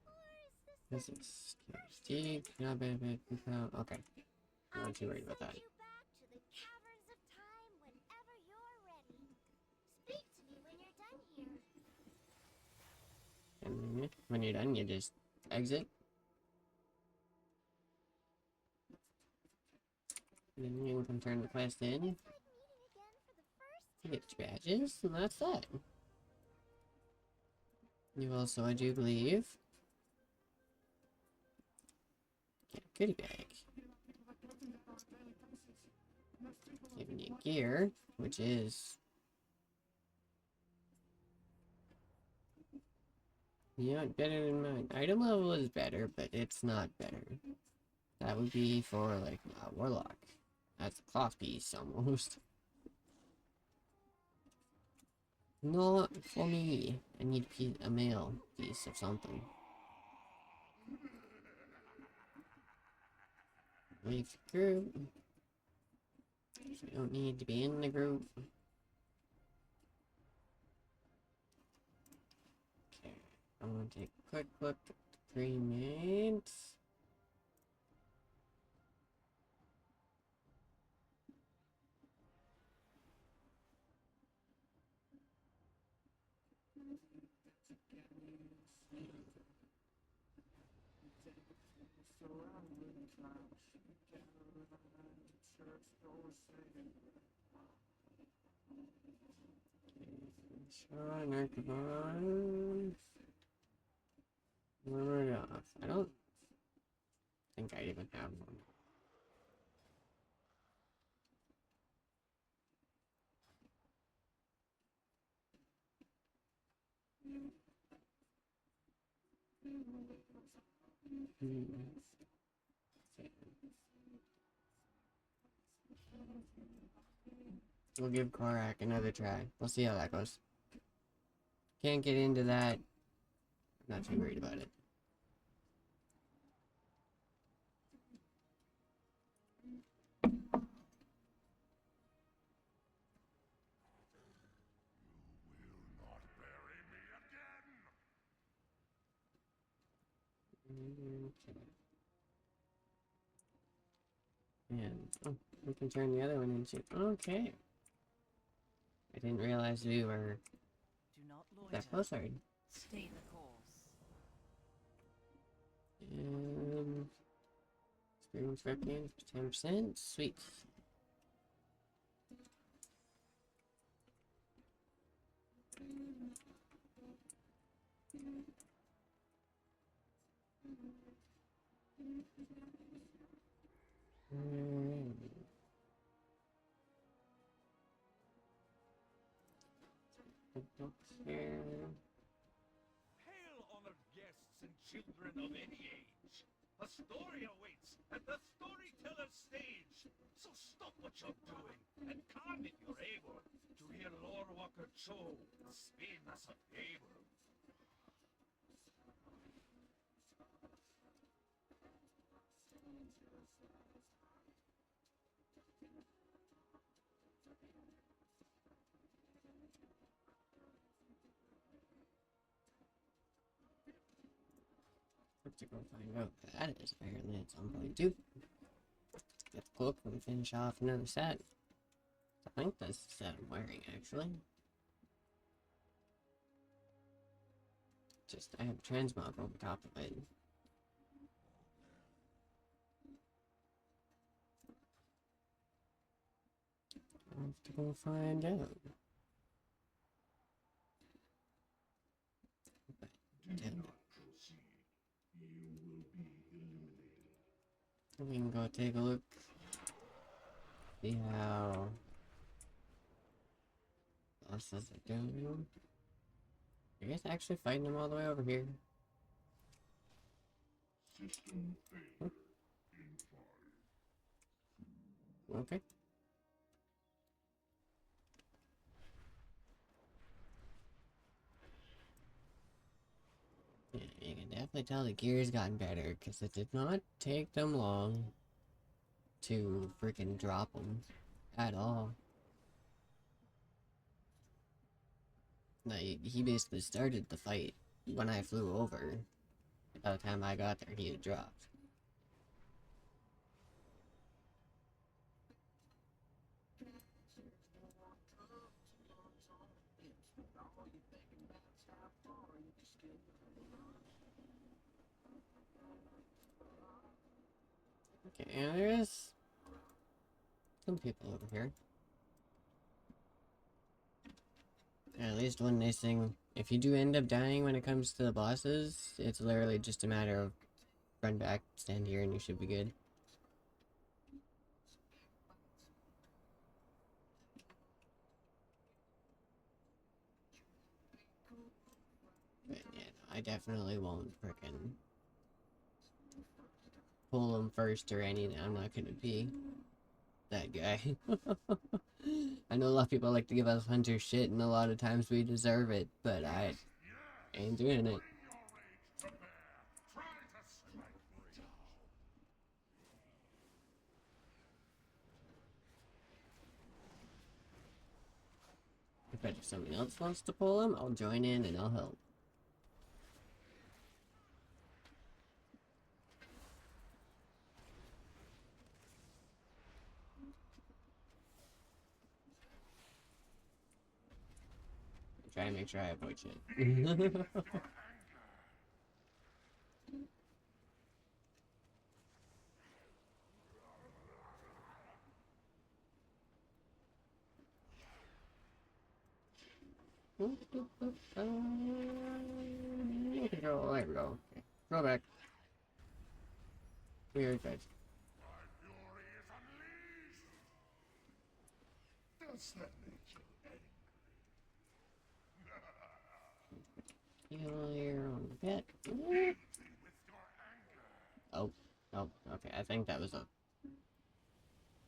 Or is This is Steve, not bad, okay. I'm not too worried about that. Send you back to the caverns of time whenever you're ready. Speak to me when you're done here. And then, yeah, when you're done, you just exit. And then you can turn the quest in. It's like meeting again for the first You get your badges, and that's that. You also, I do believe, get a goodie bag. Giving you gear, which is, you know, better than mine. Item level is better, but it's not better. That would be for like a warlock. That's a cloth piece almost. Not for me. I need a male piece of something. Leave the group. So you don't need to be in the group. Okay, I'm gonna take a quick look at the pre-mades. Sure, Narconon. Where off? I don't think I even have one. We'll give Korak another try. We'll see how that goes. Can't get into that. Not too worried about it. Not bury me again. Okay. And oh, we can turn the other one into. Okay. I didn't realize we were Do not look That loiter. postcard. Stay the course. Experience weapons, 10%. Sweet. Here. Hail, honored guests and children of any age. A story awaits at the storyteller's stage. So stop what you're doing and come if you're able to hear Lore Walker Cho spin us a fable. To go find out what that is apparently at some point too. Get the cloak and finish off another set. I think that's the set I'm wearing actually. Just I have transmog over top of it. I have to go find out. But, damn it. We can go take a look. See how bosses are doing. I guess actually fighting them all the way over here. Okay. Yeah, you can definitely tell the gear's gotten better because it did not take them long to freaking drop them at all. Like, he basically started the fight when I flew over. By the time I got there, he had dropped. Okay, and there's some people over here. At least one nice thing, if you do end up dying when it comes to the bosses, it's literally just a matter of run back, stand here, and you should be good. But yeah, no, I definitely won't frickin' pull them first or anything. I'm not gonna be that guy. I know a lot of people like to give us hunter shit, and a lot of times we deserve it, but I ain't doing it. But if someone else wants to pull him, I'll join in and I'll help. Try to make sure I avoid shit. Control, there we go. Okay. Go back. Weird guys. Does that make you Heal your own pet. Oh. Oh, okay. I think that was a...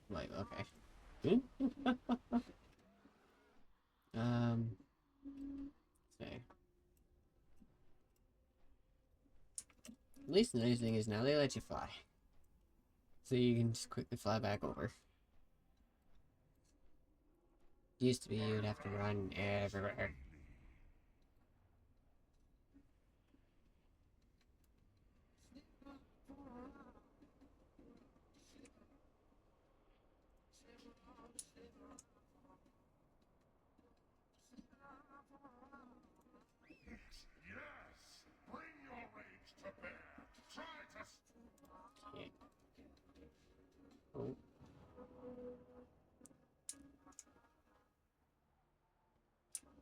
Like, okay. Say. At least the nice thing is now they let you fly. So you can just quickly fly back over. Used to be you'd have to run everywhere.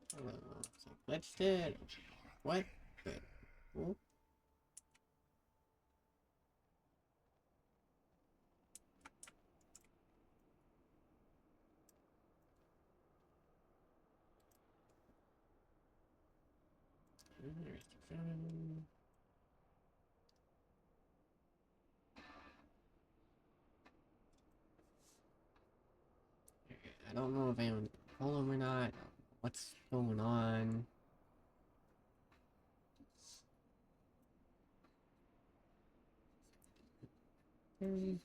So glitched it. What? Good. Cool. There's the phone. I don't know if anyone's gonna pull him or not. What's going on? Nice.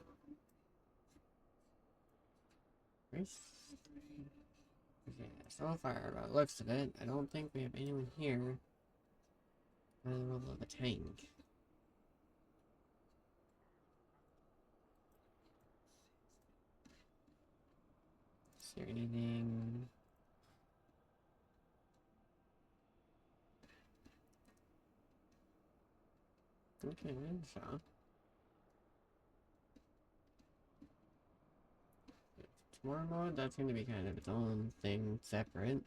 Yeah, so far, by the looks of it, I don't think we have anyone here. Other of a tank. Is there anything? Okay, so. Tomorrow mode, that's going to be kind of its own thing, separate.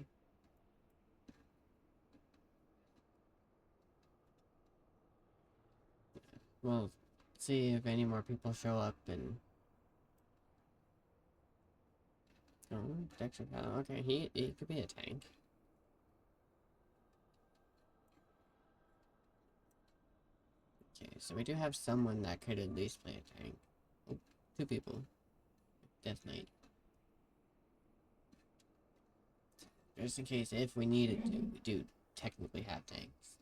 We'll see if any more people show up and. Oh, Dexter Pal. Okay, he could be a tank. Okay, so we do have someone that could at least play a tank. Oh, 2 people. Death Knight. Just in case if we needed to, we do technically have tanks.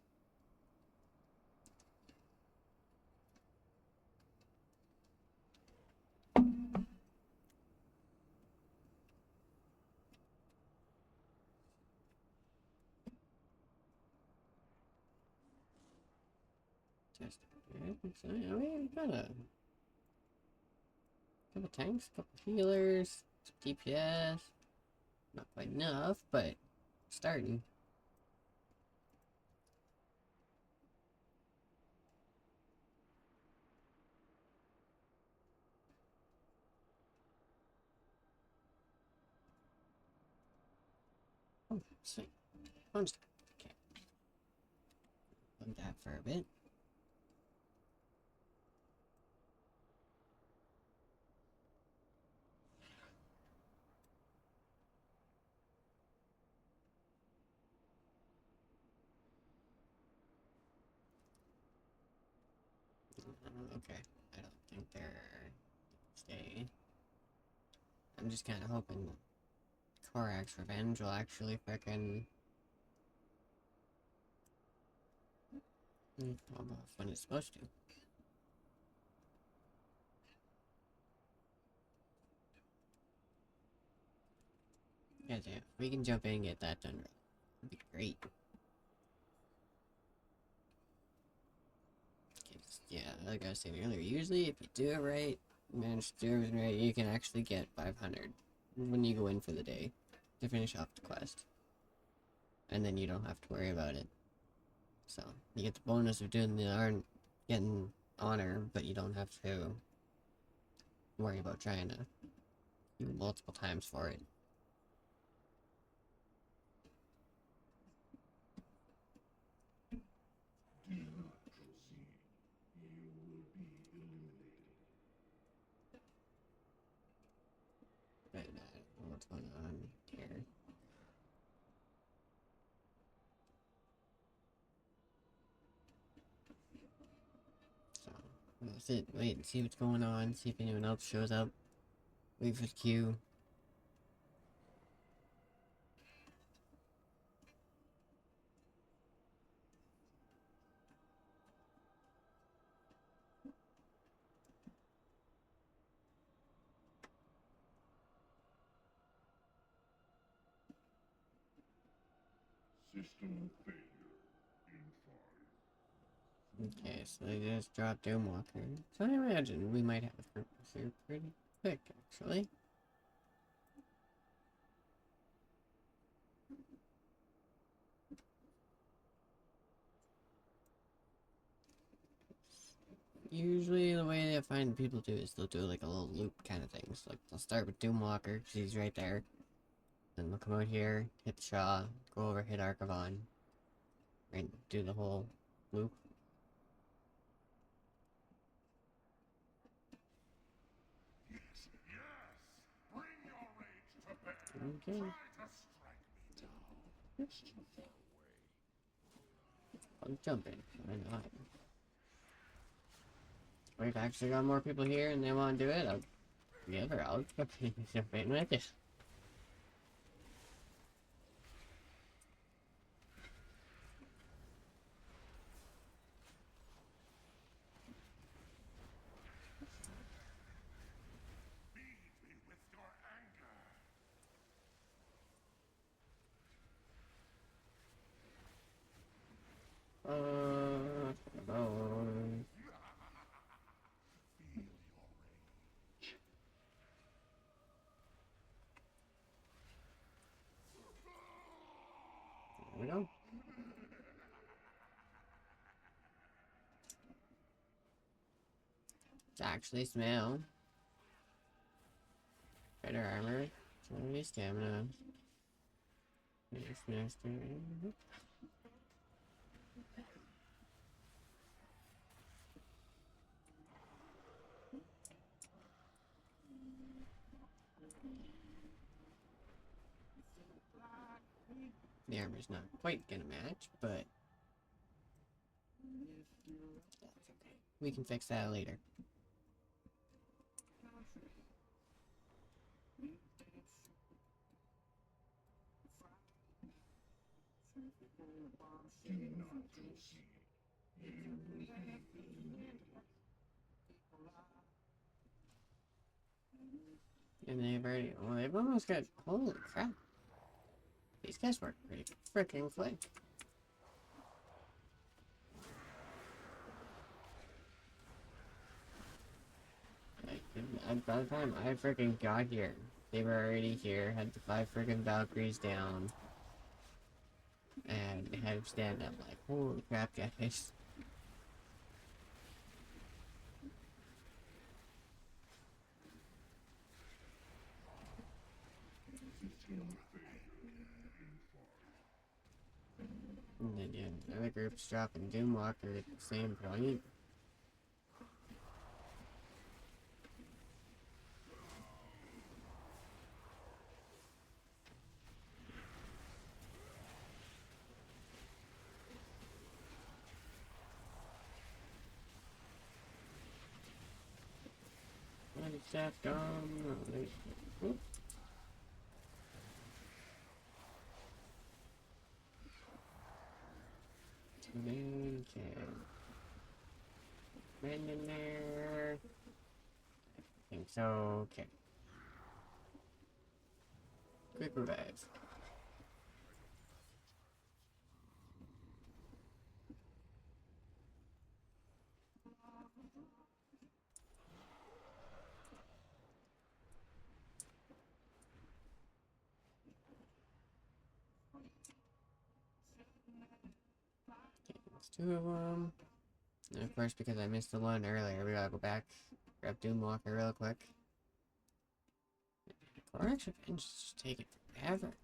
Just so, yeah, we got a couple tanks, couple healers, some DPS. Not quite enough, but starting. Oh, sweet. Fun stuff. Okay. Love that for a bit. Okay. I don't think they're stay. I'm just kind of hoping Korak's Revenge will actually frickin' pop off when it's supposed to. Yeah, if we can jump in and get that done, that'd be great. Yeah, like I was saying earlier, usually if you do it right, manage to do everything right, you can actually get 500 when you go in for the day to finish off the quest. And then you don't have to worry about it. So, you get the bonus of doing the getting honor, but you don't have to worry about trying to do multiple times for it. Do not proceed. You will be eliminated. But I don't know what's going on here. So, we'll sit, wait and see what's going on, see if anyone else shows up. Wait for the queue. System failure in 5. Okay, so they just dropped Doomwalker. So I imagine we might have a purpose here pretty quick, actually. Usually the way I find people do is they'll do like a little loop kind of thing. So like they'll start with Doomwalker, because he's right there. Then we'll come out here, hit Shaw, go over, hit Archivon, and do the whole loop. Okay. I'm jumping. Why not? We've actually got more people here and they want to do it. I'll jump in with it. Oh. There we go. It's actually smell. Better armor. Only stamina. Nice master. The armor's not quite gonna match, but that's okay. We can fix that later. And they've already, well, they've almost got, holy crap. These guys work pretty freaking quick. By the time I freaking got here, they were already here, had the 5 freaking Valkyries down. And they had him stand up like, holy crap, guys. And then, yeah, the other group's dropping Doomwalker at the same point. What is that gone? Oop. Okay. Man in there. I think so. Okay. Quick revive. Okay, let's do and of course, because I missed the one earlier, we gotta go back, grab Doomwalker real quick. Corax Revenge is just taking forever.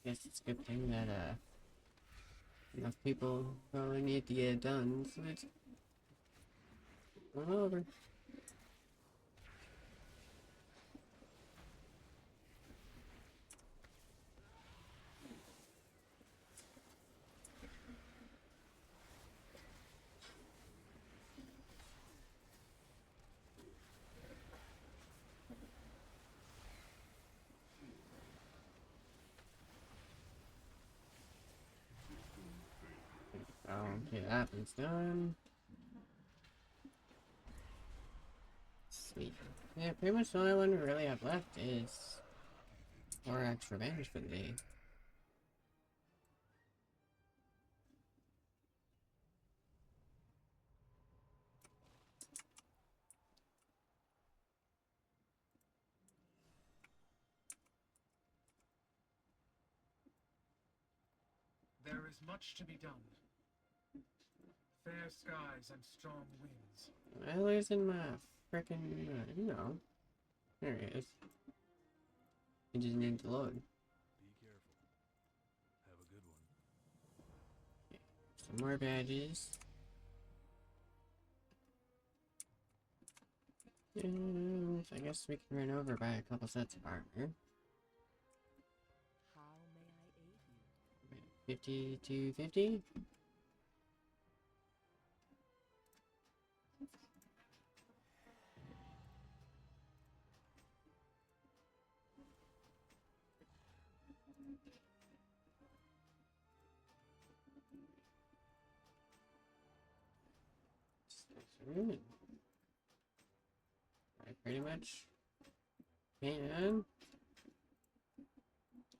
Guess it's a good thing that enough people probably need to get it done, so it's all over. Okay, that one's done. Sweet. Yeah, pretty much the only one we really have left is Korak's Revenge for the day. There is much to be done. Fair skies and strong winds. Well, losing my frickin' no. There he is. You just need to load. Be careful. Have a good one. Some more badges. And I guess we can run over by a couple sets of armor. How may I aid you? 50 to 50. I pretty much can.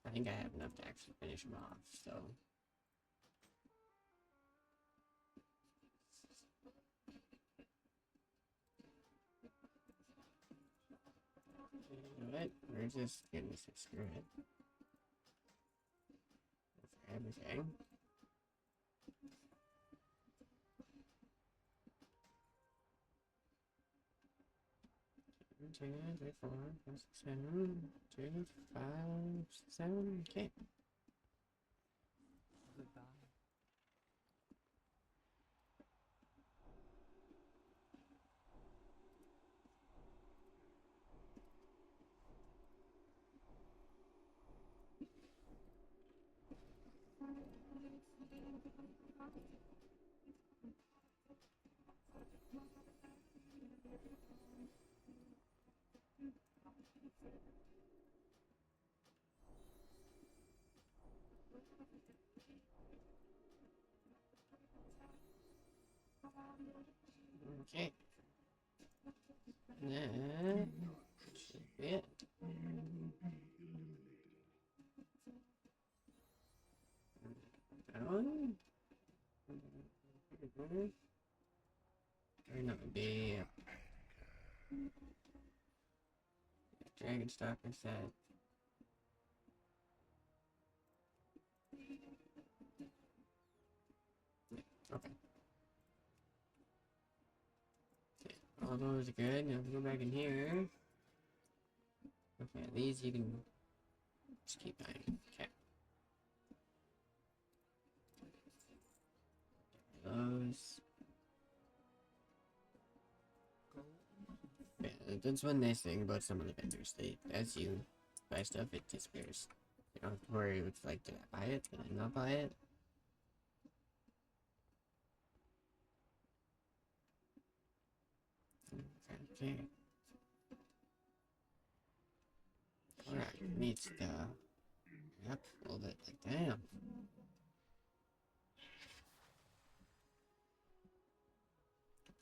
I think I have enough to actually finish them off, so. You know what? We're just gonna say screw it. For everything. 2, 3, 4, 5, 6, 7, 2, 5, 7. Okay. Goodbye. Okay. That should be it. That one. Or no, it'd be Dragon Stalker set. Okay. Okay, all those are good. Now if we go back in here. Okay, these you can just keep buying. Okay. Those. Yeah, that's one nice thing about some of the vendors. They, as you buy stuff, it disappears. You don't have to worry. It's like, did I buy it? Did I not buy it? Okay. Alright, needs to. Yep, a little bit. Like, damn.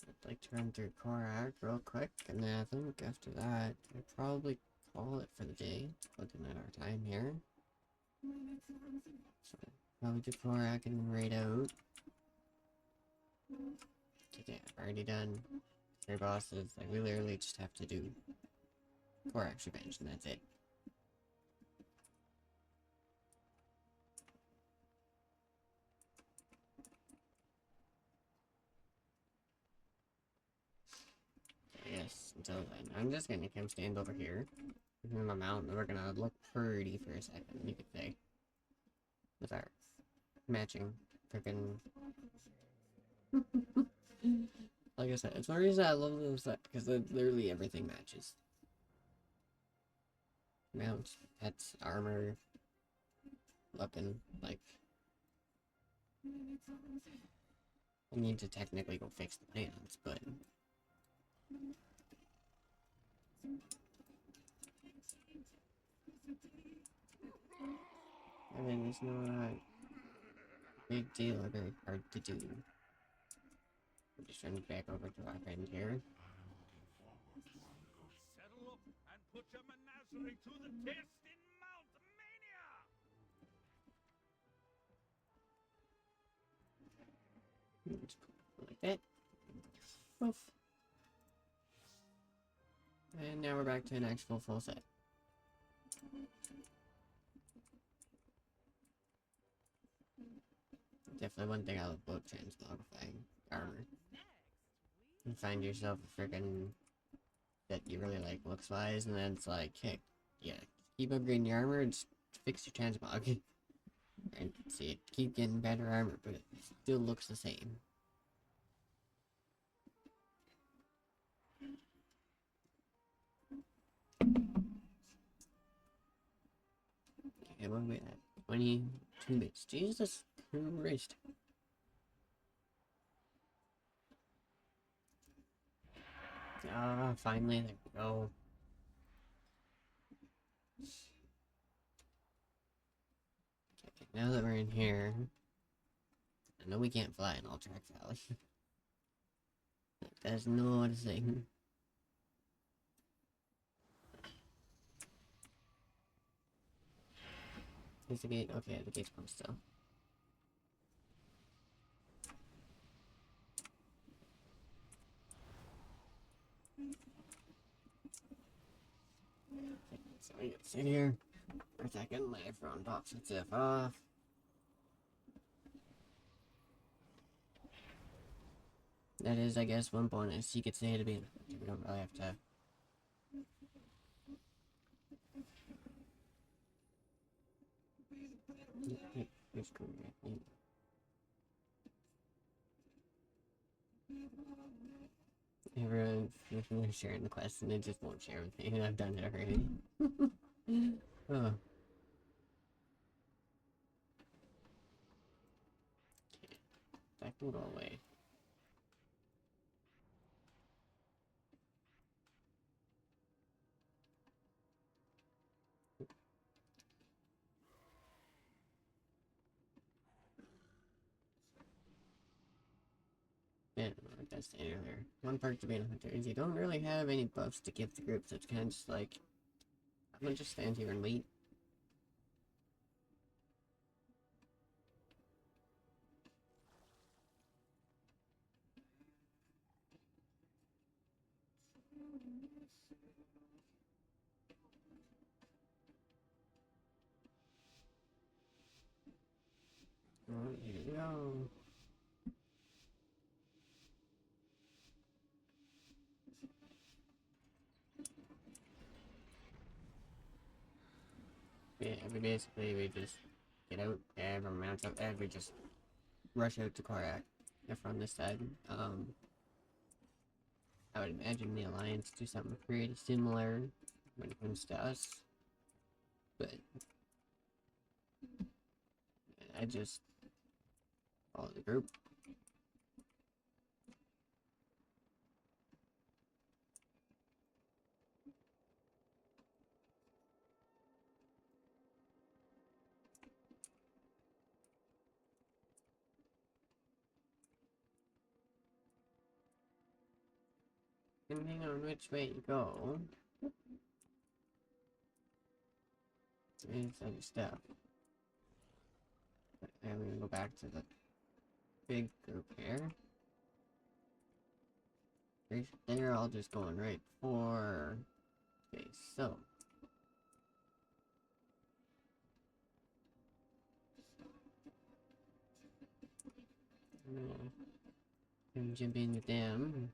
I'd like to run through Korak real quick, and then I think after that, I'd probably call it for the day. Looking at our time here. So, probably do Korak and then raid out. Okay, I've already done 3 bosses. Like, we literally just have to do Korak's Revenge, and that's it. Yes, until then, I'm just gonna come stand over here in the mountain. We're gonna look pretty for a second, you could say, with our matching freaking. Like I said, it's one reason I love this set because literally everything matches. Mounts, pets, armor, weapon, like. I need to technically go fix the plans, but. I mean, it's not a big deal or very hard to do. Just run back over to our friend here. Settle up and put your menagerie to the test in Mount Mania! Just like that. Oof. And now we're back to an actual full set. Definitely one thing I love about transmogrifying armor. You find yourself a freaking that you really like looks wise, and then it's like, hey, yeah, keep upgrading your armor and just fix your transmog. And see, keep getting better armor, but it still looks the same. Okay, what are we at? 22 bits. Jesus Christ. Ah, finally, there we go. Okay, now that we're in here, I know we can't fly in Ultrax Valley. That's not a thing. Is the gate? Okay, the gate's closed still. So we can sit here for a second, my phone pops itself off. That is, I guess, one bonus you could say to be. We don't really have to. Everyone's sharing the quest and it just won't share with me. I've done it already. Oh. Okay. That can go away. Yeah, like I was saying earlier, one perk to being a hunter is you don't really have any buffs to give the group, so it's kind of just like, I'm gonna just stand here and wait. Oh, here we go. Yeah, we just get out, everyone mount up, we just rush out to Korak from this side. I would imagine the Alliance do something pretty similar when it comes to us, but I just follow the group. Depending on which way you go, there's other stuff. But I'm gonna go back to the big group here. They're all just going right for. Okay, so. I'm gonna jump in with them.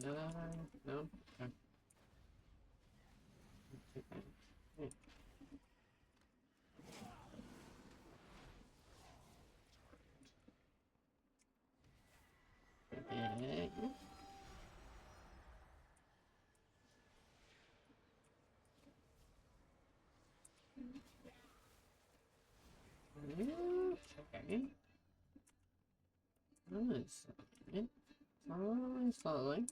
No? Okay. Okay. Slowly, slowly.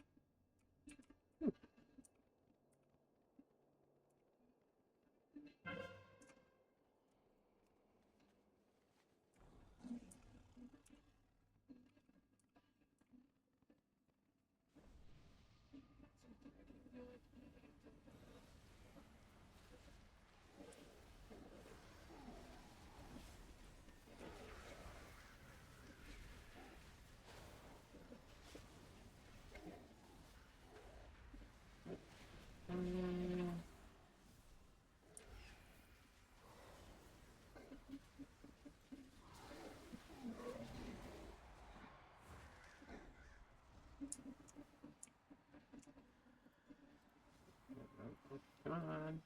Come on.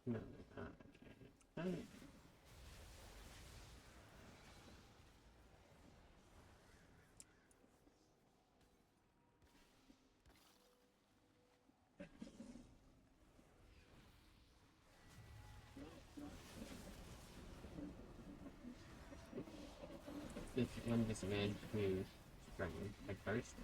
No, okay. This one disadvantage to striking at first.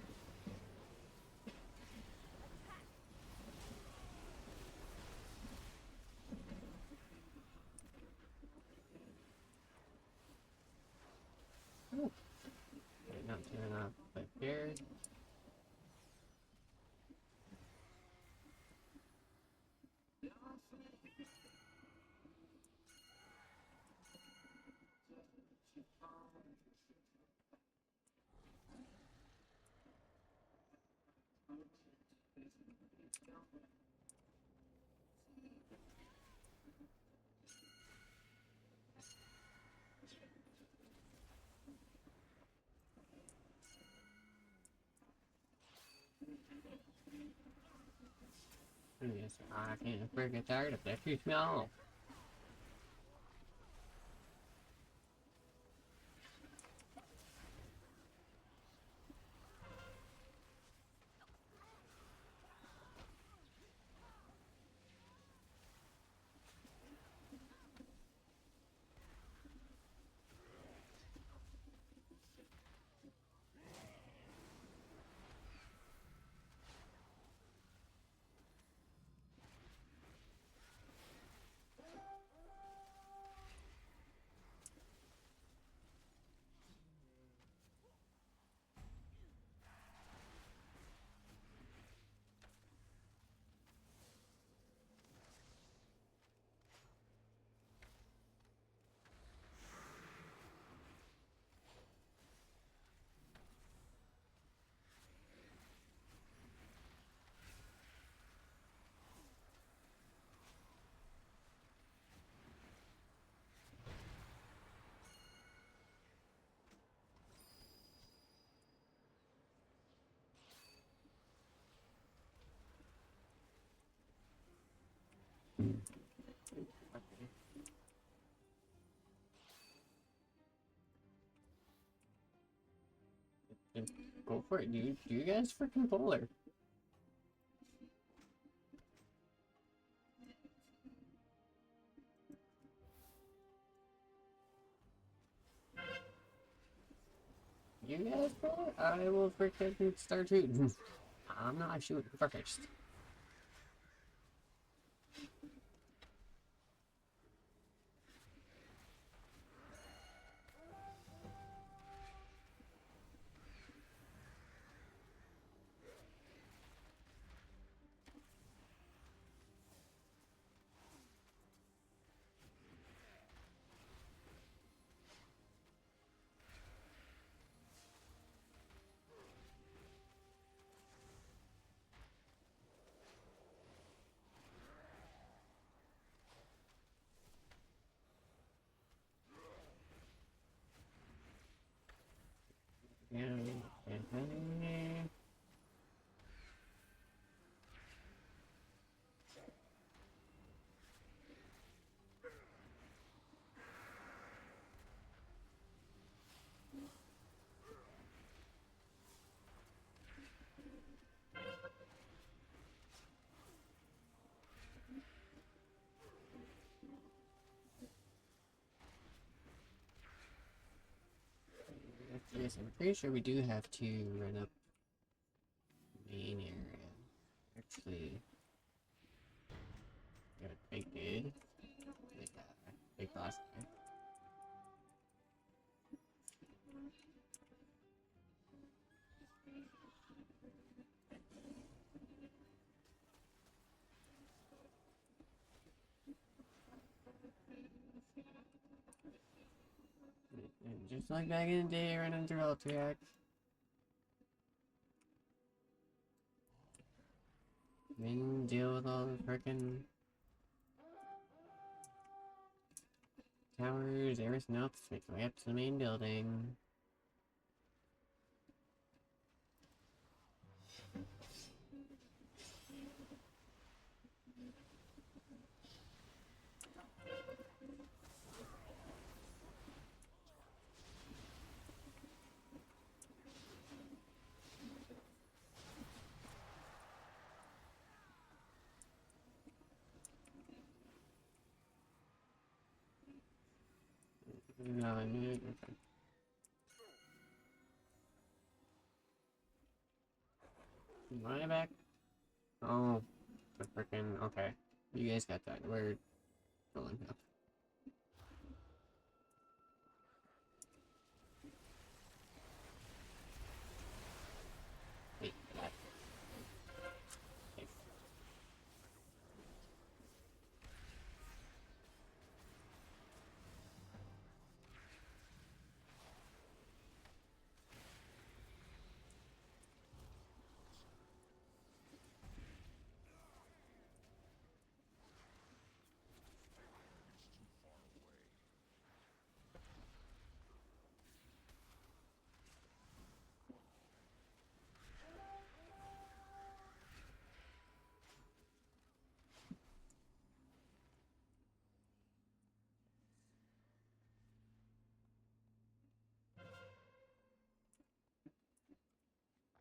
Oh. Okay, not turn off but here. Yes, I can't freaking tired of that. Shoots me off. Go for it, dude. You guys freaking polar. You guys polar? I will freaking start shooting. I'm not shooting first. Yeah. Yes, I'm pretty sure we do have to run up main area. Actually, got a big dude. Like big boss guy. And just like back in the day, running through Altiac. Then deal with all the frickin' towers, everything else, make my way up to the main building. No, I mean, okay. Am I back? Oh, the frickin', okay. You guys got that. We're going now. Wait, that.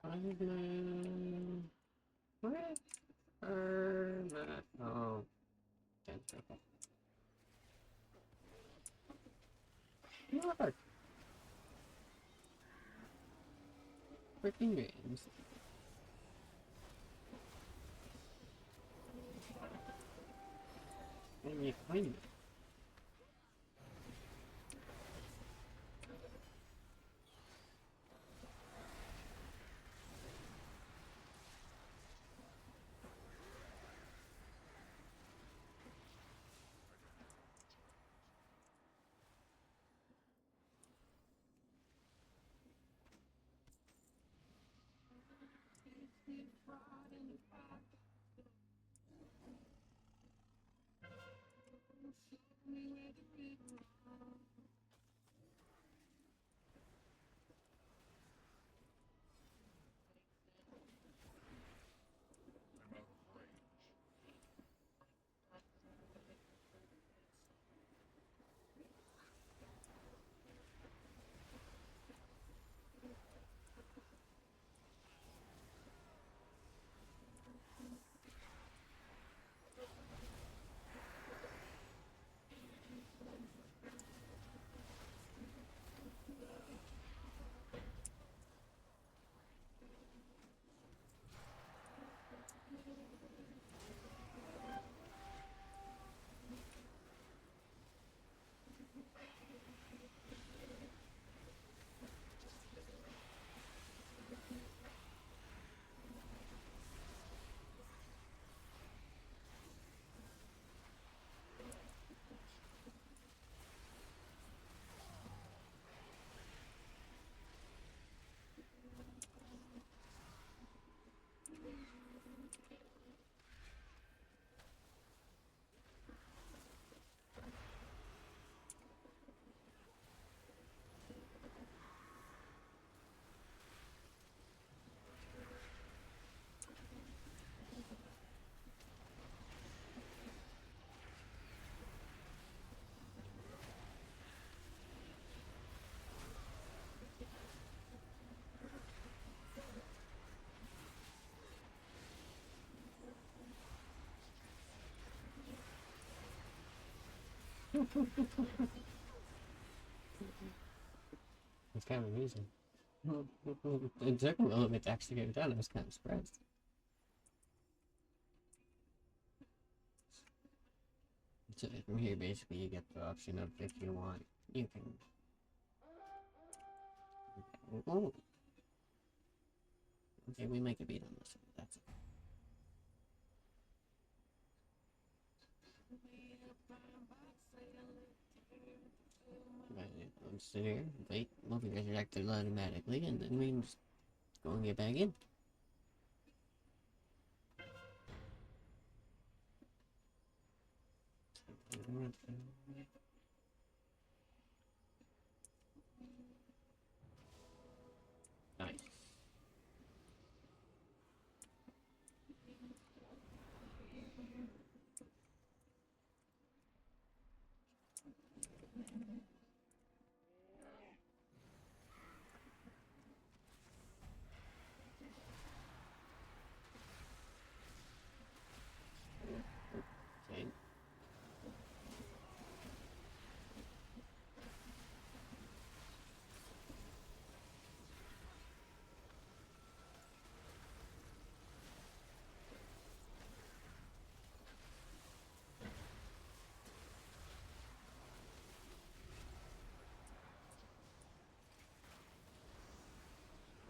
Okay. What? Not. Oh, that's okay. What? Freaking games. And you find it. It's kind of amusing. It took a little bit to actually get it done. I was kind of surprised. So from here, basically, you get the option of if you want, you can. Oh. Okay, we make a beat on this one. That's it. Right, let's sit here, wait, we'll be resurrected automatically, and then we can just go and get back in. Nice.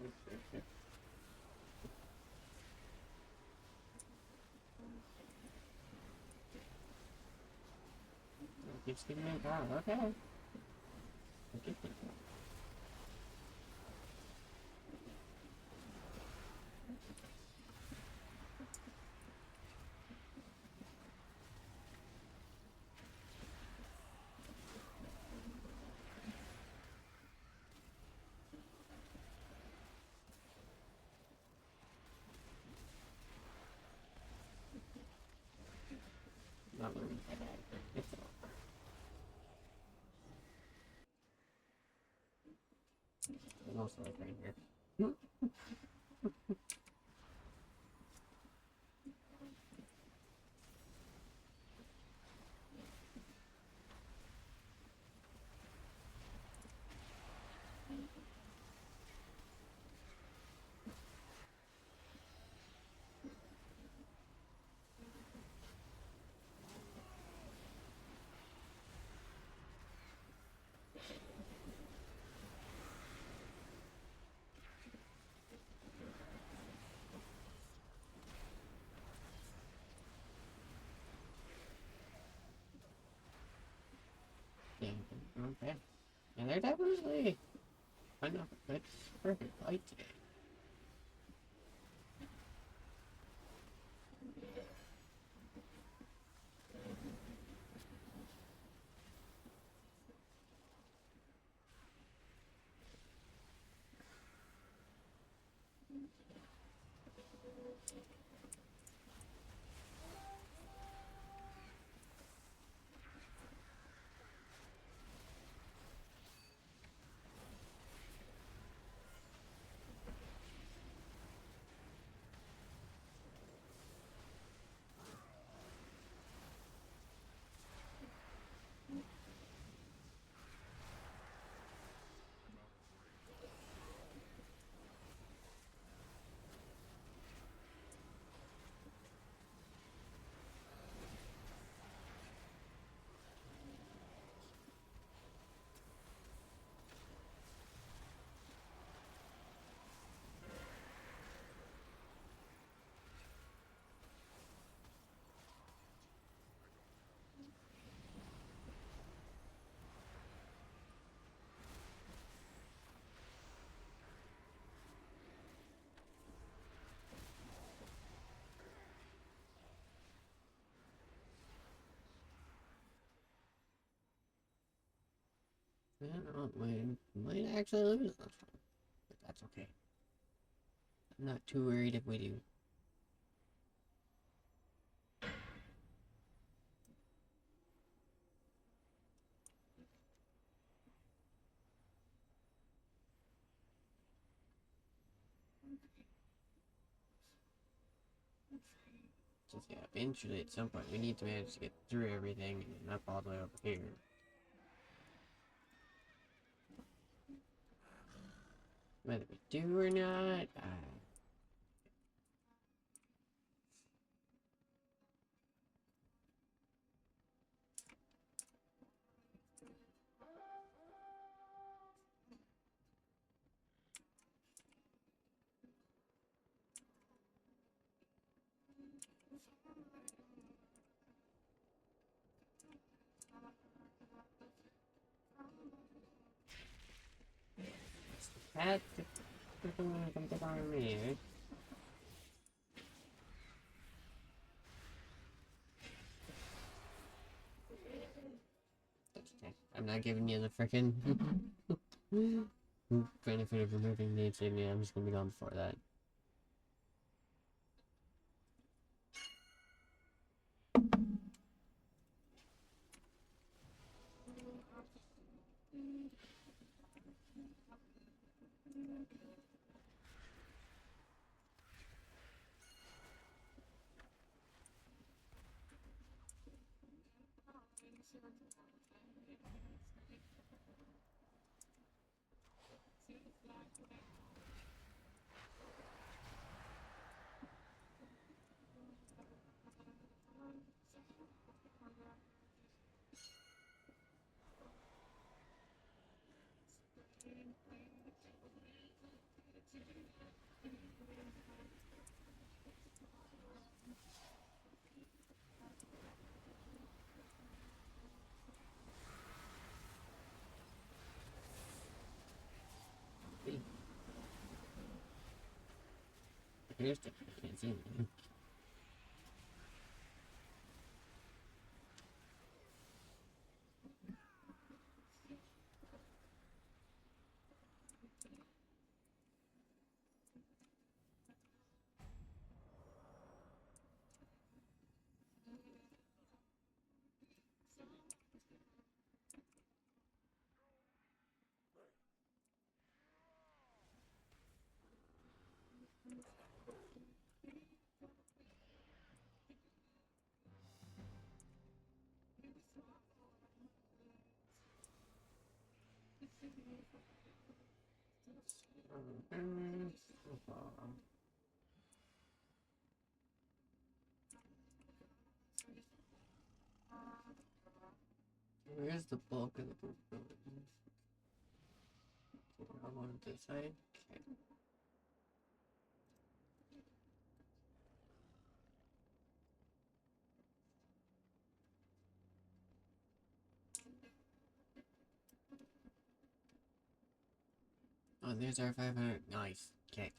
Okay. Keeps giving me a power. Okay. Okay. Not really. It's also like right here. Yeah, okay. And they're definitely enough. That's perfect light today. Yeah, we might actually lose this one, but that's okay. I'm not too worried if we do. Just yeah, eventually at some point we need to manage to get through everything and up all the way over here. Whether we do or not, cat freaking come pick on me, eh? That's okay. I'm not giving you the freaking benefit of removing the insignia. I'm just gonna be gone before that. Here's the I can't see anything. Where's the bulk of the building? I want this side. Okay. Oh, there's our 500. Nice. Okay.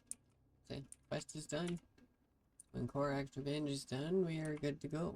Okay. Quest is done. When core extra binge is done, we are good to go.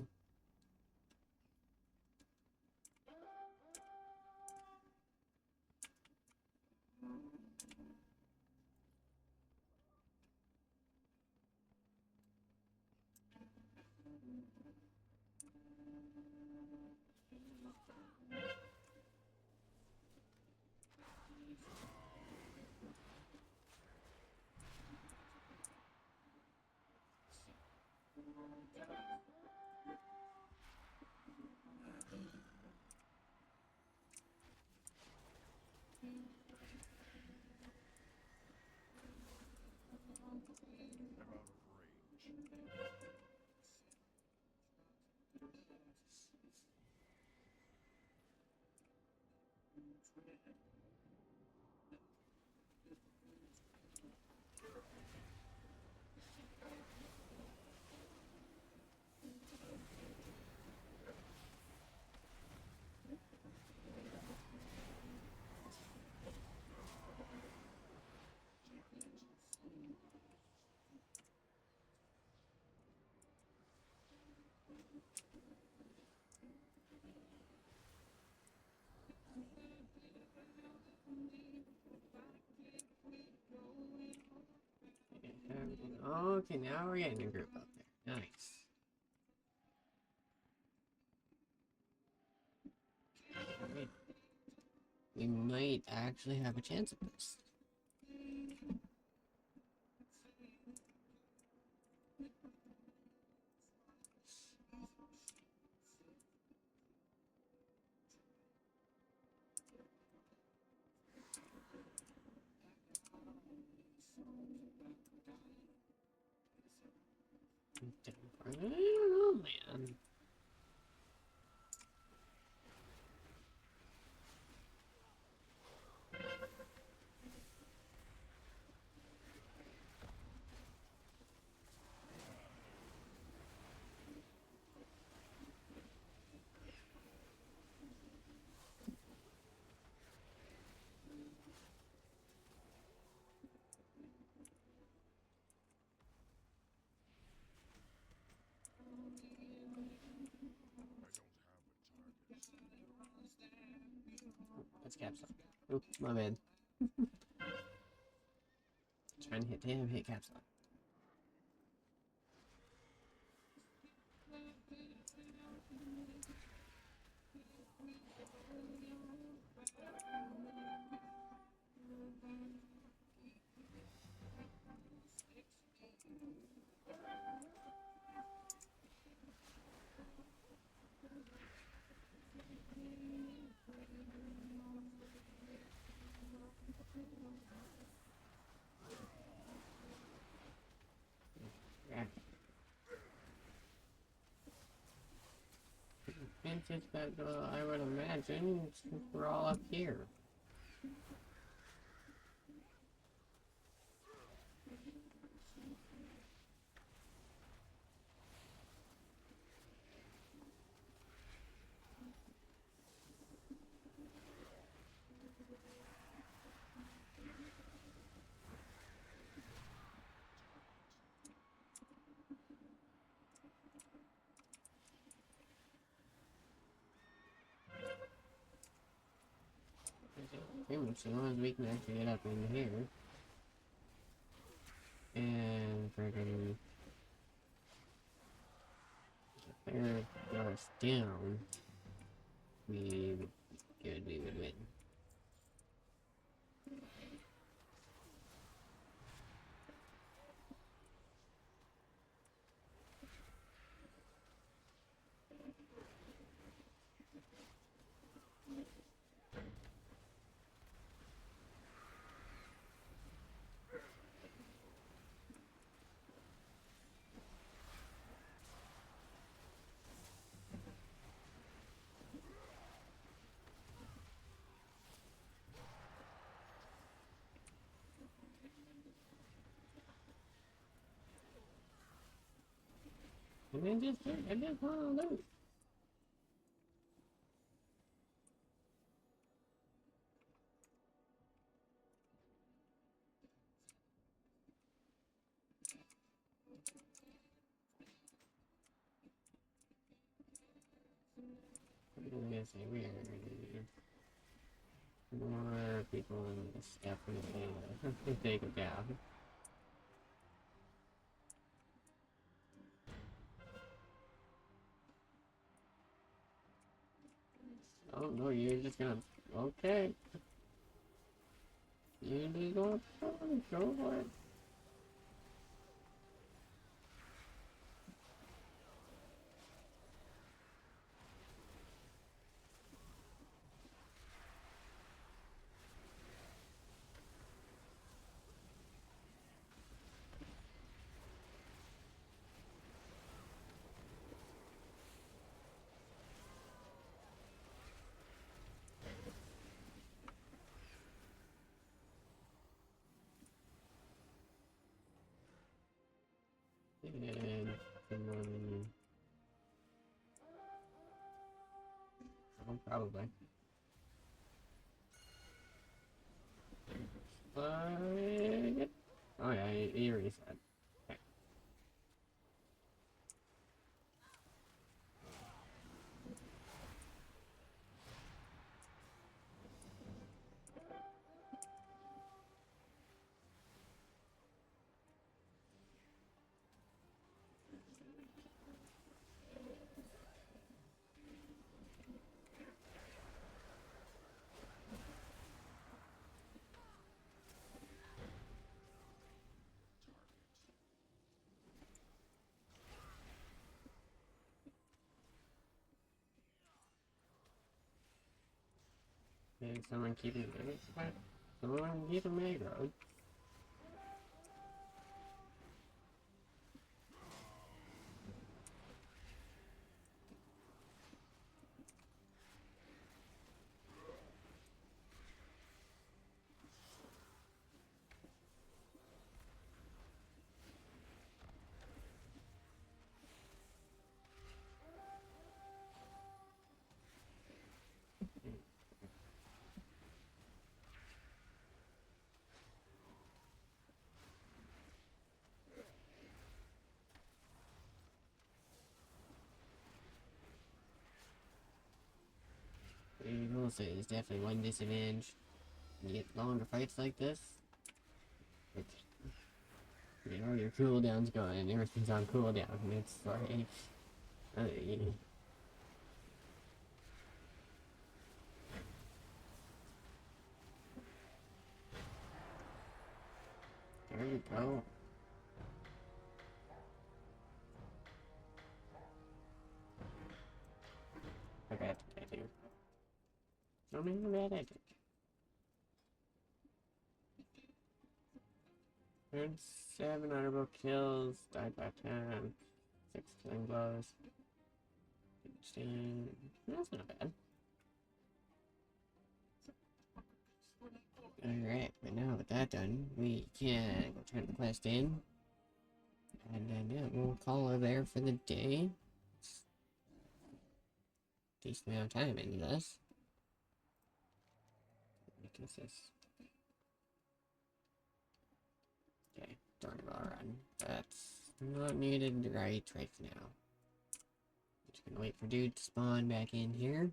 Okay, now we're getting a group up there. Nice. Alright. We might actually have a chance at this. I don't know, man. That's caps lock. Oop, my bad. Trying to hit caps lock. Yeah. It's just that I would imagine since we're all up here. Pretty much as long as we can actually get up in here. And friggin' if they're got us down, we would be good, we would win. And then I just wanna loot. I'm gonna say weird. More people in this definitely take it down. Oh no, you're just gonna okay. You're just gonna go for it. And come on. Oh, probably. Oh yeah, he reset. Okay. Someone keep him aggro. Someone keep him aggro. I will say there's definitely one disadvantage. When you get longer fights like this, it's, you know, your cooldown's going and everything's on cooldown, and it's like, there you go. I got that here. I mean, how bad I did. Earned 7 honorable kills, died by 10, 6 killing blows. 16. That's not bad. Alright, but now with that done, we can go turn the quest in. And then, yeah, we'll call her there for the day. Decent amount of time into this. What is this? Okay, Dornball run. That's not needed right now. Just gonna wait for dude to spawn back in here.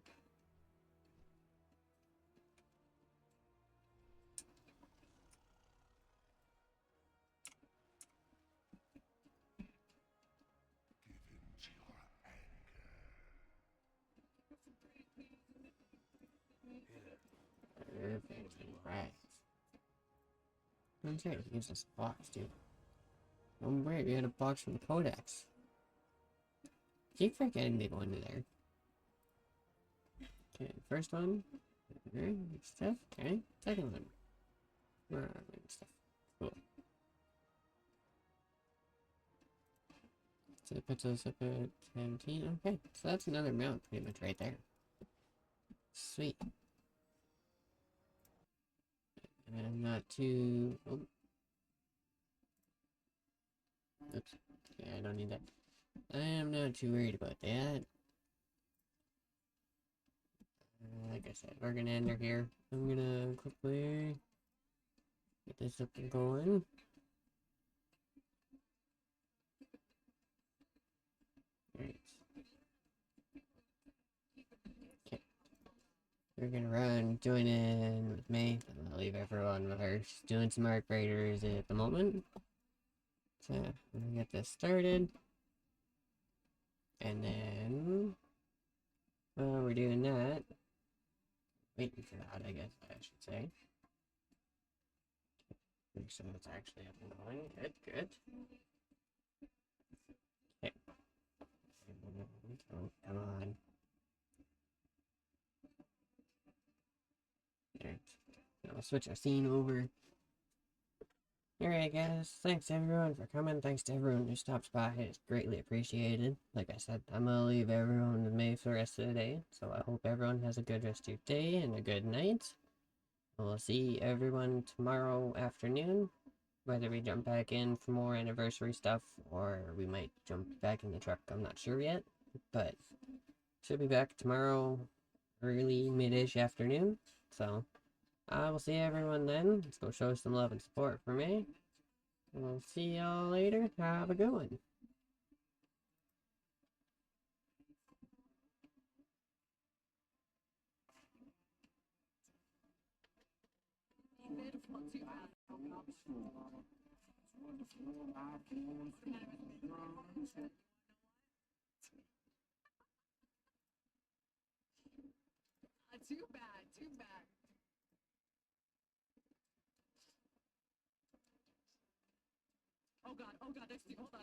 Perfect. Right. Okay, he gives us a box, dude. Oh wait, we had a box from the Codex. Keep forgetting they go into there. Okay, first one. Okay, stuff. Okay, second one. Where are we? Stuff. Cool. So it puts us up at 17. Okay, so that's another mount pretty much right there. Sweet. And I'm not too... Oh. Oops. Yeah, I don't need that. I am not too worried about that. Like I said, we're gonna end her here. I'm gonna quickly get this up and going. Alright. Okay. We're gonna run, join in with me. I'll leave everyone with her. She's doing some Arc Raiders at the moment. So, I'm gonna get this started. And then, while we're doing that, waiting for that, I guess I should say. So it's actually up and going. Good, good. Okay. Oh, come on. Alright. I'll switch our scene over. Alright guys, thanks everyone for coming. Thanks to everyone who stops by. It's greatly appreciated. Like I said, I'm gonna leave everyone with me for the rest of the day. So I hope everyone has a good rest of your day and a good night. We'll see everyone tomorrow afternoon. Whether we jump back in for more anniversary stuff or we might jump back in the truck, I'm not sure yet. But should be back tomorrow early mid-ish afternoon. So I will see everyone then. Let's go show some love and support for me. We'll see y'all later. Have a good one. Too bad, too bad. Oh god, next to you, hold on.